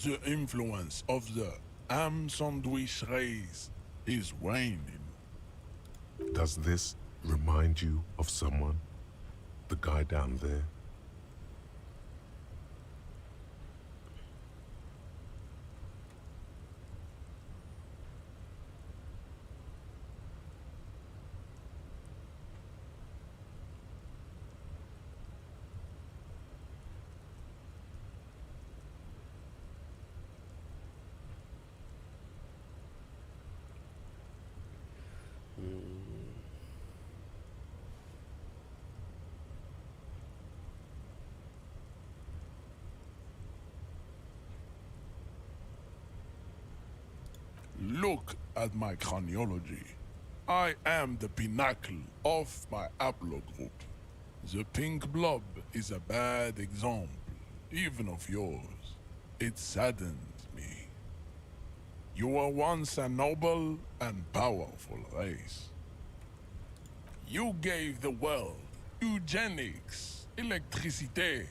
The influence of the ham sandwich race is waning. Does this remind you of someone? The guy down there? Look at my chronology. I am the pinnacle of my haplogroup. The pink blob is a bad example, even of yours. It saddens me. You were once a noble and powerful race. You gave the world eugenics, electricity,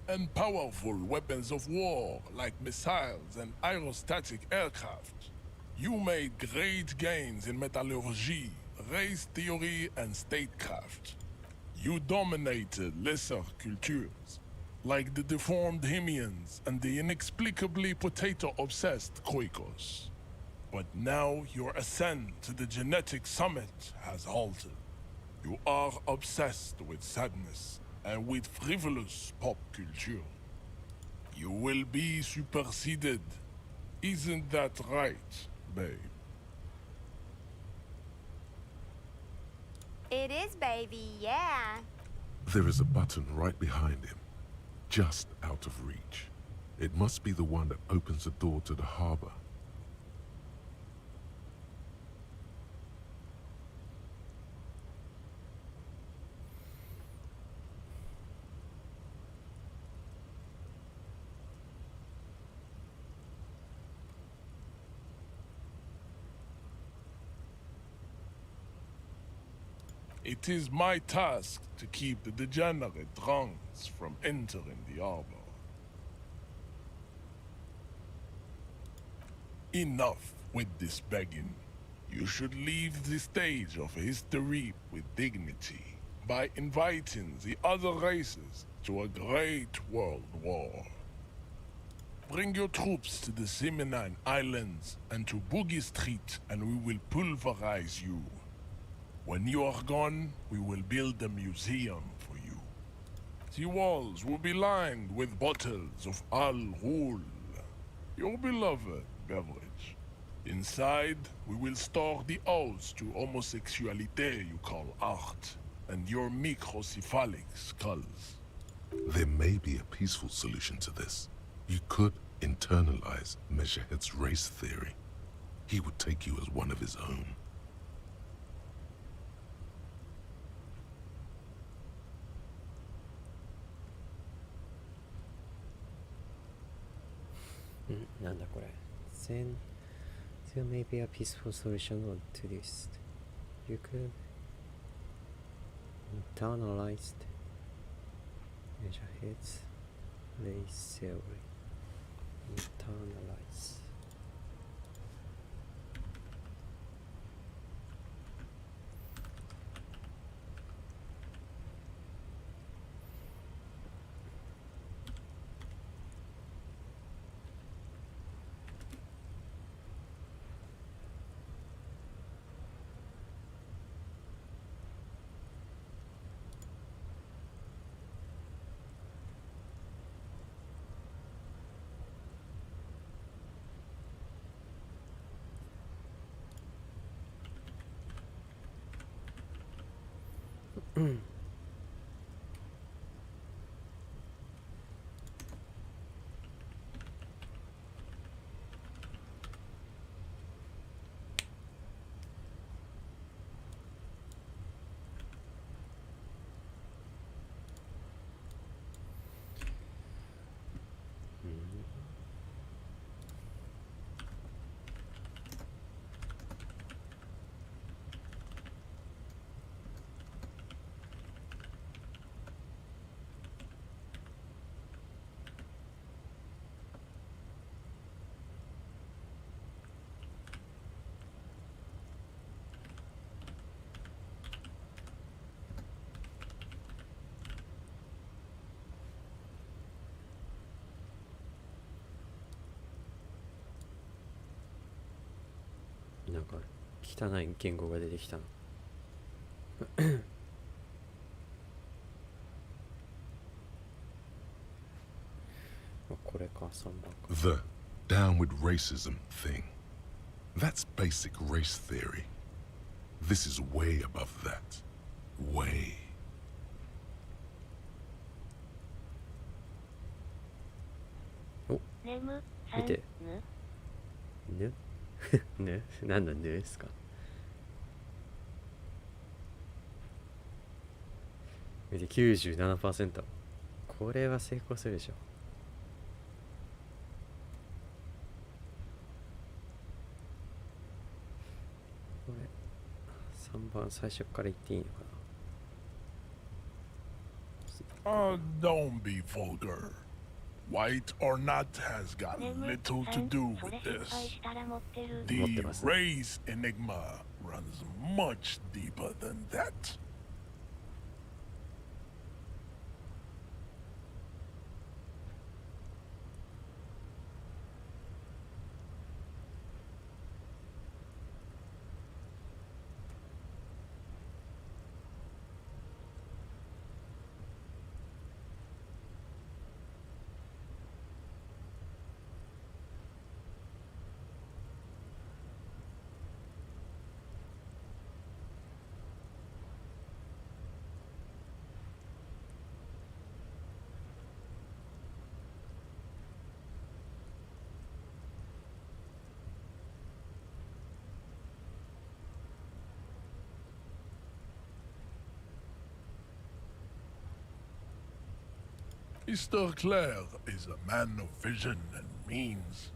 and powerful weapons of war like missiles and aerostatic aircraft. You made great gains in metallurgy, race theory, and statecraft. You dominated lesser cultures, like the deformed Hemians and the inexplicably potato-obsessed Khoikos. But now your ascent to the genetic summit has halted. You are obsessed with sadness and with frivolous pop culture. You will be superseded. Isn't that right, babe? It is, baby, yeah. There is a button right behind him, just out of reach. It must be the one that opens the door to the harbor. It is my task to keep the degenerate drunks from entering the harbor. Enough with this begging. You should leave the stage of history with dignity by inviting the other races to a great world war. Bring your troops to the Seminine Islands and to Boogie Street, and we will pulverize you. When you are gone, we will build a museum for you. The walls will be lined with bottles of Al-Ghul, your beloved beverage. Inside, we will store the odes to homosexuality you call art, and your microcephalic skulls. There may be a peaceful solution to this. You could internalize Measurehead's race theory. He would take you as one of his own. Then there may be a peaceful solution to this. You could internalize Measurehead's race theory. Internalize. なんか汚い言語が出てきたの。これか、3番か。 The down with racism thing. That's basic race theory. This is way above that. Way. 見て。ぬぬ何のぬですか。見て 97%。 これは成功するでしょ。これ3番最初から言っていいのかな。Don't be vulgar. White or not has got little to do with this. The race enigma runs much deeper than that. Mr. Clare is a man of vision and means.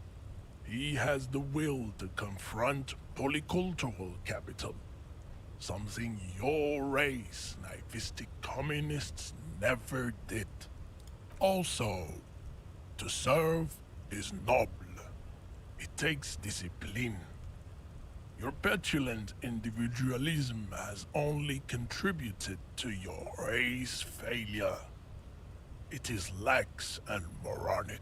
He has the will to confront polycultural capital, something your race, naivistic communists, never did. Also, to serve is noble. It takes discipline. Your petulant individualism has only contributed to your race failure. It is lax and moronic.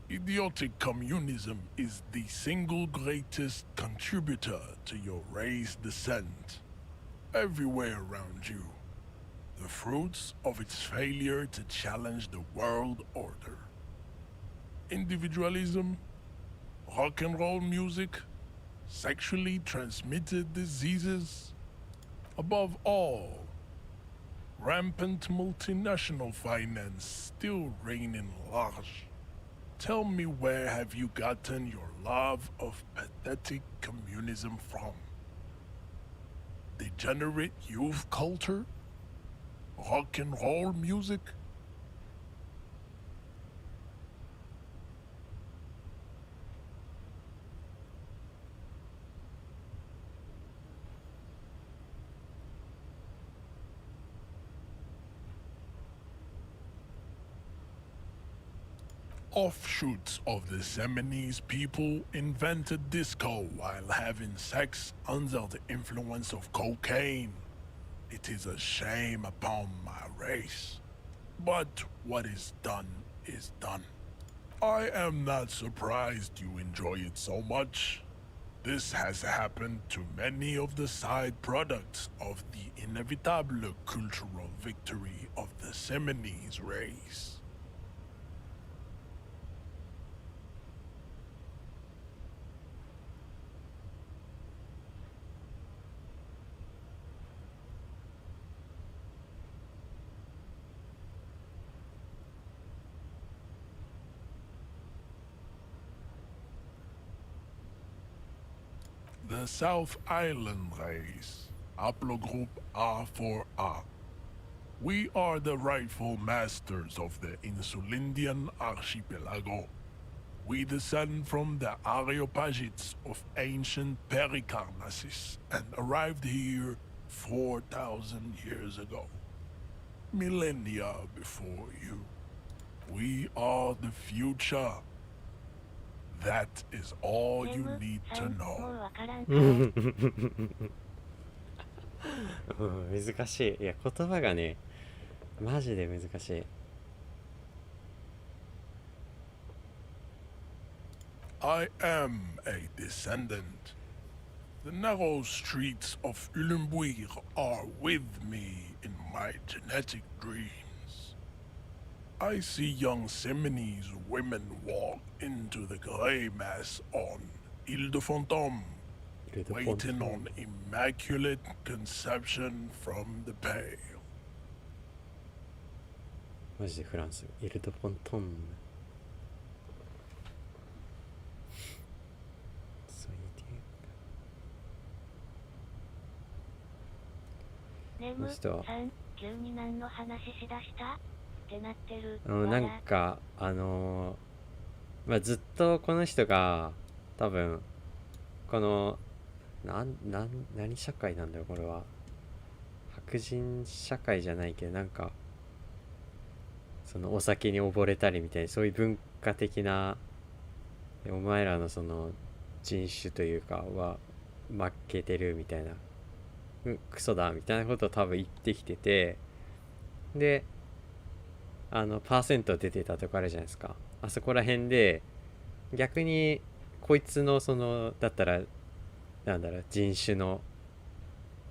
Idiotic communism is the single greatest contributor to your race descent. Everywhere around you, the fruits of its failure to challenge the world order. Individualism, rock and roll music, sexually transmitted diseases. Above all, rampant multinational finance still reigning large. Tell me, where have you gotten your love of pathetic communism from? Degenerate youth culture? Rock and roll music? Offshoots of the Seminoles people invented disco while having sex under the influence of cocaine. It is a shame upon my race. But what is done is done. I am not surprised you enjoy it so much. This has happened to many of the side products of the inevitable cultural victory of the Semines race. The South Island race, haplogroup A4A. We are the rightful masters of the Insulindian archipelago. We descend from the Areopagites of ancient Pericarnassus and arrived here 4,000 years ago. Millennia before you. We are the future. That is all you need to know. 難しい。いや、言葉がね、マジで難しい。I am a descendant. The narrow streets of Ulembuir are with me in my genetic dreams. I see young Semines women walk into the grey mass on Ile de Fantôme, waiting on immaculate conception from the pale. マジでフランス。イルド・フォントンヌ。ネムさん、急に何の話しだしたってなってる。なんかまあ、ずっとこの人が多分この何社会なんだよこれは。白人社会じゃないけど、なんかそのお酒に溺れたりみたいな、そういう文化的な、お前らのその人種というかは負けてるみたいな、クソだみたいなことを多分言ってきてて、でパーセント出てたとこあるじゃないですか。あそこら辺で逆にこいつのそのだったらなんだろう、人種の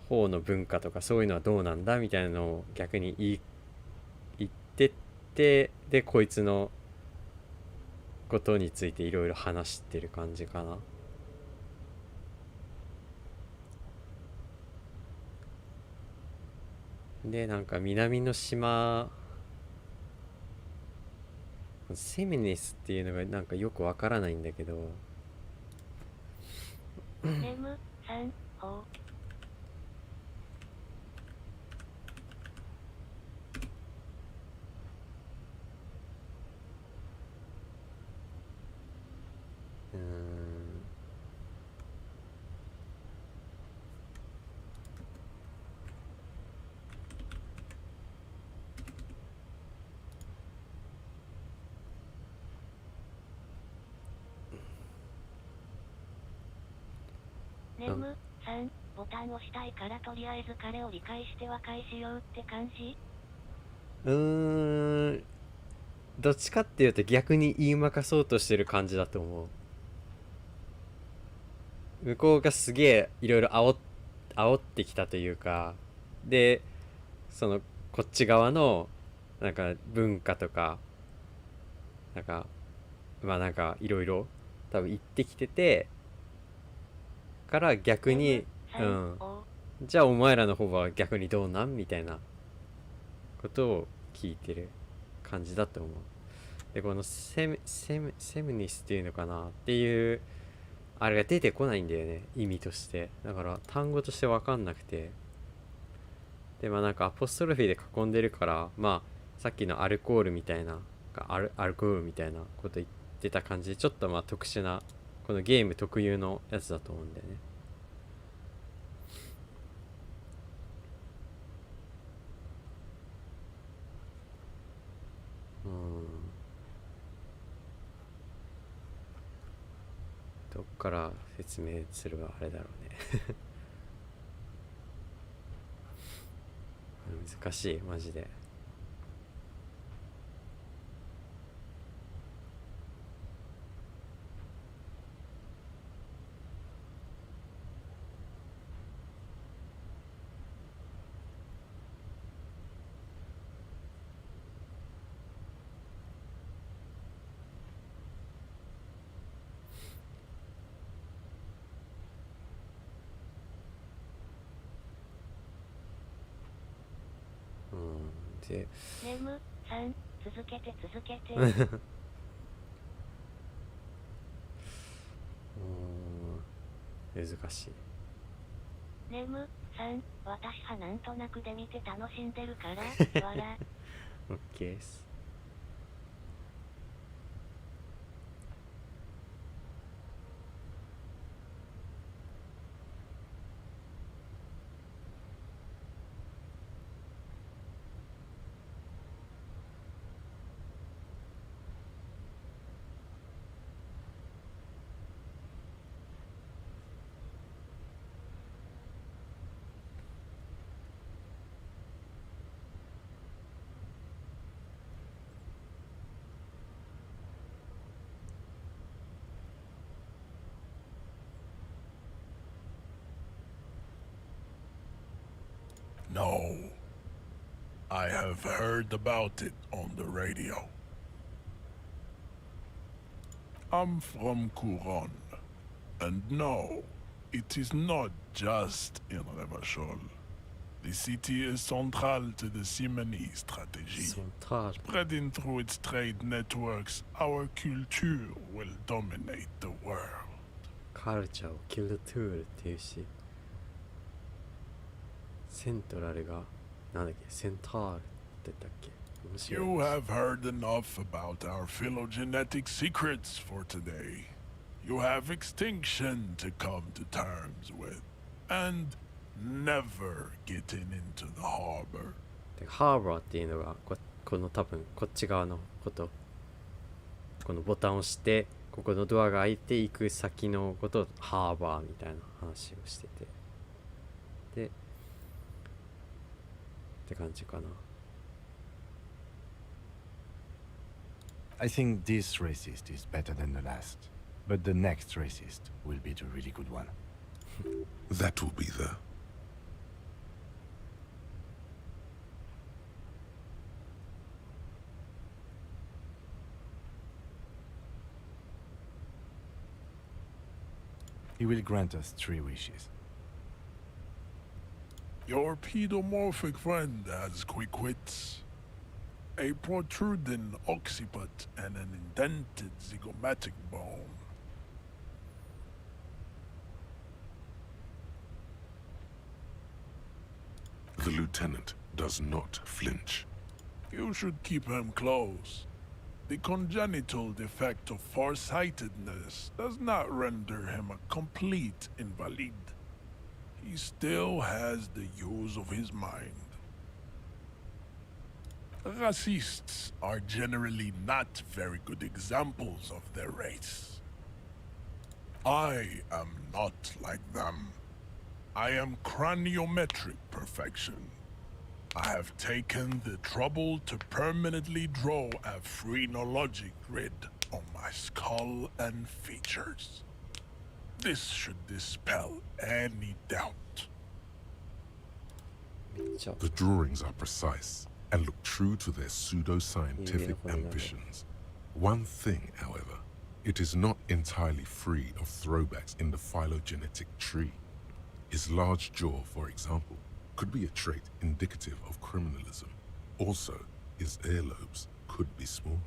方の文化とかそういうのはどうなんだみたいなのを逆に言ってって、でこいつのことについていろいろ話してる感じかな。でなんか南の島、セミネスっていうのがなんかよくわからないんだけど、ネムさんほう。ネムさん、ボタン押したいからとりあえず彼を理解して和解しようって感じ？どっちかっていうと逆に言いまかそうとしてる感じだと思う。向こうがすげえいろいろ煽ってきたというか、でそのこっち側のなんか文化とかなんかまあなんかいろいろ多分言ってきててから逆に、じゃあお前らの方は逆にどうなんみたいなことを聞いてる感じだと思う。でこのセムニスっていうのかなっていうあれが出てこないんだよね、意味として。だから単語として分かんなくて、でまあなんかアポストロフィーで囲んでるから、まあさっきのアルコールみたいなアルコールみたいなこと言ってた感じで、ちょっとまあ特殊なこのゲーム特有のやつだと思うんだよね。どっから説明すればあれだろうね難しいマジで。てネムさん続けて続けて難しい。ネムさん私はなんとなくで見て楽しんでるから笑OK です。No. I have heard about it on the radio. I'm from Couronne. And no, it is not just in Revachol. The city is central to the Simony strategy. Spreading through its trade networks, our culture will dominate the world. カルチャーをキルトゥールっていうし、セントラルがなんだっけ、センタールって言ったっけ。面白い。 You have heard enough about our phylogenetic secrets for today. You have extinction to come to terms with, and never getting into the harbor. でハーバーっていうのがこの多分こっち側のこと、このボタンを押してここのドアが開いていく先のことをハーバーみたいな話をしてて、でって感じかな。I think this racist is better than the last, but the next racist will be the really good one. That will be the... He will grant us 3 wishes. Your pedomorphic friend has quick wits, a protruding occiput, and an indented zygomatic bone. The lieutenant does not flinch. You should keep him close. The congenital defect of farsightedness does not render him a complete invalid. He still has the use of his mind. Racists are generally not very good examples of their race. I am not like them. I am craniometric perfection. I have taken the trouble to permanently draw a phrenologic grid on my skull and features. This should dispel any doubt. The drawings are precise and look true to their pseudo-scientific ambitions. One thing, however, it is not entirely free of throwbacks in the phylogenetic tree. His large jaw, for example, could be a trait indicative of criminalism. Also, his earlobes could be small.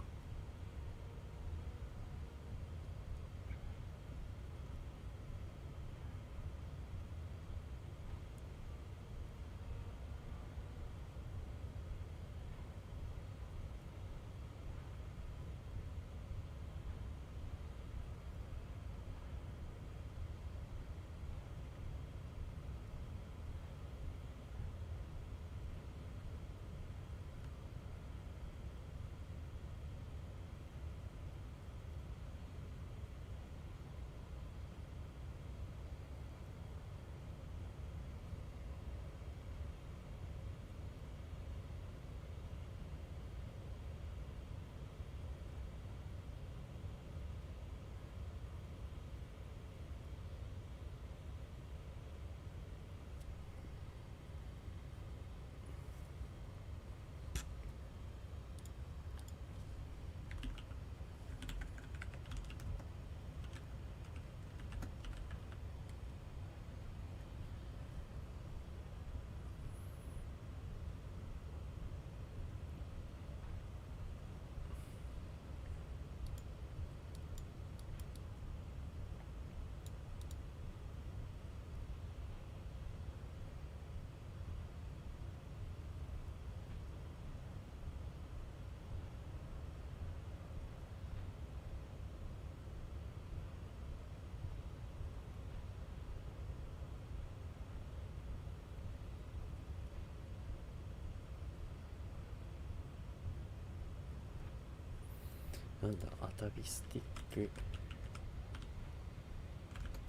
なんだ、アタビスティック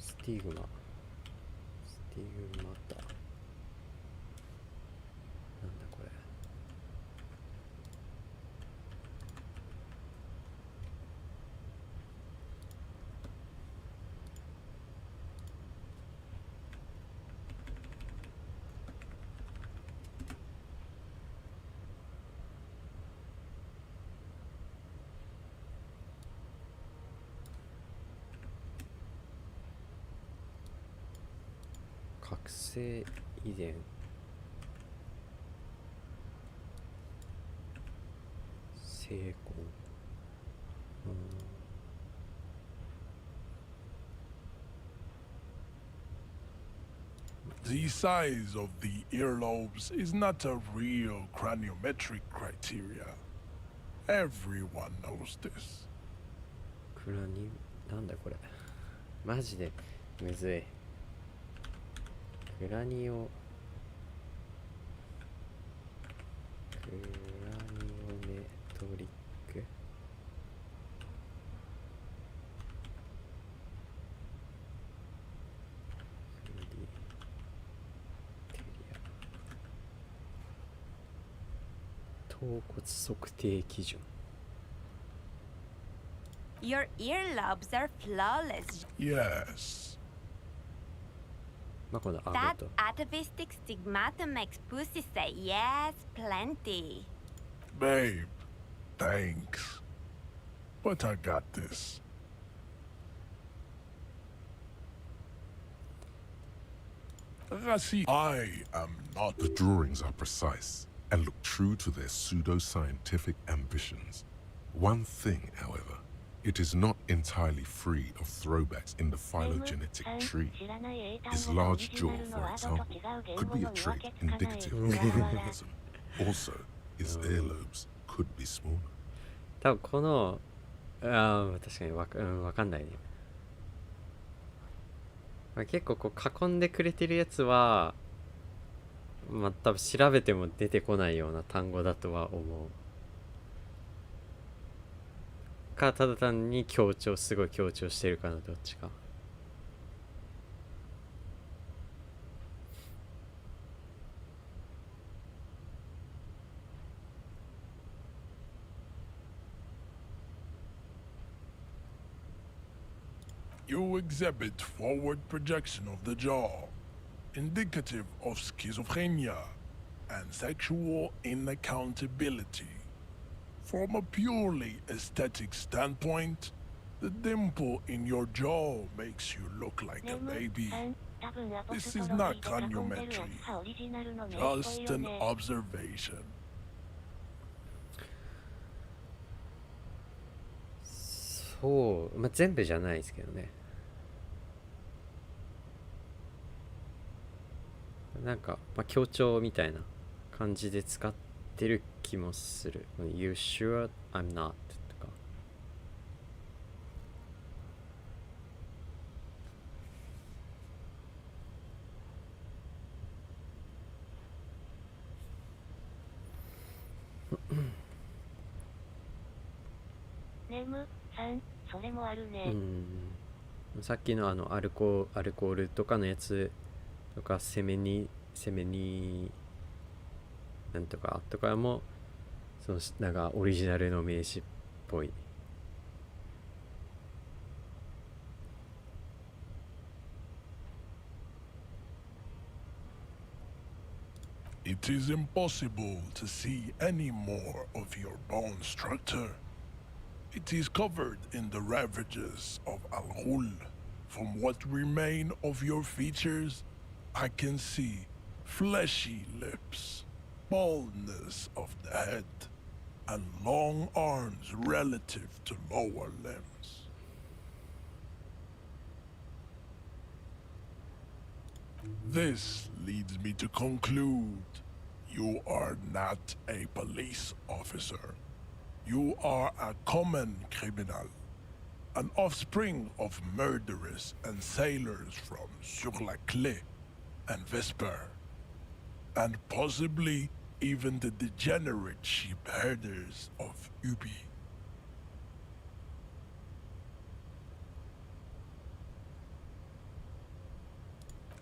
スティグマタ、なんだこれ。覚醒遺伝、成功、The size of the earlobes is not a real craniometric criteria. Everyone knows this. クラニ、なんだこれ。マジでむずい。クラニオメトリック、頭骨測定基準。 Your earlobes are flawless. Yes. まあこの顎 That と atavistic stigmatum makes pussy say yes, plenty. Babe, thanks. But I got this. Rassi, I am not. The drawings are precise and look true to their pseudo-scientific ambitions. One thing, however, it is not entirely free of throwbacks in the phylogenetic tree. His large jaw, for example, could be a trait indicative of albinism. Also, his earlobes could be smaller. 多分この確かにわかんないね。まあ、結構こう囲んでくれてるやつはまあ多分調べても出てこないような単語だとは思う。かただ単にすごい強調してるかな、どっちか。You exhibit forward projection of the jaw, indicative of schizophrenia and sexual inaccountability. From a purely aesthetic standpoint, the dimple in your jaw makes you look like a baby. This is not craniometry, just an observation. そう、まあ、全部じゃないですけどね。なんか、まあ、強調みたいな感じで使ってる気もする。You sure I'm not? とか。ネム3、それもあるね。さっきのアルコールとかのやつとかセメニなんとかとかもそのなんかオリジナルの名詞っぽい。It is impossible to see any more of your bone structure. It is covered in the ravages of Al-Ghul. From what remain of your features, I can see fleshy lips, baldness of the head, and long arms relative to lower limbs. This leads me to conclude you are not a police officer. You are a common criminal, an offspring of murderers and sailors from Sur-la-Clé and Vesper, and possibly even the degenerate sheep herders of Ubi.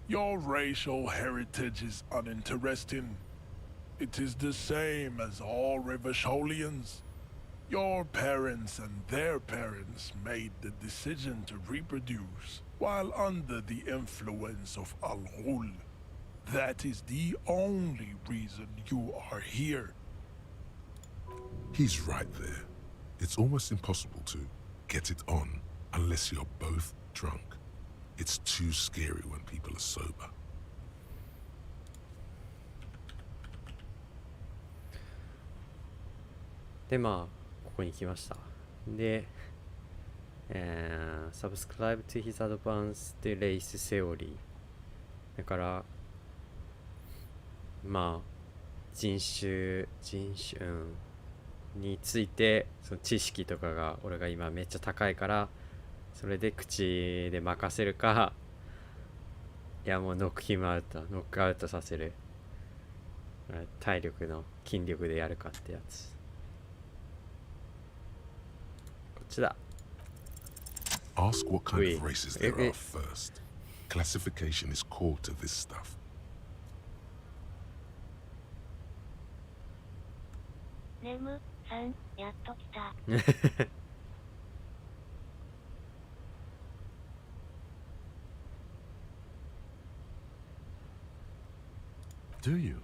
Your racial heritage is uninteresting. It is the same as all Revacholians. Your parents and their parents made the decision to reproduce while under the influence of Al-Ghul. That is the only reason you are here. He's right there. It's almost impossible to get it on unless you're both drunk. It's too scary when people are sober. でまあここに来ました。で、subscribe to his advanced race theory だからまあ人種、についてその知識とかが俺が今めっちゃ高いからそれで口で任せるか、いやもうノックアウトさせる体力の筋力でやるかってやつ。こっちだ。 Ask what kind of races there are first. Classification is core to this stuff. Nemu さん、やっと来た。Do you?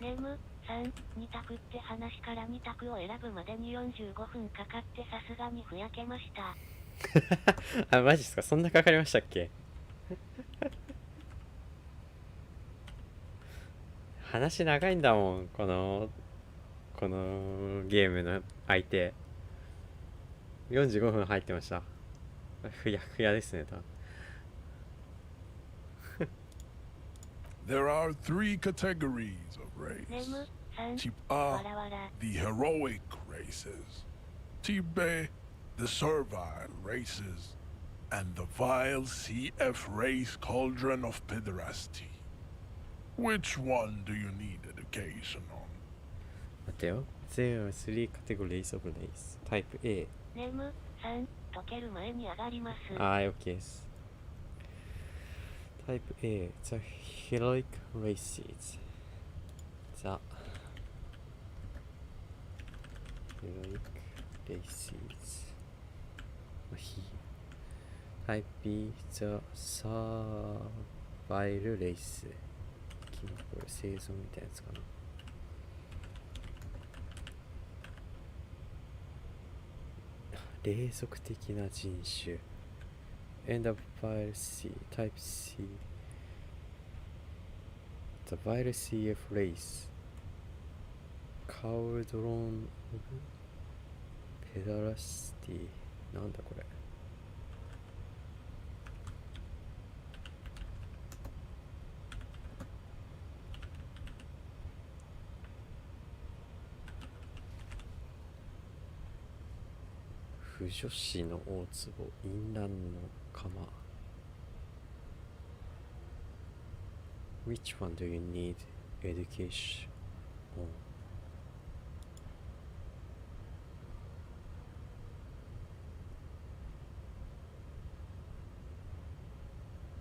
ネムさん、2択って話から2択を選ぶまでに45分かかってさすがにふやけました。あ、マジっすか？そんなかかりましたっけ？話長いんだもん、このゲームの相手。45分入ってました。ふやふやですね、多分。There are 3 categories of race. Tipa, the heroic races. Tibe, the servile races. And the vile CF race cauldron of pederasty. Which one do you need education on? 待ってよ。There are 3 categories of race. Type A. ネムさん、解ける前に上がります。はい、OK です。Type A, the heroic races. The heroic races. Type B, the servile race. これ生存みたいなやつかな。霊俗的な人種。And the vile C, type C. The vile CF race. Cauldron of Pederasty. なんだこれ。不女子の大壺、淫乱の釜。Which one do you need education on?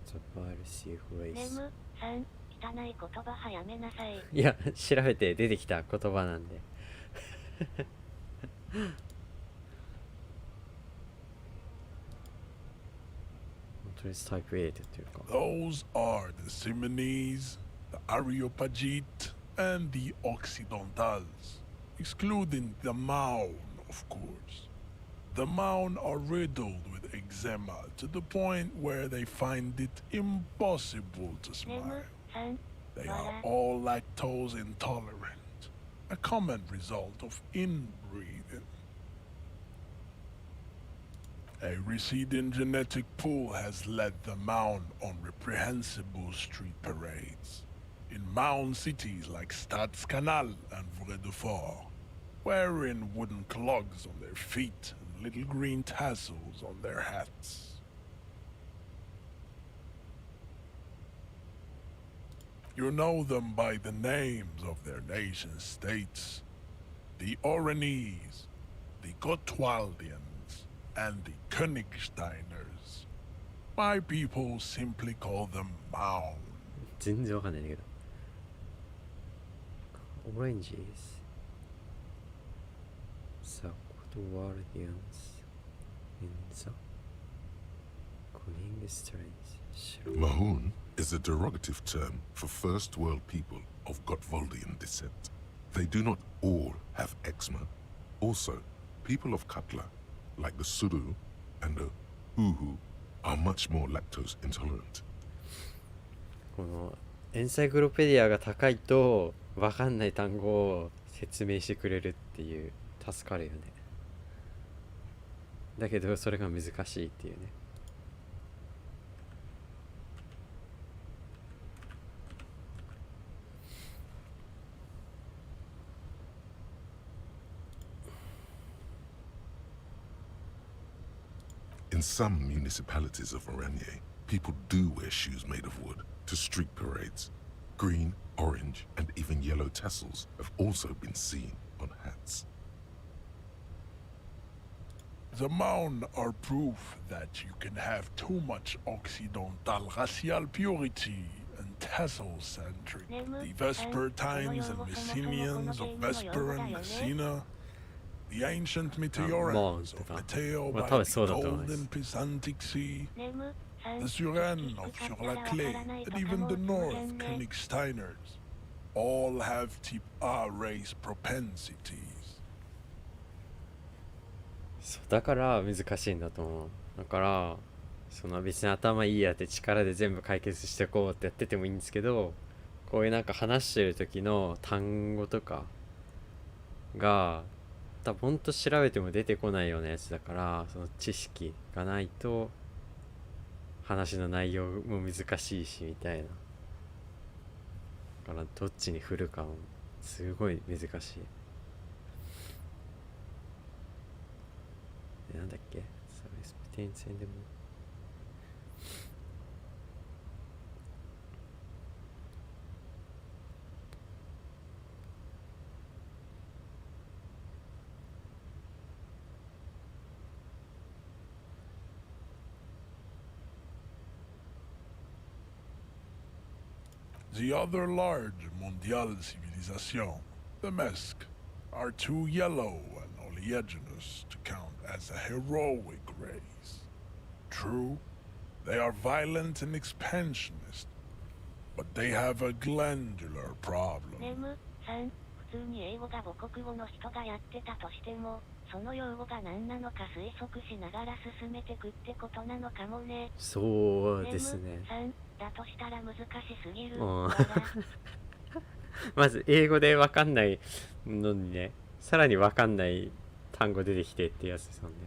The vile CF race. ネムさん、汚い言葉はやめなさい。いや、調べて出てきた言葉なんで。Type A って言ってるか。Those are the Simonese, the Areopagite, and the Occidentals, excluding the Maon, of course. The Maun are riddled with eczema to the point where they find it impossible to smile. They are all lactose intolerant, a common result of inbreeding. A receding genetic pool has led the Maun on reprehensible street parades in Maun cities like Stadskanal and Vredefort, wearing wooden clogs on their feet and little green tassels on their hats. You know them by the names of their nation states: the Oranese, the Gotwaldians, and the Königsteiners. My people simply call them Maun. 全然わかんないんだけど。Oranges. The Gotwaldians in the Königsteins. Mahun is a derogative term for first world people of Gotwaldian descent. They do not all have eczema. Also, people of Katla, like the Suru and the Uhu, are much more lactose intolerant. このエンサイクロペディアが高いと分かんない単語を説明してくれるっていう助かるよね。だけどそれが難しいっていうね。In some municipalities of Oranje, people do wear shoes made of wood to street parades. Green, orange, and even yellow tassels have also been seen on hats. The Maun are proof that you can have too much Occidental racial purity and tassel-centric. The Vespertines and Messenians of Vesper and Messina, the ancient Meteorans of Meteo by the golden Pisantic Sea, the Suren of Sur-la-Clé, and even the North Königsteiners, all have type A race propensities. そうだから難しいんだと思う。だからその別に頭いいやって力で全部解決していこうってやっててもいいんですけど、こういうなんか話してる時の単語とかが多分ほんと調べても出てこないようなやつだから、その知識がないと話の内容も難しいしみたいな。だからどっちに振るかもすごい難しい。なんだっけ、サービスプテン戦でもThe other large mondial civilization, the Mesk, are too yellow and oleaginous to count as a heroic race. True, they are violent and expansionist, but they have a glandular problem. 普通に英語が母国語の人がやってたとしても、その用語が何なのか推測しながら進めてくってことなのかもね。そうですね。だとしたら難しすぎる。まず英語で分かんないのにね、さらに分かんない単語出てきてってやつですもんね。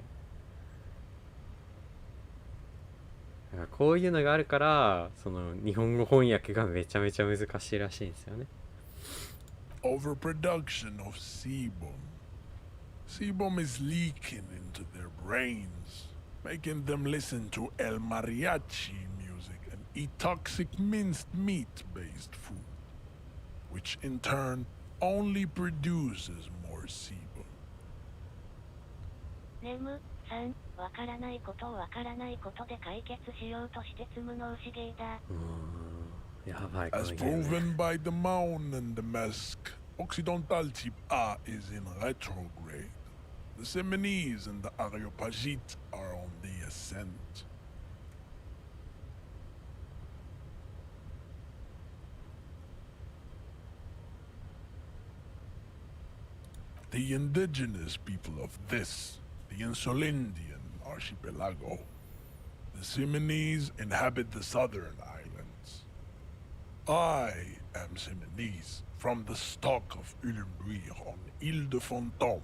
だからこういうのがあるから、その日本語翻訳がめちゃめちゃ難しいらしいんですよね。Overproduction of sebum. Sebum is leaking into their brains, making them listen to El Mariachi music and eat toxic minced meat-based food, which in turn only produces more sebum. ネム3、わからないことをわからないことで解決しようとして積むの牛芸だ。As proven by the Maun and the Mesk, Occidental type A is in retrograde. The Seminese and the Areopagite are on the ascent. The indigenous people of this, the Insulindian archipelago. The Simonese inhabit the southern islands. I am Simonese, from the stock of Ulumbuir on Ile de Fantôme.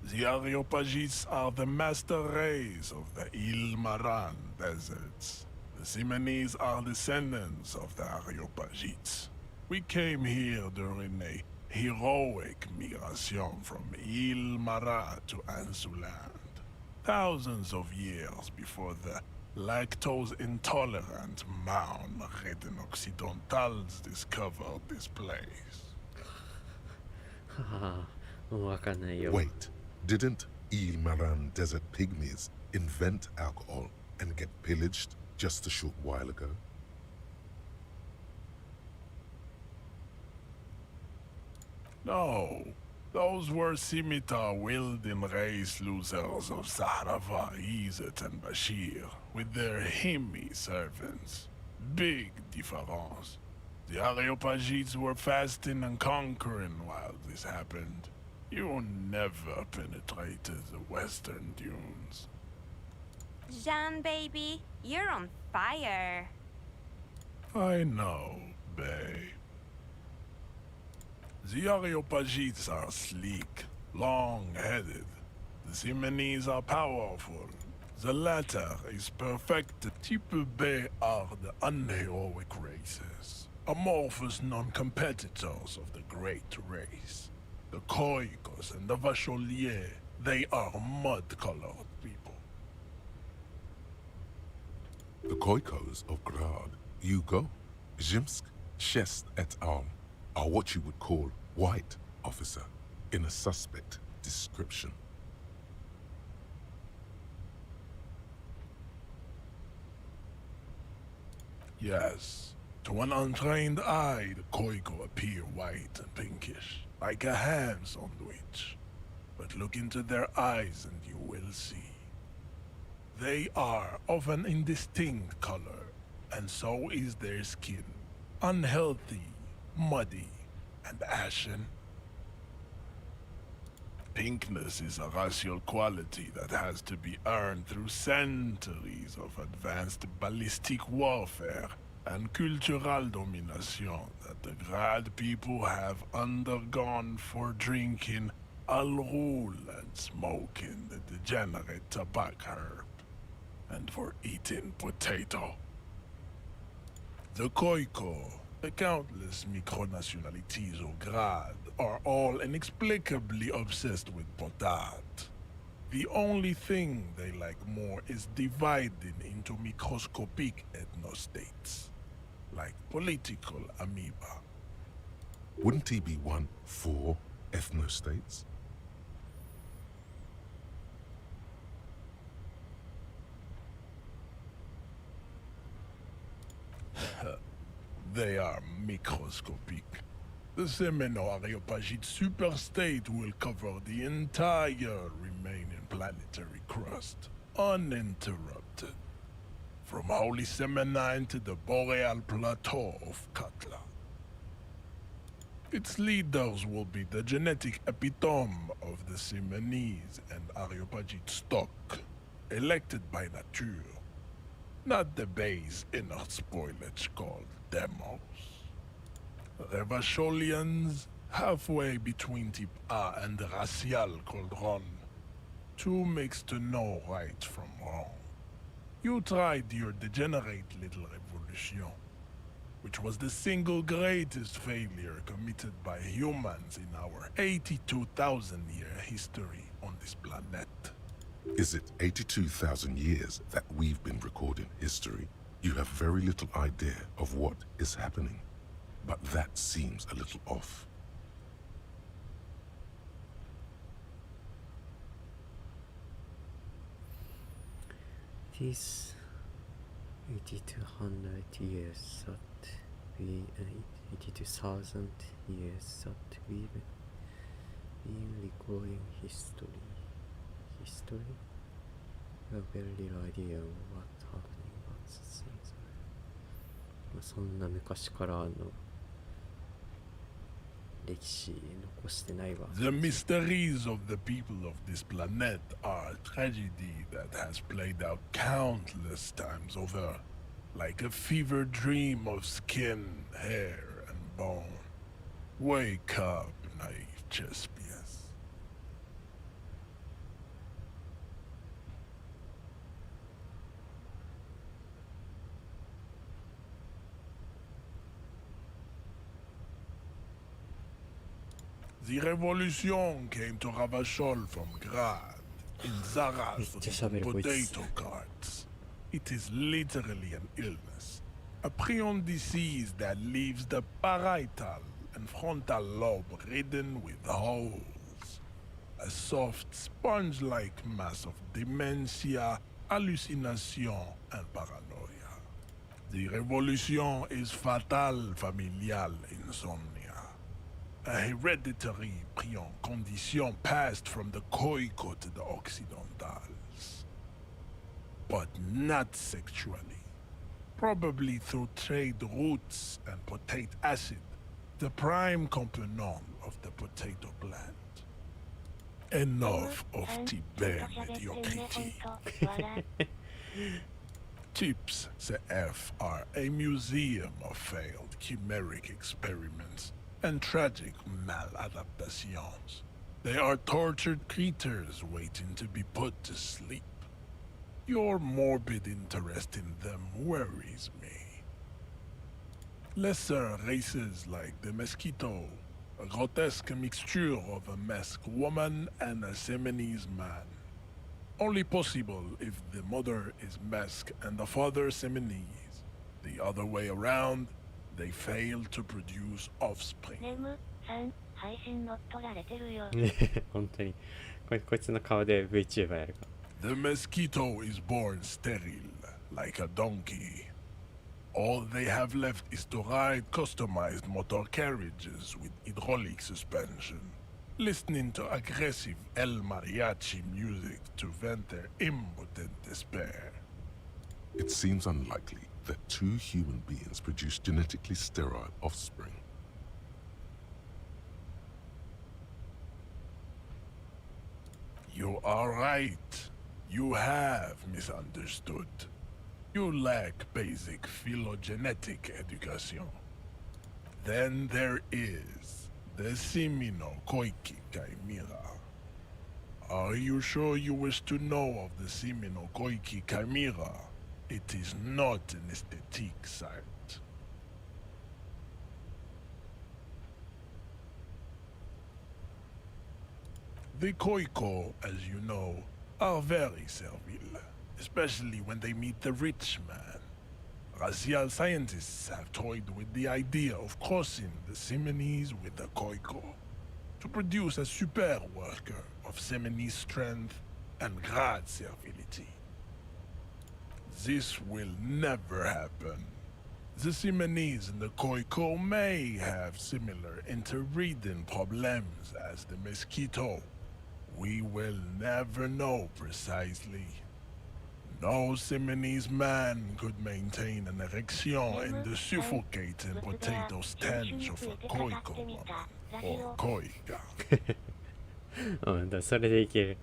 The Areopagites are the master race of the Ile Maran deserts. The Simonese are descendants of the Areopagites. We came here during a heroic migration from Ile Marat to Ansuland, thousands of years before the lactose-intolerant Maun Reden Occidentals discovered this place. Wait, didn't Ile Maran desert pygmies invent alcohol and get pillaged just a short while ago? No, those were scimitar-wielding race losers of Zahrava, Izzet, and Bashir, with their Himmi servants. Big difference. The Areopagites were fasting and conquering while this happened. You never penetrated the western dunes. Jean, baby, you're on fire. I know, babe. The Areopagites are sleek, long-headed. The Simonese are powerful. The latter is perfected. Type B are the unheroic races, amorphous non-competitors of the great race. The Khoikos and the Vacholier, they are mud-colored people. The Khoikos of Grad, Yugo, Zhimsk, Shest et al. Are what you would call white, officer, in a suspect description. Yes, to an untrained eye, the Khoiko appear white and pinkish, like a ham sandwich. But look into their eyes and you will see. They are of an indistinct color, and so is their skin. Unhealthy, muddy, and ashen. Pinkness is a racial quality that has to be earned through centuries of advanced ballistic warfare and cultural domination that the Grad people have undergone for drinking Al-Rul and smoking the degenerate tobacco herb, and for eating potato. The Khoiko, the countless micronationalities of Grad, are all inexplicably obsessed with potat. The only thing they like more is dividing into microscopic ethnostates, like political amoeba. Wouldn't he be one for ethnostates? They are microscopic. The Semeno-Areopagite superstate will cover the entire remaining planetary crust, uninterrupted. From Holy Semenine to the Boreal Plateau of Katla. Its leaders will be the genetic epitome of the Simonese and Areopagite stock, elected by nature, not the base inner spoilage called demos. The Vacholians, halfway between Type A and the Racial Cauldron. Two mixed to know right from wrong. You tried your degenerate little revolution, which was the single greatest failure committed by humans in our 82,000-year history on this planet. Is it 82,000 years that we've been recording history? You have very little idea of what is happening, but that seems a little off. These 8200 years that we 82,000 years that we've been recording history. History? We have very little idea of what's happening, but things. そんな昔からの歴史残してないわ。 The mysteries of the people of this planet are a tragedy that has played out countless times over, like a fever dream of skin, hair, and bone. Wake up, naive Chespius. The revolution came to Ravachol from Grad, in Zaraz with potato carts. It is literally an illness, a prion disease that leaves the parietal and frontal lobe ridden with holes. A soft, sponge-like mass of dementia, hallucination, and paranoia. The revolution is fatal familial insomnia. A hereditary prion condition passed from the Koiko to the Occidentals. But not sexually. Probably through trade routes and potate acid, the prime component of the potato plant. Enough of Tibet mediocrity. Tips CF are a museum of failed chimeric experiments and tragic maladaptations. They are tortured creatures waiting to be put to sleep. Your morbid interest in them worries me. Lesser races like the mosquito, a grotesque mixture of a masked woman and a Seminese man. Only possible if the mother is masked and the father Seminese. The other way around, they fail to produce offspring. 配信乗っ取られてるよ。本当にこいつの顔で VTuber やるか。 The mosquito is born sterile, like a donkey. All they have left is to ride customized motor carriages with hydraulic suspension, listening to aggressive El Mariachi music to vent their impotent despair. It seems unlikely that two human beings produce genetically sterile offspring. You are right. You have misunderstood. You lack basic phylogenetic education. Then there is the Simino Koiki Chimera. Are you sure you wish to know of the Simino Koiki Chimera? It is not an aesthetic site. The Koiko, as you know, are very servile, especially when they meet the rich man. Racial scientists have toyed with the idea of crossing the Seminese with the Koiko to produce a super worker of Seminese strength and Grad servility. This will never happen. The Seminese and the Koiko may have similar interbreeding problems as the mosquito. We will never know precisely. No Seminese man could maintain an erection in the suffocating potato stench of a Koiko woman or Koika. うん、だそれでいける。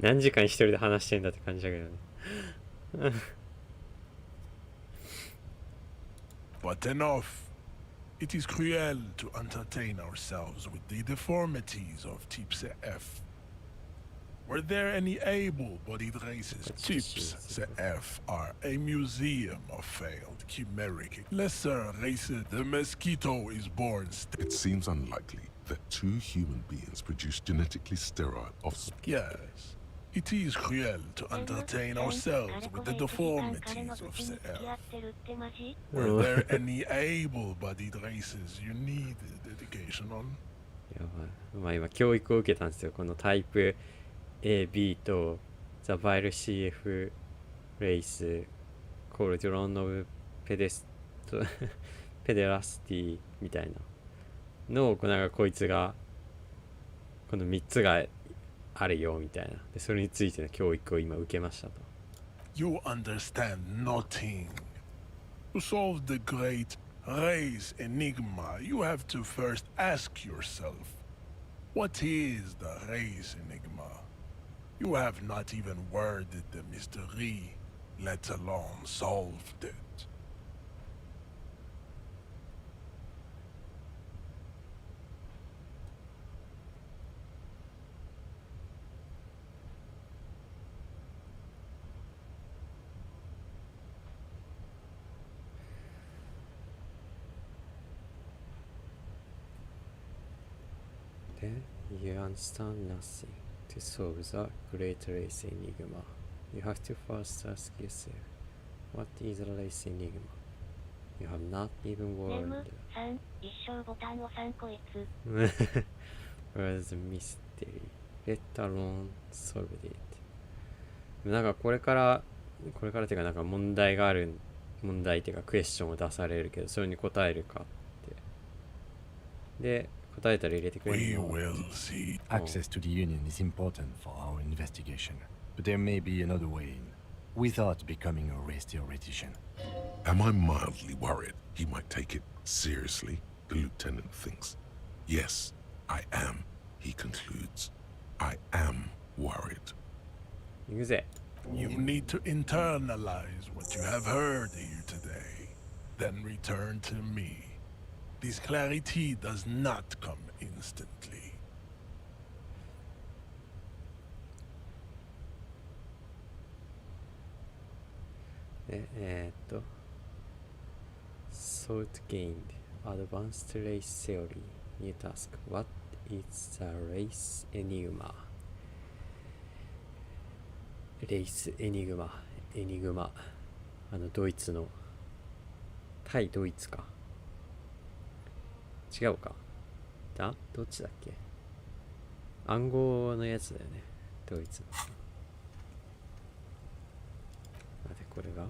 何時間一人で話してんだって感じだけどね。But enough. It is cruel to entertain ourselves with the deformities of Type CF. Were there any able-bodied races? Types CF are a museum of failed chimeric. Lesser races, the mosquito is born. It seems unlikely that two human beings produce genetically sterile offspring. Yes. It is cruel to entertain ourselves with the deformities of CF. Were there any able-bodied races you needed education on? やばい。まあ今教育を受けたんですよ。このタイプ A、B とザ・バイル CF レイスコールドロンノブペデラスティみたいなのをなんかこいつがこの3つがあるよみたいなでそれについての教育を今受けましたと。 You understand nothing. To solve the great raise enigma, you have to first ask yourself, what is the race enigma? You have not even worded the mystery, let alone solved it. Then you understand nothing. To solve the great race enigma, you have to first ask yourself, what is a race enigma? You have not even ネーム worded. 3、一生ボタンを3個いつ。Where's the mystery? Let alone solve it. なんかこれからっていうかなんか問題っていうかクエスチョンを出されるけど、それに答えるかって。で、答えたら入れてくれるの。Access to the Union is important for our investigation, but there may be another way in, without becoming a race theoretician. Am I mildly worried he might take it seriously? The lieutenant thinks. Yes, I am, he concludes. I am worried. 行くぜ。You need to internalize what you have heard here today, then return to me. This clarity does not come instantly. Salt gained. Advanced race theory. New task. What is the race enigma? レイスエニグマ。ドイツの対ドイツか。違うか。どっちだっけ。暗号のやつだよね。ドイツの。待って、これが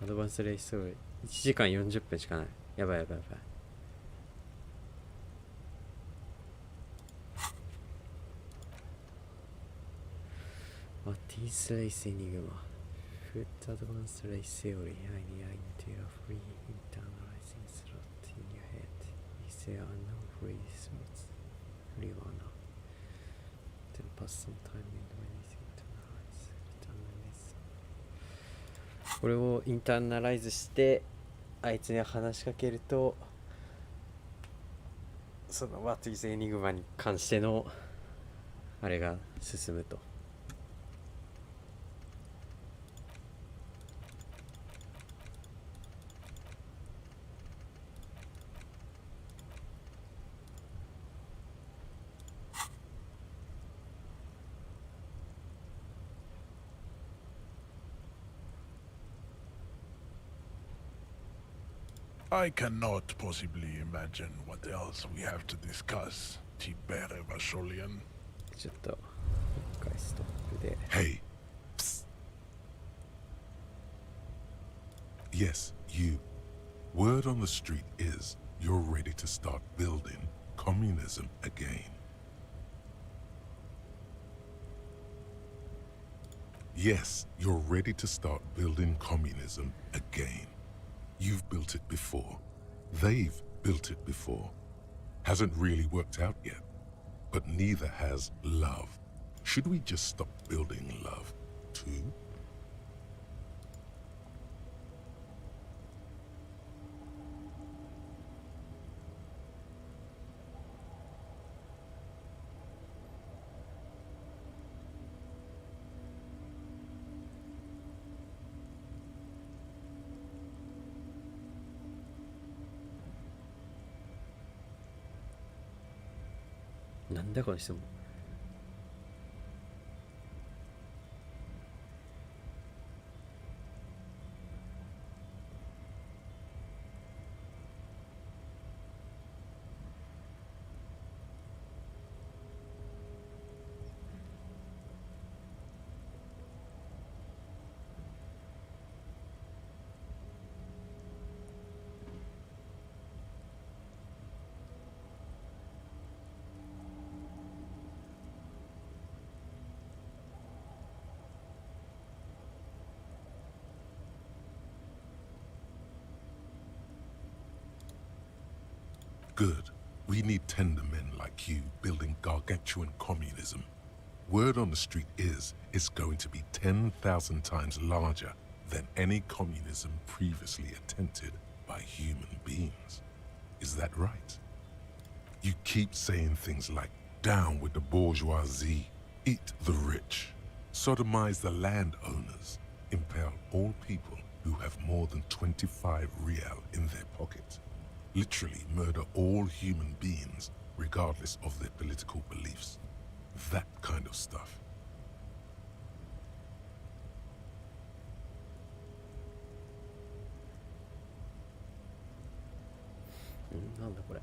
アドバンスレイストーリー。1時間40分しかない。やばい。What is race enigma? Foot advanced race theory. I need a free internalizing slot in your head. Is there no free slots? Free one. Then pass some time in when you internalize. これをインターナライズしてあいつに話しかけると、その What is enigma に関してのあれが進むと。I cannot possibly imagine what else we have to discuss, Tibere Vasholian. ちょっと一回ストップで。 Hey. Psst. Yes, you. Word on the street is you're ready to start building communism again. Yes, you're ready to start building communism again. You've built it before. They've built it before. Hasn't really worked out yet. But neither has love. Should we just stop building love, too? What? なんだこの質問。Good. We need tender men like you building gargantuan communism. Word on the street is it's going to be 10,000 times larger than any communism previously attempted by human beings. Is that right? You keep saying things like, down with the bourgeoisie, eat the rich, sodomize the landowners, impale all people who have more than 25 real in their pocket. Literally murder all human beings, regardless of their political beliefs. That kind of stuff.なんだこれ。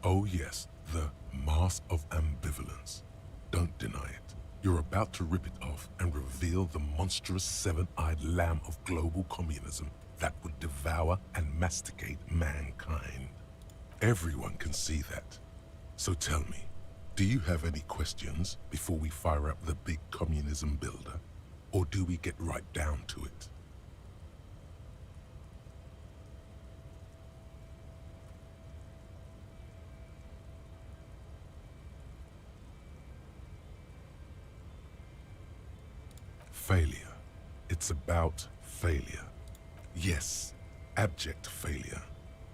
Oh yes, the mask of ambivalence. Don't deny it. You're about to rip it off and reveal the monstrous seven-eyed lamb of global communism that would devour and masticate mankind. Everyone can see that. So tell me, do you have any questions before we fire up the big communism builder? Or do we get right down to it? Failure. It's about failure. Yes, abject failure.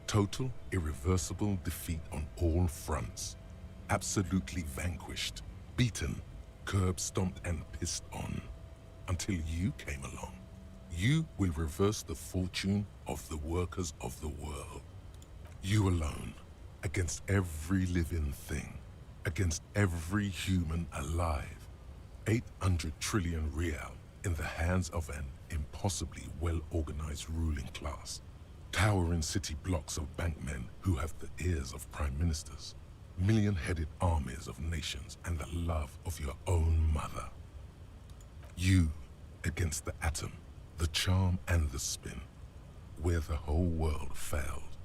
Total, irreversible defeat on all fronts. Absolutely vanquished, beaten, curb-stomped and pissed on. Until you came along. You will reverse the fortune of the workers of the world. You alone, against every living thing, against every human alive. 800 trillion real in the hands of an impossibly well-organized ruling class. Towering city blocks of bankmen who have the ears of prime ministers. Million-headed armies of nations and the love of your own mother. You against the atom, the charm and the spin, where the whole world failed.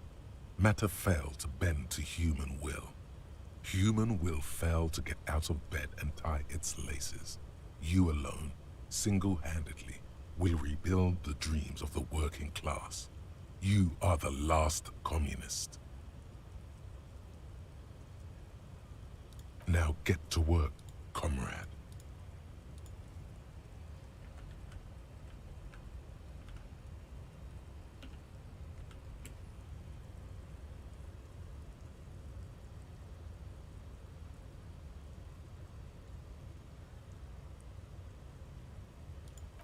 Matter failed to bend to human will. Human will failed to get out of bed and tie its laces. You alone, single-handedly, will rebuild the dreams of the working class. You are the last communist. Now get to work, comrade.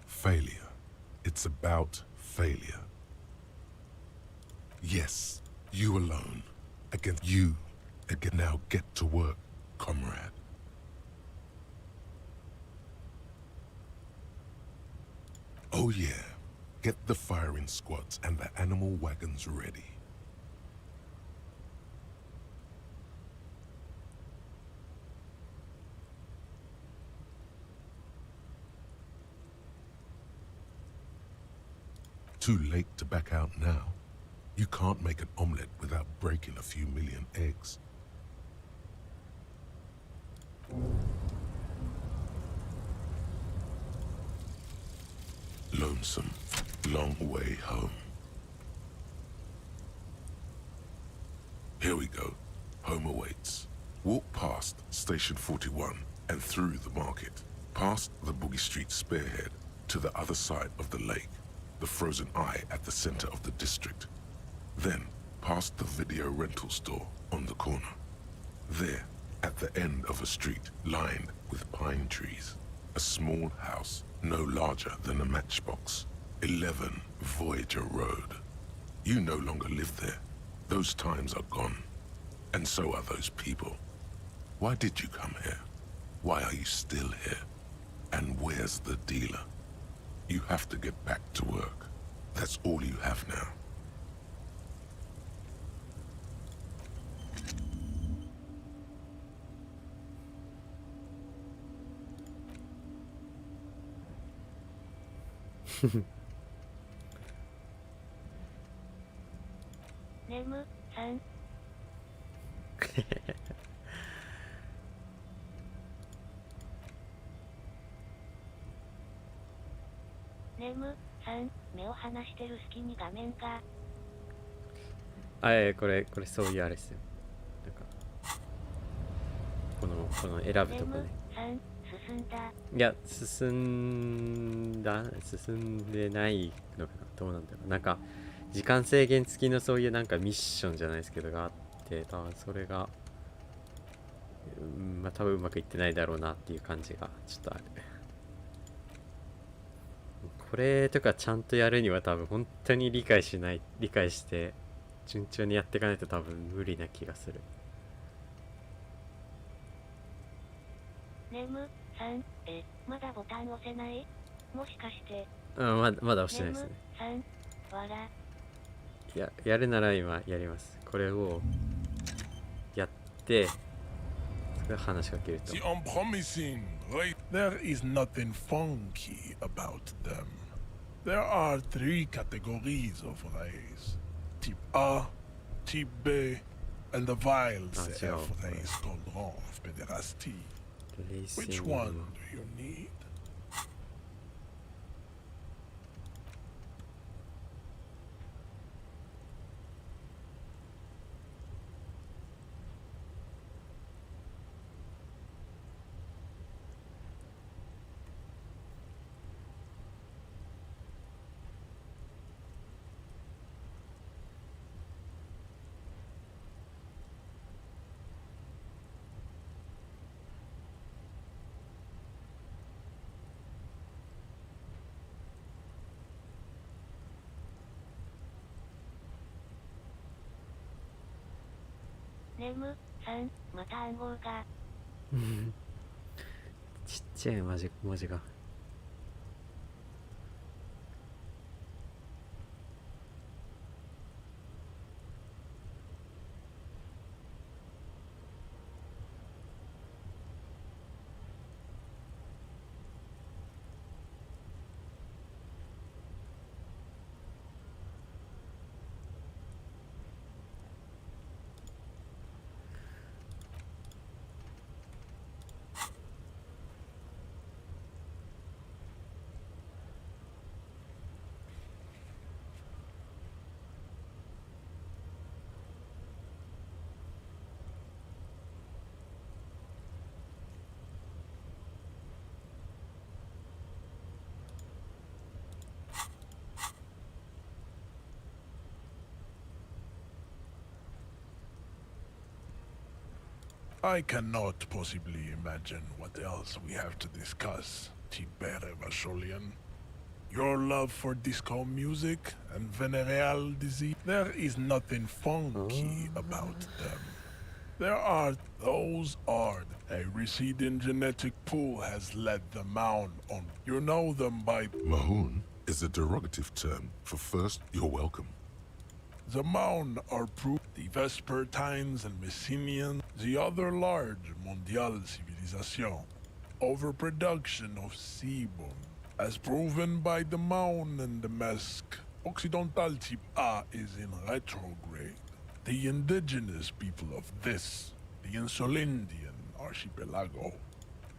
Failure. It's about failure. Yes, you alone. Against you. Again, now get to work, comrade. Oh yeah. Get the firing squads and the animal wagons ready. Too late to back out now. You can't make an omelette without breaking a few million eggs. Lonesome, long way home. Here we go. Home awaits. Walk past Station 41 and through the market, past the Boogie Street spearhead to the other side of the lake, the frozen eye at the center of the district. Then, past the video rental store on the corner. There, at the end of a street lined with pine trees, a small house no larger than a matchbox. 11 Voyager Road. You no longer live there. Those times are gone. And so are those people. Why did you come here? Why are you still here? And where's the dealer? You have to get back to work. That's all you have now. Nemu, san. ネムさん、目を離してる隙に画面が。これそういうあれですよ。なんかこの選ぶとこね。進んだ。いや進んでないのかな。どうなんだろう。なんか時間制限付きのそういうなんかミッションじゃないですけどがあって、多分それがまあ多分うまくいってないだろうなっていう感じがちょっとある。これとかちゃんとやるには多分本当に理解して順調にやっていかないと多分無理な気がする。ネムさん、まだボタン押せない？もしかして。まだ押してないですね。ネムさん、わら。いや、やるなら今やります。これをやって、それ話しかけると。 The unpromising, right? There is nothing funky about them. There are 3 categories of race. Type A, Type B, and the vile CF race called Ron Pederasty. Which one do you need?ネムさん、また暗号が。ちっちゃい文字が。I cannot possibly imagine what else we have to discuss, Tibere Vasholian. Your love for disco music and venereal disease, there is nothing funky about them. Those are a receding genetic pool has led the mound on. You know them by... Mahoon is a derogative term for first, you're welcome. The Maun are proof the Vespertines and Messenians, the other large mondial civilization. Overproduction of sebum, as proven by the Maun and the Mesk. Occidental type A is in retrograde. The indigenous people of this, the Insulindian archipelago.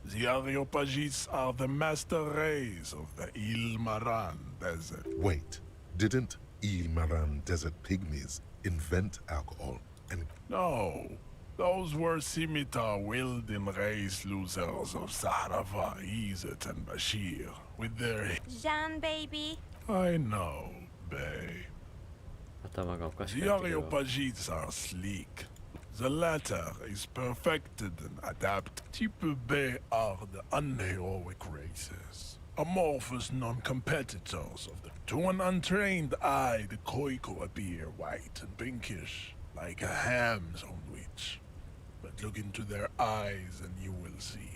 The Areopagites are the master race of the Ilmaran desert. Wait, didn't Ilmaran desert pygmies invent alcohol and... No, those were scimitar wielding race losers of Sahrava, Izet, and Bashir, with their... Jean, baby. I know, babe. The Areopagites are sleek. The latter is perfected and adapted. Type B are the unheroic races. Amorphous non-competitors of the... To an untrained eye, the Koiko appear white and pinkish. like a ham sandwich. But look into their eyes and you will see.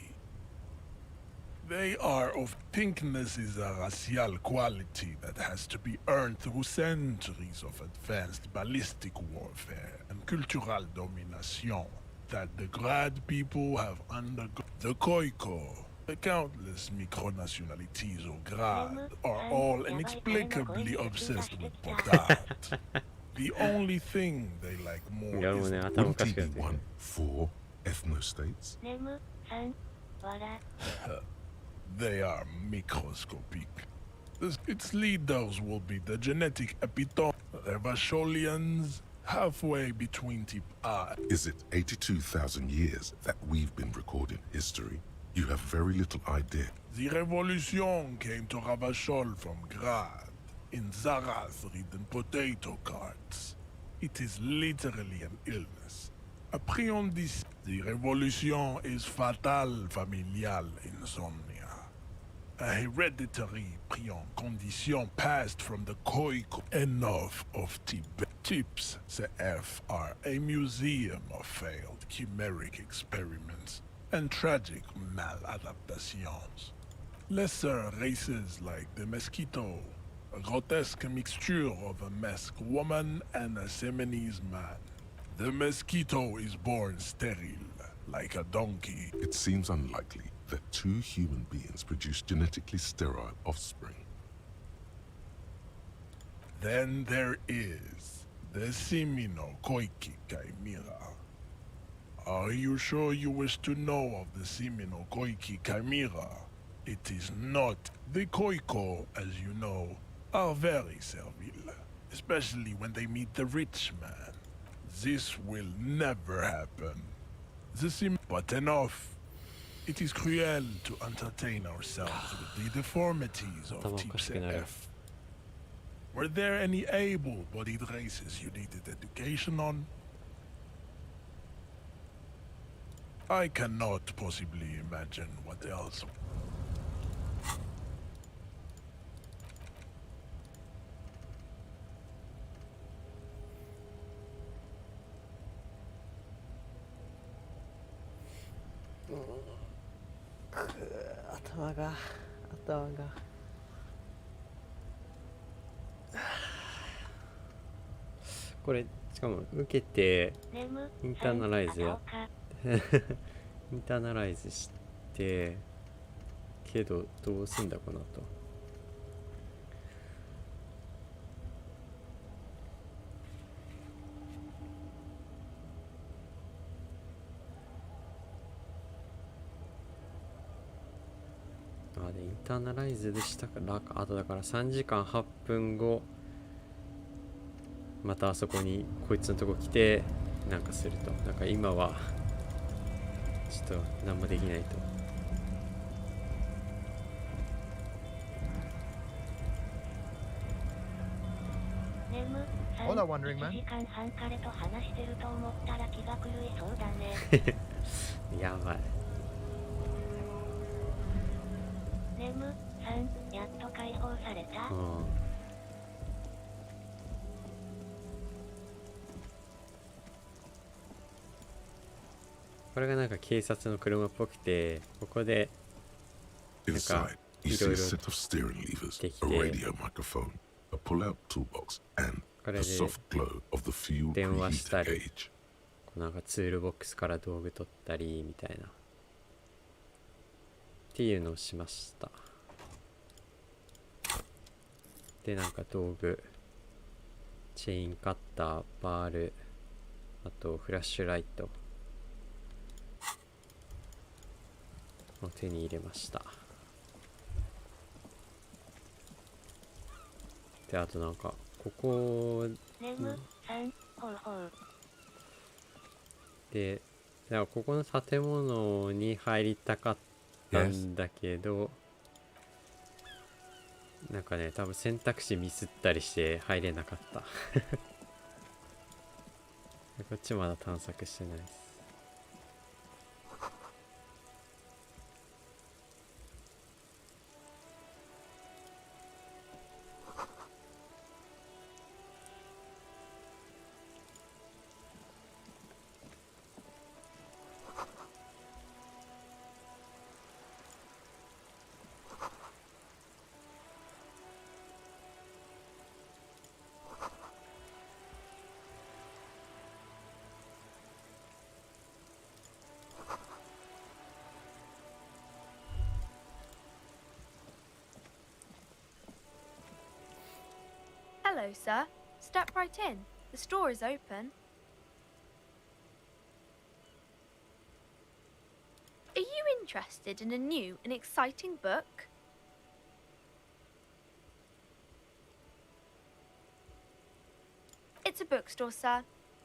They are of pinkness is a racial quality that has to be earned through centuries of advanced ballistic warfare and cultural domination that the Grad people have undergone. The Khoikhoi, the countless micronationalities of Grad, are all inexplicably obsessed with potat. The only thing they like more is... Wouldn't he be one for ethnostates? They are microscopic. Its leaders will be the genetic epitome, Revacholians, halfway between type A. Is it 82,000 years that we've been recording history? You have very little idea. The revolution came to Ravachol from Grad, in Zarath ridden potato carts. It is literally an illness. Appréhendis. The revolution is fatal familial insomnia. A hereditary prion condition passed from the Khoikhoi. Enough of Tibet. Tips CF are a museum of failed chimeric experiments and tragic maladaptations. Lesser races like the mosquito, a grotesque mixture of a masked woman and a Semenese man. The mosquito is born sterile, like a donkey. It seems unlikely that two human beings produce genetically sterile offspring. Then there is the Semino-Koiki Chimera. Are you sure you wish to know of the Semino-Koiki Chimera? It is not. The Khoikhoi, as you know, are very servile, especially when they meet the rich man. This will never happen. But enough. It is cruel to entertain ourselves with the deformities of TPCF. Were there any able-bodied races you needed education on? I cannot possibly imagine what else. Atawaga. これしかも受けてインターナライズやインターナライズしてけどどうすんだこの後。でインターナライズでしたからあとだから3時間8分後またあそこにこいつのとこ来てなんかすると。だから今はちょっと何もできないと。Hola, wandering man. やばい。ネムさん、やっと解放された。これがなんか警察の車っぽくて、ここでなんか Inside, you see a set of steering levers, a radio microphone, a pull-out toolbox, and the soft glow of the fuel preheater gauge. なんかツールボックスから道具取ったりみたいなっていうのをしました。でなんか道具、チェーンカッター、バール、あとフラッシュライトを手に入れました。であとなんかここでなんかここの建物に入りたかったんだけど、なんかね多分選択肢ミスったりして入れなかったこっちまだ探索してないです。Hello, sir. Step right in. The store is open. Are you interested in a new and exciting book? It's a bookstore, sir.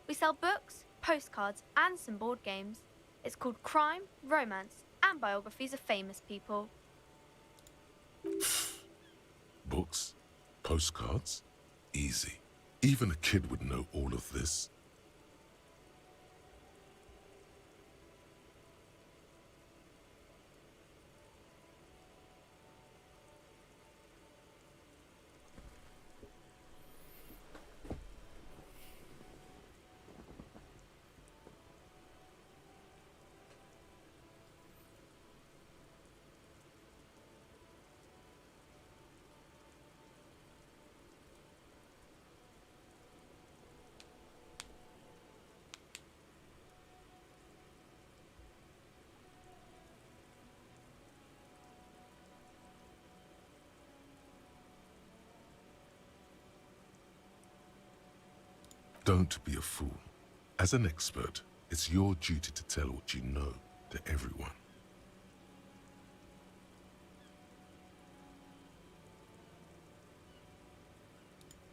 We sell books, postcards, and some board games. It's called Crime, Romance, and Biographies of Famous People. Books? Postcards? Easy. Even a kid would know all of this. Don't be a fool. As an expert, it's your duty to tell what you know to everyone.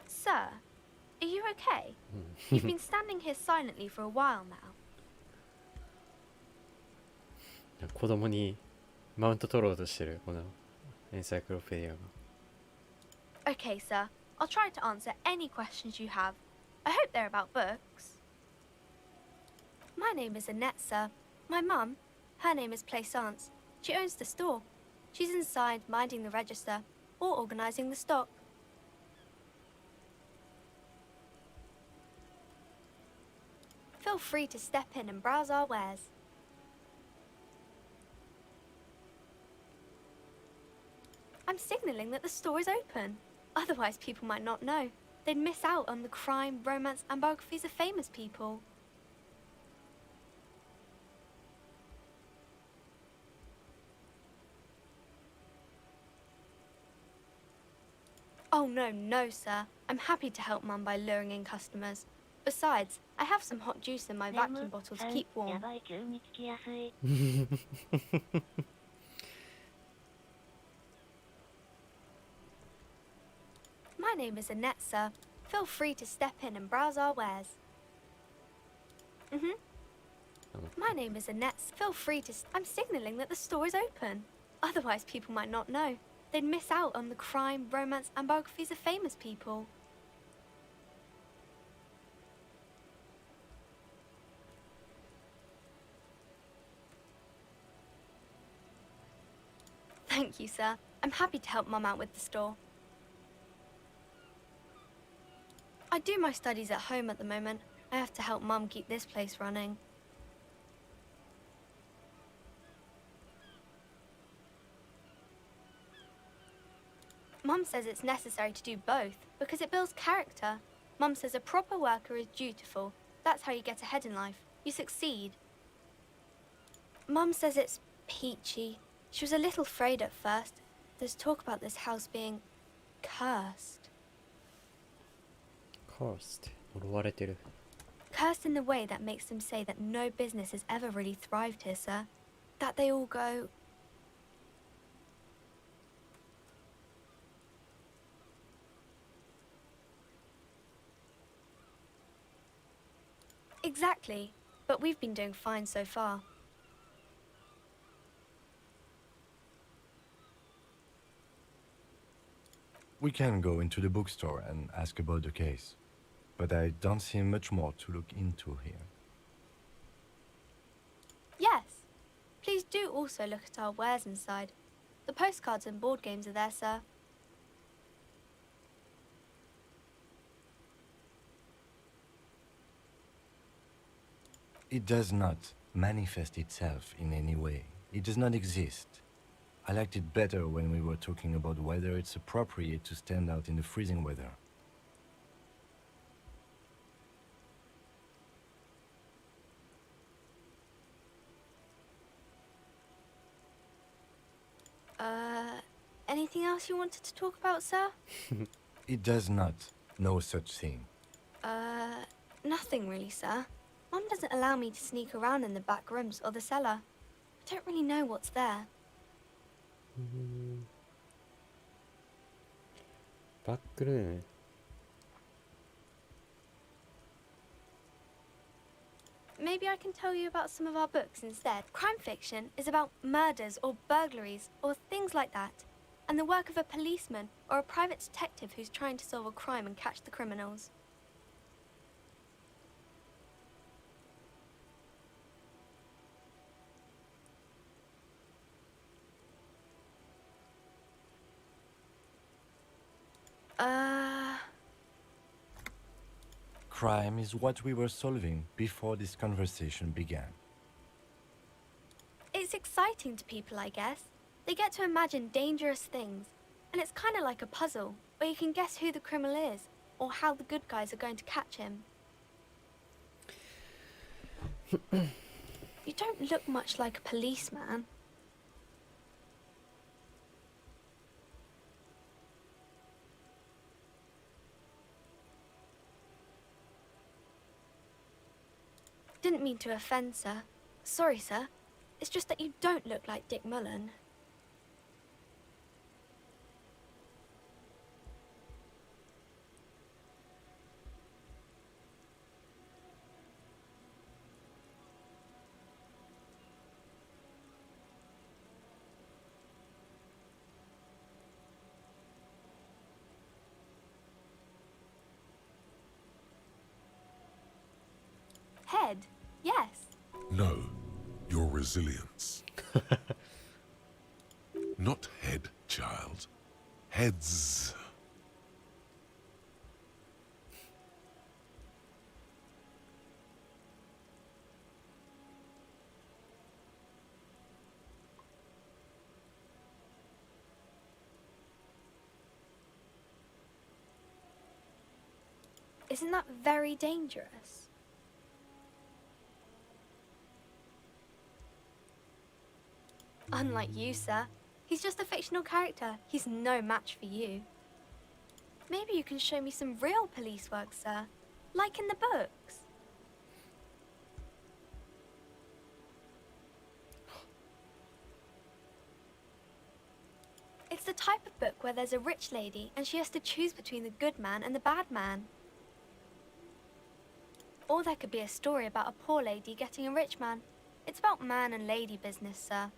Sir, are you okay? You've been standing here silently for a while now. 子供にマウント取ろうとしてるこのエンサイクロペディアが。 Okay, sir. I'll try to answer any questions you have. I hope they're about books. My name is Annette, sir. My mum, her name is Plaisance. She owns the store. She's inside minding the register or organising the stock. Feel free to step in and browse our wares. I'm signalling that the store is open. Otherwise, people might not know. They'd miss out on the crime, romance, and biographies of famous people. Oh, no, sir. I'm happy to help Mum by luring in customers. Besides, I have some hot juice in my vacuum bottle to keep warm. やばい、急に聞きやすい。My name is Annette, sir. Feel free to step in and browse our wares. My name is Annette. Feel free to... I'm signalling that the store is open. Otherwise, people might not know. They'd miss out on the crime, romance, and biographies of famous people. Thank you, sir. I'm happy to help Mum out with the store. I do my studies at home at the moment. I have to help Mum keep this place running. Mum says it's necessary to do both because it builds character. Mum says a proper worker is dutiful. That's how you get ahead in life. You succeed. Mum says it's peachy. She was a little afraid at first. There's talk about this house being cursed. Cursed. 呪われてる。 Cursed in the way that makes them say that no business has ever really thrived here, sir. That they all go... Exactly. But we've been doing fine so far. We can go into the bookstore and ask about the case, but I don't see much more to look into here. Yes. Please do also look at our wares inside. The postcards and board games are there, sir. It does not manifest itself in any way. It does not exist. I liked it better when we were talking about whether it's appropriate to stand out in the freezing weather. Anything else you wanted to talk about, sir? It does not No such thing. Nothing really, sir. Mum doesn't allow me to sneak around in the back rooms or the cellar. I don't really know what's there. バックルーム。Maybe I can tell you about some of our books instead. Crime fiction is about murders or burglaries or things like that, and the work of a policeman or a private detective who's trying to solve a crime and catch the criminals. Crime is what we were solving before this conversation began. It's exciting to people, I guess. They get to imagine dangerous things, and it's kind of like a puzzle, where you can guess who the criminal is, or how the good guys are going to catch him. You don't look much like a policeman. Didn't mean to offend, sir. Sorry, sir. It's just that you don't look like Dick Mullen. Head, yes. No, your resilience. Not head, child. Heads. Isn't that very dangerous? Unlike you, sir. He's just a fictional character. He's no match for you. Maybe you can show me some real police work, sir. Like in the books. It's the type of book where there's a rich lady and she has to choose between the good man and the bad man. Or there could be a story about a poor lady getting a rich man. It's about man and lady business, sir.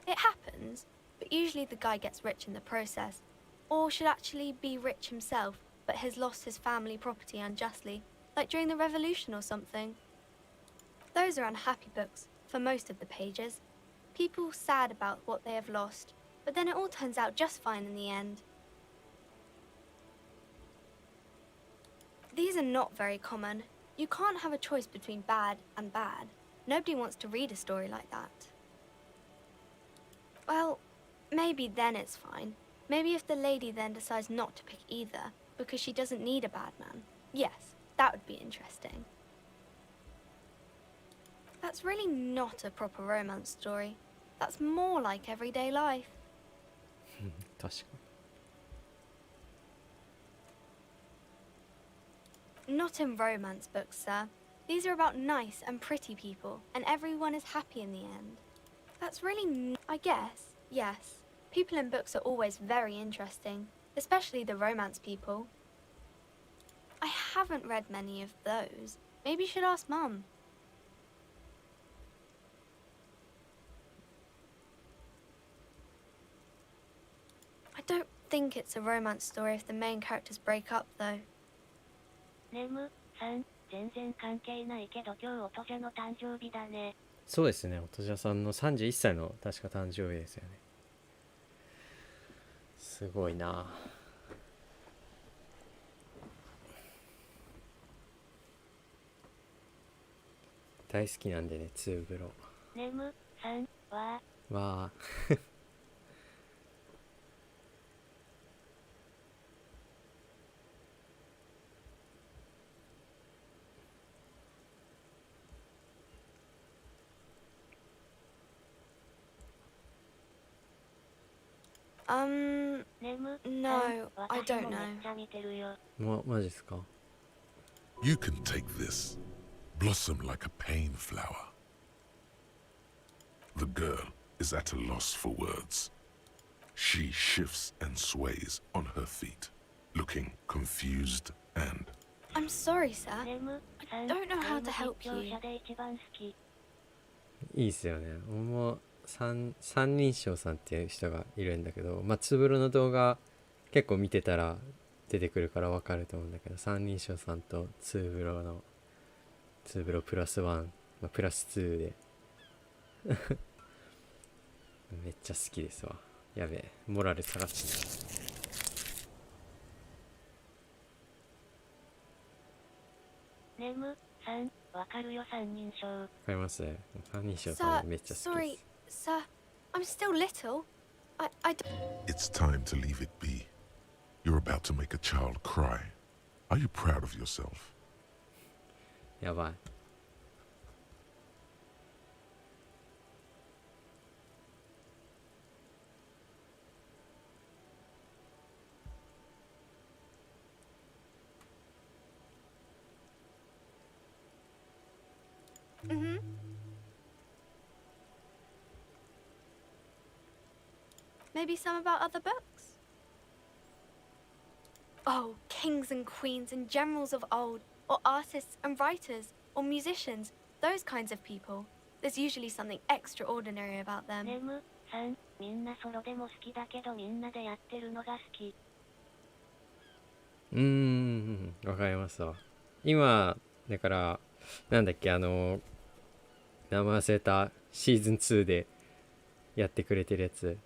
It happens, but usually the guy gets rich in the process, or should actually be rich himself, but has lost his family property unjustly, like during the revolution or something. Those are unhappy books, for most of the pages. People sad about what they have lost, but then it all turns out just fine in the end. These are not very common. You can't have a choice between bad and bad. Nobody wants to read a story like that. Well, maybe then it's fine. Maybe if the lady then decides not to pick either, because she doesn't need a bad man. Yes, that would be interesting. That's really not a proper romance story. That's more like everyday life. 確かに。 Not in romance books, sir. These are about nice and pretty people, and everyone is happy in the end. That's really, I guess, yes. People in books are always very interesting, especially the romance people. I haven't read many of those. Maybe you should ask Mum. I don't think it's a romance story if the main characters break up, though. ネムさん、全然関係ないけど今日音じゃの誕生日だね。そうですね、音じゃさんの31歳の確か誕生日ですよね。すごいな。大好きなんでね、ツーブロ。ネムさんはわあ。No, I don't know. マジっすか？ You can take this. Blossom like a pain flower. The girl is at a loss for words. She shifts and sways on her feet, looking confused and... I'm sorry, sir. I don't know how to help you. いいっすよね。俺も三人称さんっていう人がいるんだけど、まあつぶろの動画結構見てたら出てくるからわかると思うんだけど、三人称さんとツーブロのツーブロプラス1、まあ、プラス2でめっちゃ好きですわ。やべえ、モラル下がっちゃった。ネムさん、わかるよ三人称。わかりますね。三人称さんめっちゃ好きです。Sorry, sir. I'm still little. I don't... It's time to leave it be. You're about to make a child cry. Are you proud of yourself? やばい。Mm-hmm. Maybe some about other books? Oh, kings and queens and generals of old, or artists and writers, or musicians, those kinds of people. There's usually something extraordinary about them. ネムさん、みんなソロでも好きだけどみんなでやってるのが好き。わかりますわ。今だからなんだっけ、名前忘れた、シーズン2でやってくれてるやつ。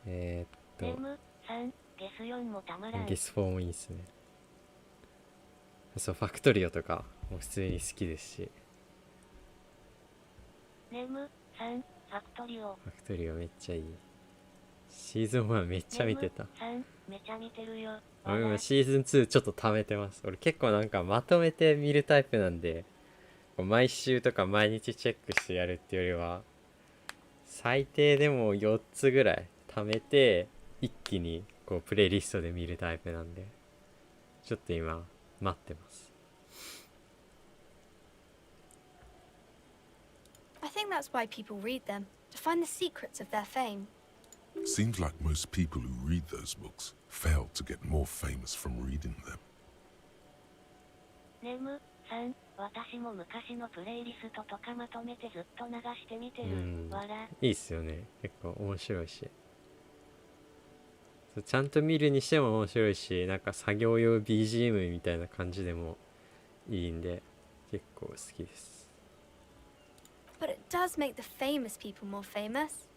ネムさん、ゲス4もたまらん。ゲス4もいいっすね。そう、ファクトリオとかも普通に好きですし。ネムさん、ファクトリオ。ファクトリオめっちゃいい。シーズン1めっちゃ見てた。めちゃ見てるよ。俺今シーズン2ちょっと貯めてます。俺結構なんかまとめて見るタイプなんで、毎週とか毎日チェックしてやるっていうよりは、最低でも4つぐらい貯めて一気にこうプレイリストで見るタイプなんで、ちょっと今待ってます。I think that's why people read them, to find the secrets of their fame. Seems like most people who read those books fail to get more famous from reading them. ネムさん、私も昔のプレイリストとかまとめてずっと流してみてる。わら。いいっすよね。結構面白いし。ちゃんと見るにしても面白いし、なんか作業用 BGM みたいな感じでもいいんで、結構好きです。But it does make the famous people more famous.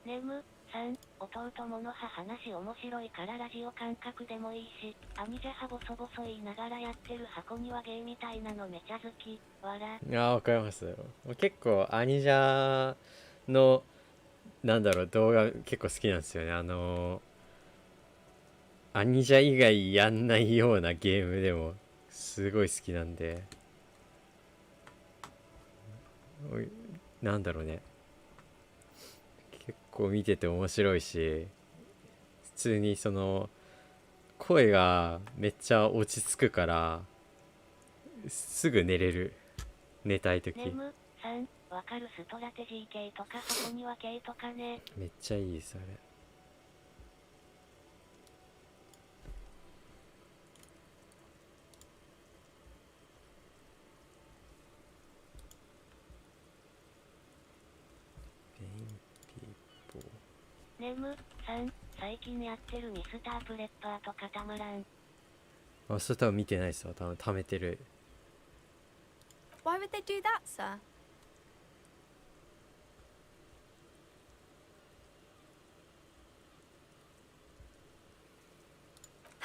ネムさん、弟もの話面白いからラジオ感覚でもいいし、兄じゃはボソボソ言いながらやってる箱庭芸みたいなのめちゃ好き。わら。いや、わかります。結構兄じゃのなんだろう、動画結構好きなんですよね。兄じゃ以外やんないようなゲームでもすごい好きなんで、なんだろうね、結構見てて面白いし、普通にその声がめっちゃ落ち着くからすぐ寝れる、寝たい時。ネムさん、わかるストラテジー系とか箱庭系とかね。めっちゃいいですあれ。ネムさん、最近やってるミスタープレッパーとかたまらん。あ、それ多分見てないですわ。多分貯めてる。Why would they do that, sir?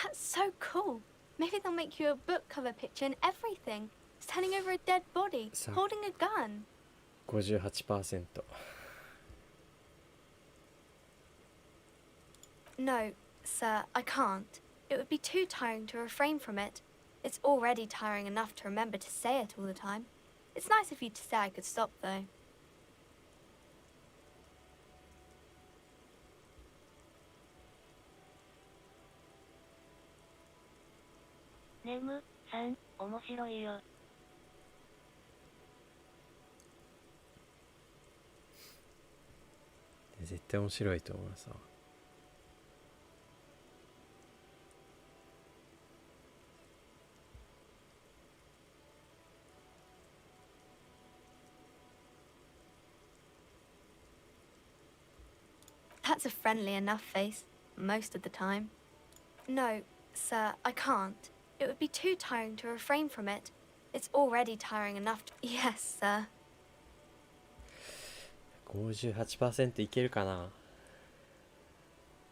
That's so cool. Maybe they'll make you a book cover picture and everything. Standing over a dead body, holding a gun. 58%。No, sir, I can't. It would be too tiring to refrain from it. It's already tiring enough to remember to say it all the time. It's nice of you to say I could stop, though. Nemu さん、面白いよ。絶対面白いと思うさ。That's a friendly enough face, most of the time. No, sir, I can't. It would be too tiring to refrain from it. It's already tiring enough to... Yes, sir. 58% いけるかな。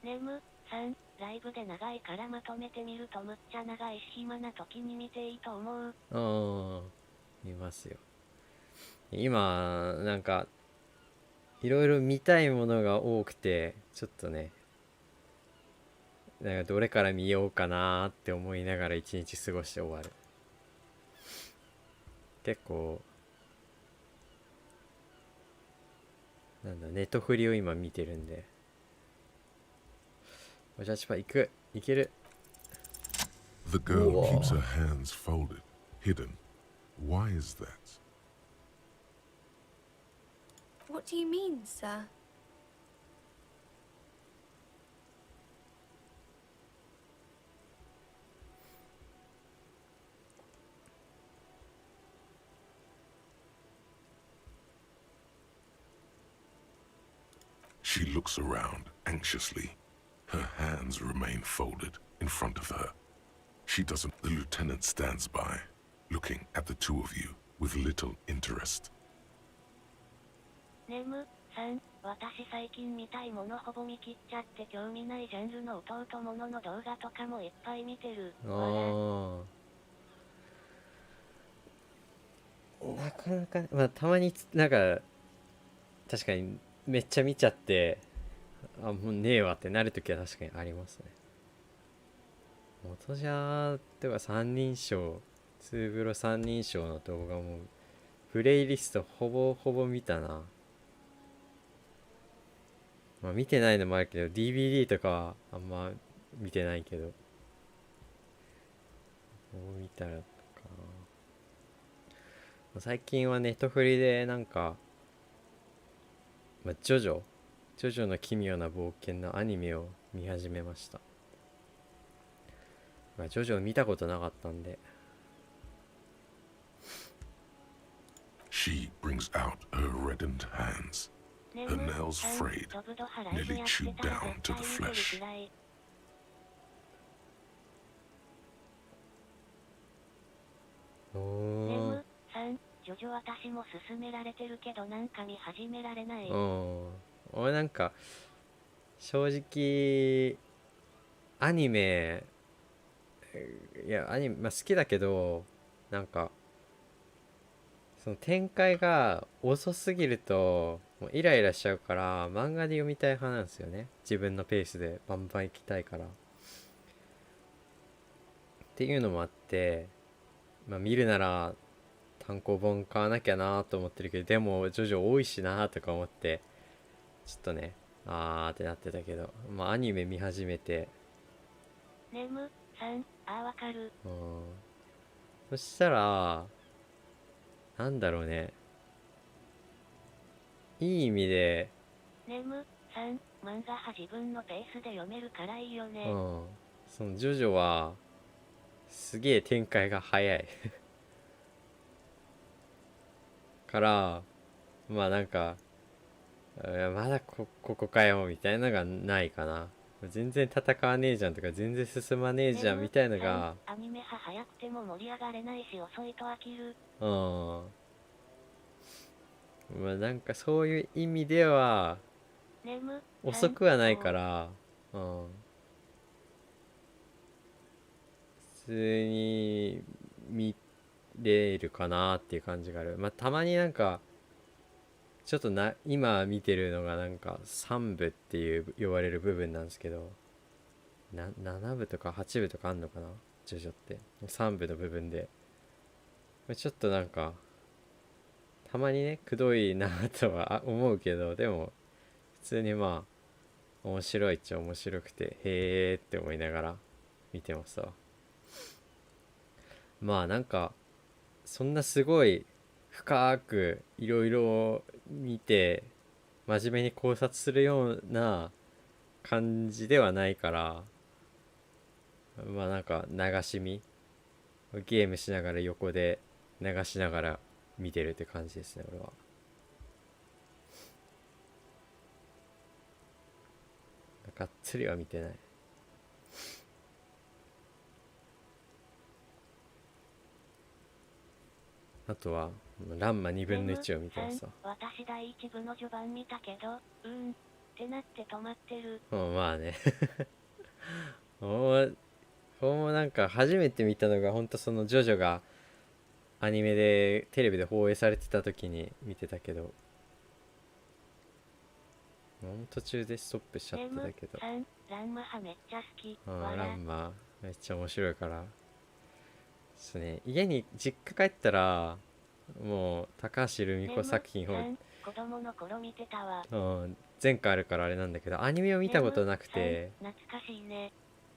ネムさん、ライブで長いからまとめてみるとむっちゃ長いし暇な時に見ていいと思う。見ますよ。今なんかいろいろ見たいものが多くて、ちょっとね、なんかどれから見ようかなって思いながら一日過ごして終わる。結構なんだ、ネットフリを今見てるんで。おじゃちぱ行く、いける。 The girl keeps her hands folded, hidden. Why is that? What do you mean, sir? She looks around anxiously. Her hands remain folded in front of her. She doesn't. The lieutenant stands by, looking at the two of you with little interest. ネムさん、私最近見たいものほぼ見切っちゃって興味ないジャンルの弟ものの動画とかもいっぱい見てる。なかなか、まあたまになんか確かにめっちゃ見ちゃって、あ、もうねえわってなるときは確かにありますね。元じゃでは三人称、ツーブロ三人称の動画もプレイリストほぼほぼ見たな。まあ見てないのもあるけど DVD とかはあんま見てないけど、もう見たらかな。最近はネットフリでなんか、まあ、ジョジョの奇妙な冒険のアニメを見始めました。まあ、ジョジョ見たことなかったんで。She brings out her reddened hands, her nails frayed, nearly chewed down to the flesh. ネムさん、ジョジョ私も勧められてるけどなんか見始められない。俺なんか正直アニメ、いやアニメ、まあ、好きだけどなんかその展開が遅すぎるともうイライラしちゃうから漫画で読みたい派なんですよね。自分のペースでバンバン行きたいからっていうのもあって、まあ、見るなら単行本買わなきゃなと思ってるけど、でもジョジョ多いしなとか思ってちょっとねってなってたけど、まあアニメ見始めて。ネムさん、わかる。そしたらなんだろうね、いい意味でネムさん、漫画は自分のペースで読めるからいいよね。そのジョジョはすげえ展開が早いからまあなんかまだここかよみたいなのがないかな。全然戦わねえじゃんとか全然進まねえじゃんみたいなのが、アニメは早くても盛り上がれないし遅いと飽きる。まあなんかそういう意味では遅くはないから、通に見れるかなっていう感じがある。まあたまになんかちょっと今見てるのがなんか3部っていう呼ばれる部分なんですけど、7部とか8部とかあんのかな、ジョジョって3部の部分で、ちょっとなんかたまにねくどいなとは思うけど、でも普通にまあ面白いっちゃ面白くて、へーって思いながら見てますわ。まあなんかそんなすごい深くいろいろ見て真面目に考察するような感じではないから、まあなんか流し見、ゲームしながら横で流しながら見てるって感じですね、俺は。がっつりは見てない。あとはランマ2分の1を見てますわ。私第1部の序盤見たけど、ってなって止まってる。まあねもうなんか初めて見たのがほんとそのジョジョがアニメでテレビで放映されてた時に見てたけど、途中でストップしちゃってたけど、ランマ派めっちゃ好き。ランマめっちゃ面白いからですね。家に実家帰ったらもう高橋留美子作品を子供の頃見てたわ。前回あるからあれなんだけど、アニメを見たことなくて、懐かしいね。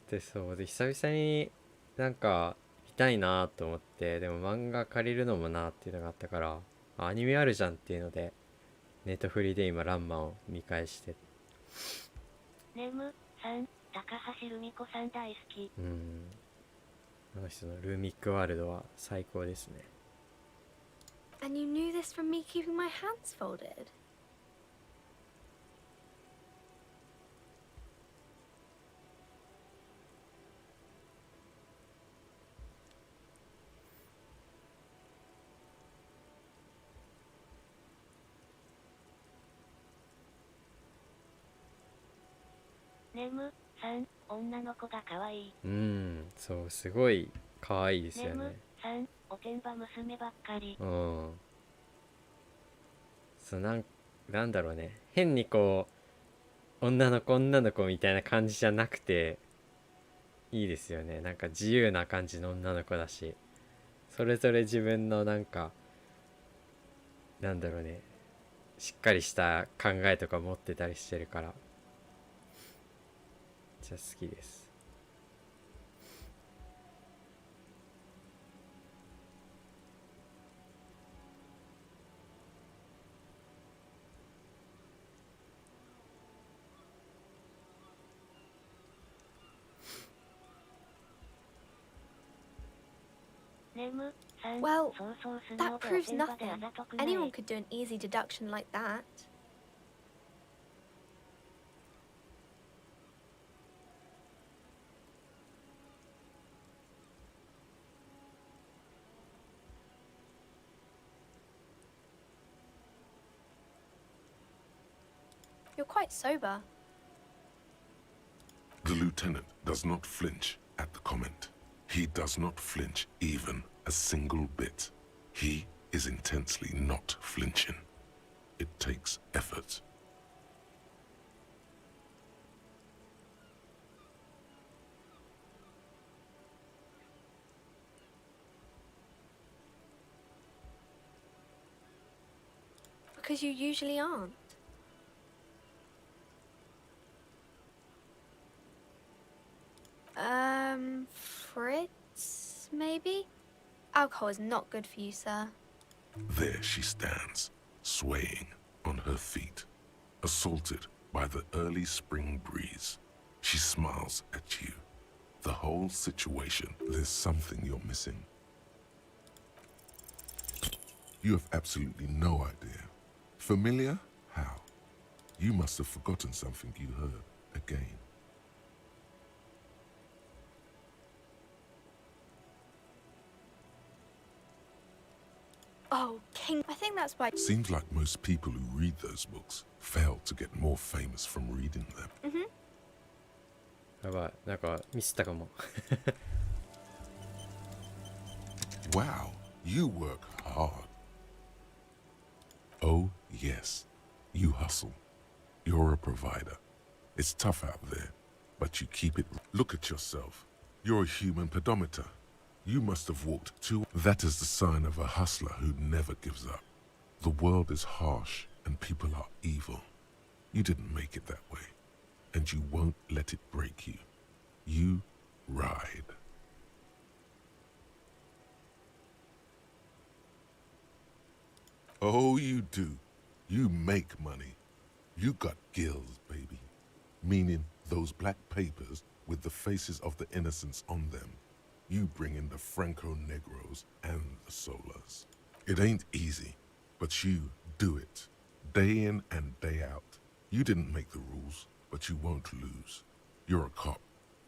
でそうで久々になんか見たいなと思って、でも漫画借りるのもなっていうのがあったから、アニメあるじゃんっていうのでネットフリで今ランマを見返して。ネムさん、高橋留美子さん大好き。あの人のルーミックワールドは最高ですね。And you knew this from me keeping my hands folded?ネムさん、女の子が可愛い。そうすごい可愛いですよね。ネムさん、おてんば娘ばっかり。そうなんだろうね、変にこう女の子みたいな感じじゃなくていいですよね。なんか自由な感じの女の子だし、それぞれ自分のなんかなんだろうね、しっかりした考えとか持ってたりしてるから、めっちゃ好きです。Well, that proves nothing. Anyone could do an easy deduction like that. You're quite sober. The lieutenant does not flinch at the comment. He does not flinch even a single bit. He is intensely not flinching. It takes effort. Because you usually aren't. Fritz, maybe? Alcohol is not good for you, sir. There she stands, swaying on her feet, assaulted by the early spring breeze. She smiles at you. The whole situation, there's something you're missing. You have absolutely no idea. Familiar? How? You must have forgotten something you heard again. Oh, King, I think that's why... Seems like most people who read those books fail to get more famous from reading them. やばい、なんかミスったかも Wow, you work hard. Oh, yes, you hustle. You're a provider. It's tough out there, but you keep it. Look at yourself. You're a human pedometer. You must have walked too. That is the sign of a hustler who never gives up. The world is harsh and people are evil. You didn't make it that way, and you won't let it break you. You ride. Oh, you do. You make money. You got gills, baby. Meaning those black papers with the faces of the innocents on them. You bring in the Franco-Negros and the Solas. It ain't easy, but you do it. Day in and day out. You didn't make the rules, but you won't lose. You're a cop,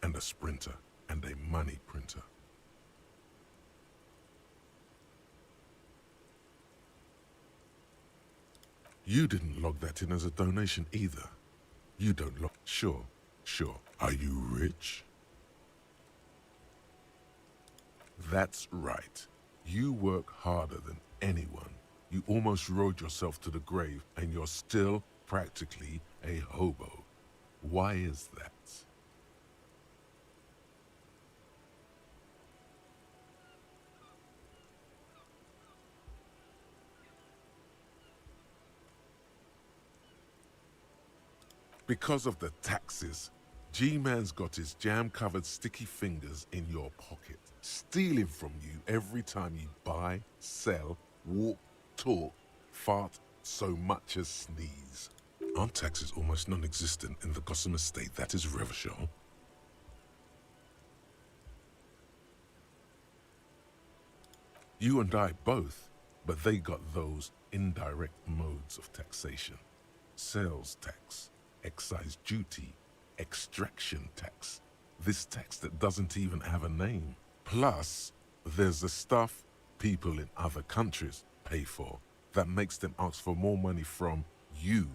and a sprinter, and a money printer. You didn't log that in as a donation either. You don't log... Sure. Are you rich? That's right. You work harder than anyone. You almost rode yourself to the grave, and you're still practically a hobo. Why is that? Because of the taxes. G-Man's got his jam-covered sticky fingers in your pocket, stealing from you every time you buy, sell, walk, talk, fart, so much as sneeze. Aren't taxes almost non-existent in the Gotham estate that is Revachol? You and I both, but they got those indirect modes of taxation. Sales tax, excise duty, extraction tax. This tax that doesn't even have a name. Plus, there's the stuff people in other countries pay for that makes them ask for more money from you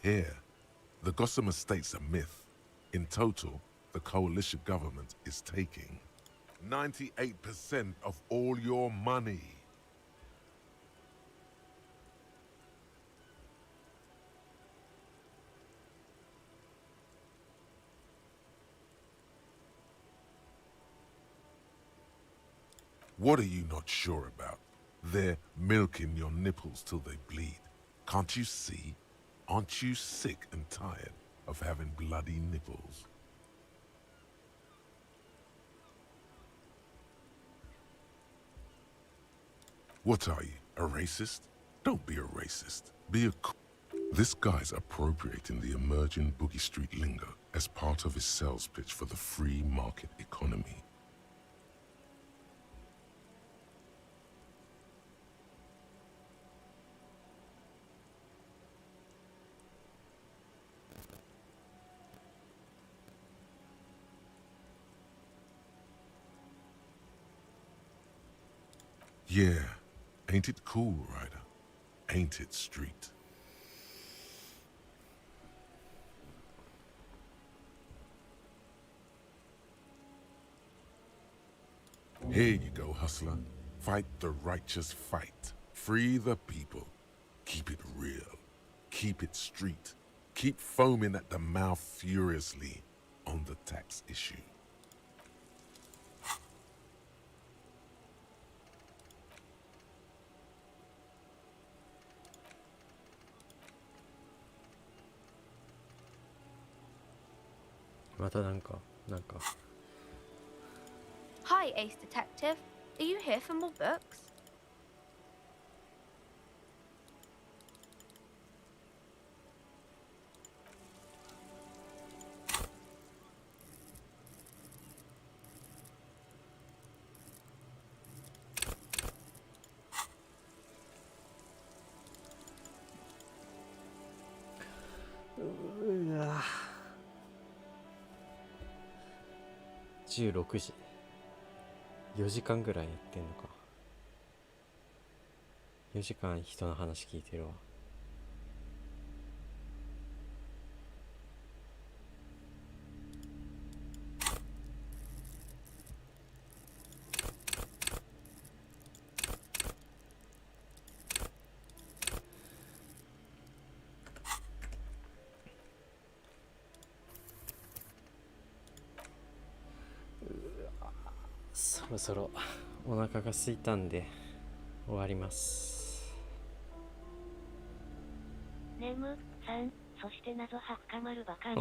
here. The Gotham estate's a myth. In total, the coalition government is taking 98% of all your money. What are you not sure about? They're milking your nipples till they bleed. Can't you see? Aren't you sick and tired of having bloody nipples? What are you, a racist? Don't be a racist. Be a... This guy's appropriating the emerging Boogie Street lingo as part of his sales pitch for the free market economy. Yeah, ain't it cool, Ryder? Ain't it street? Here you go, hustler. Fight the righteous fight. Free the people. Keep it real. Keep it street. Keep foaming at the mouth furiously on the tax issue. Hi, Ace Detective. Are you here for more books?うわ16時4時間ぐらいやってんのか。4時間人の話聞いてるわ。そろそろお腹が空いたんで終わります。ネム3、そして謎は深まるばかり。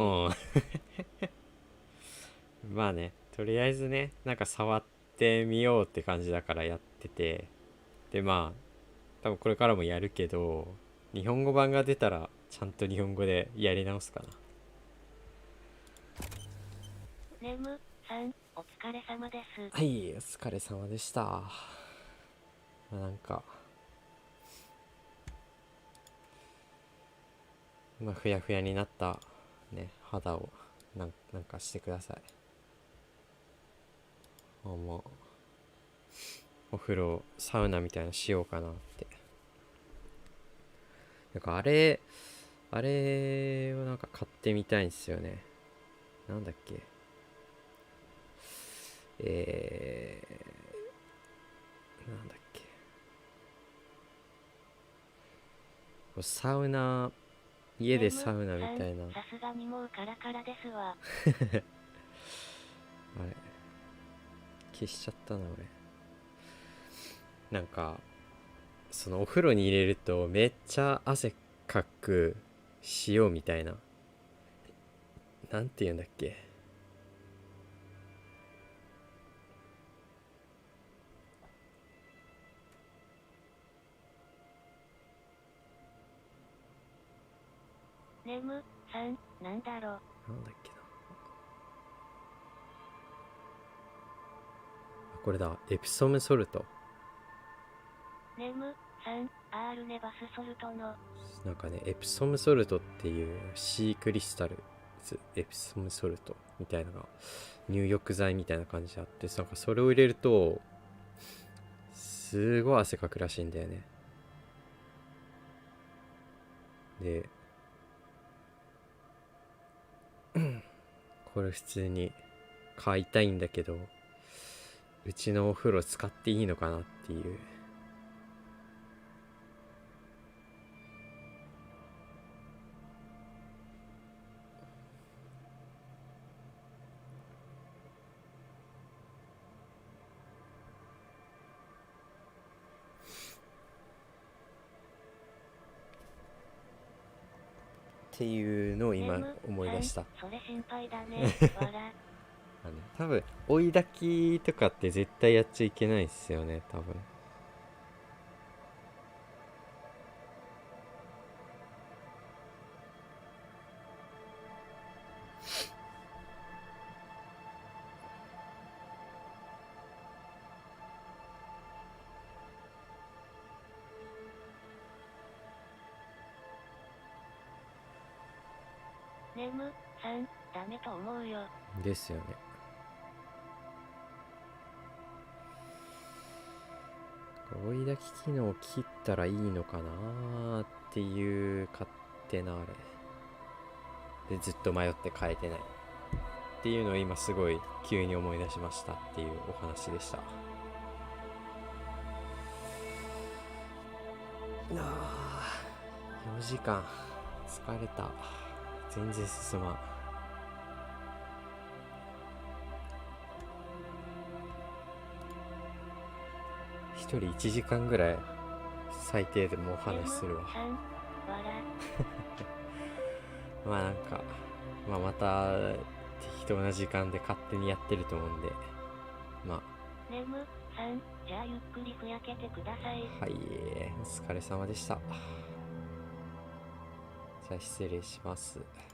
まあね、とりあえずね、なんか触ってみようって感じだからやってて、でまあ多分これからもやるけど、日本語版が出たらちゃんと日本語でやり直すかな。ネム3、お疲れ様です。はい、お疲れ様でした。まあ、なんかまあふやふやになったね肌をなんかしてください。もうお風呂サウナみたいなのしようかなって。なんかあれをなんか買ってみたいんですよね。なんだっけ、なんだっけ、サウナ、家でサウナみたいな。さすがにもうカラカラですわ。あれ消しちゃったな俺。なんかそのお風呂に入れるとめっちゃ汗かく塩みたいな、なんて言うんだっけ、ネム3、なんだろう。なんだっけな、これだ、エプソムソルト。ネム3、R ネバスソルトの。なんかね、エプソムソルトっていうシークリスタルズ、エプソムソルトみたいなのが入浴剤みたいな感じであって、なんかそれを入れるとすごい汗かくらしいんだよね。でこれ普通に買いたいんだけど、うちのお風呂使っていいのかなっていう。っていうのを今思い出した。それ心配だね。笑。多分追い炊きとかって絶対やっちゃいけないですよね、多分。ネム3、ダメと思うよ。ですよね。追い炊き機能を切ったらいいのかなっていう勝手なあれでずっと迷って変えてないっていうのを今すごい急に思い出しましたっていうお話でした。4時間疲れた。全然進まん。一人1時間ぐらい最低でもお話しするわ。まあなんか、まあまた適当な時間で勝手にやってると思うんで、まあ。ネム3、じゃあゆっくりふやけてください。はい、お疲れ様でした。じゃあ失礼します。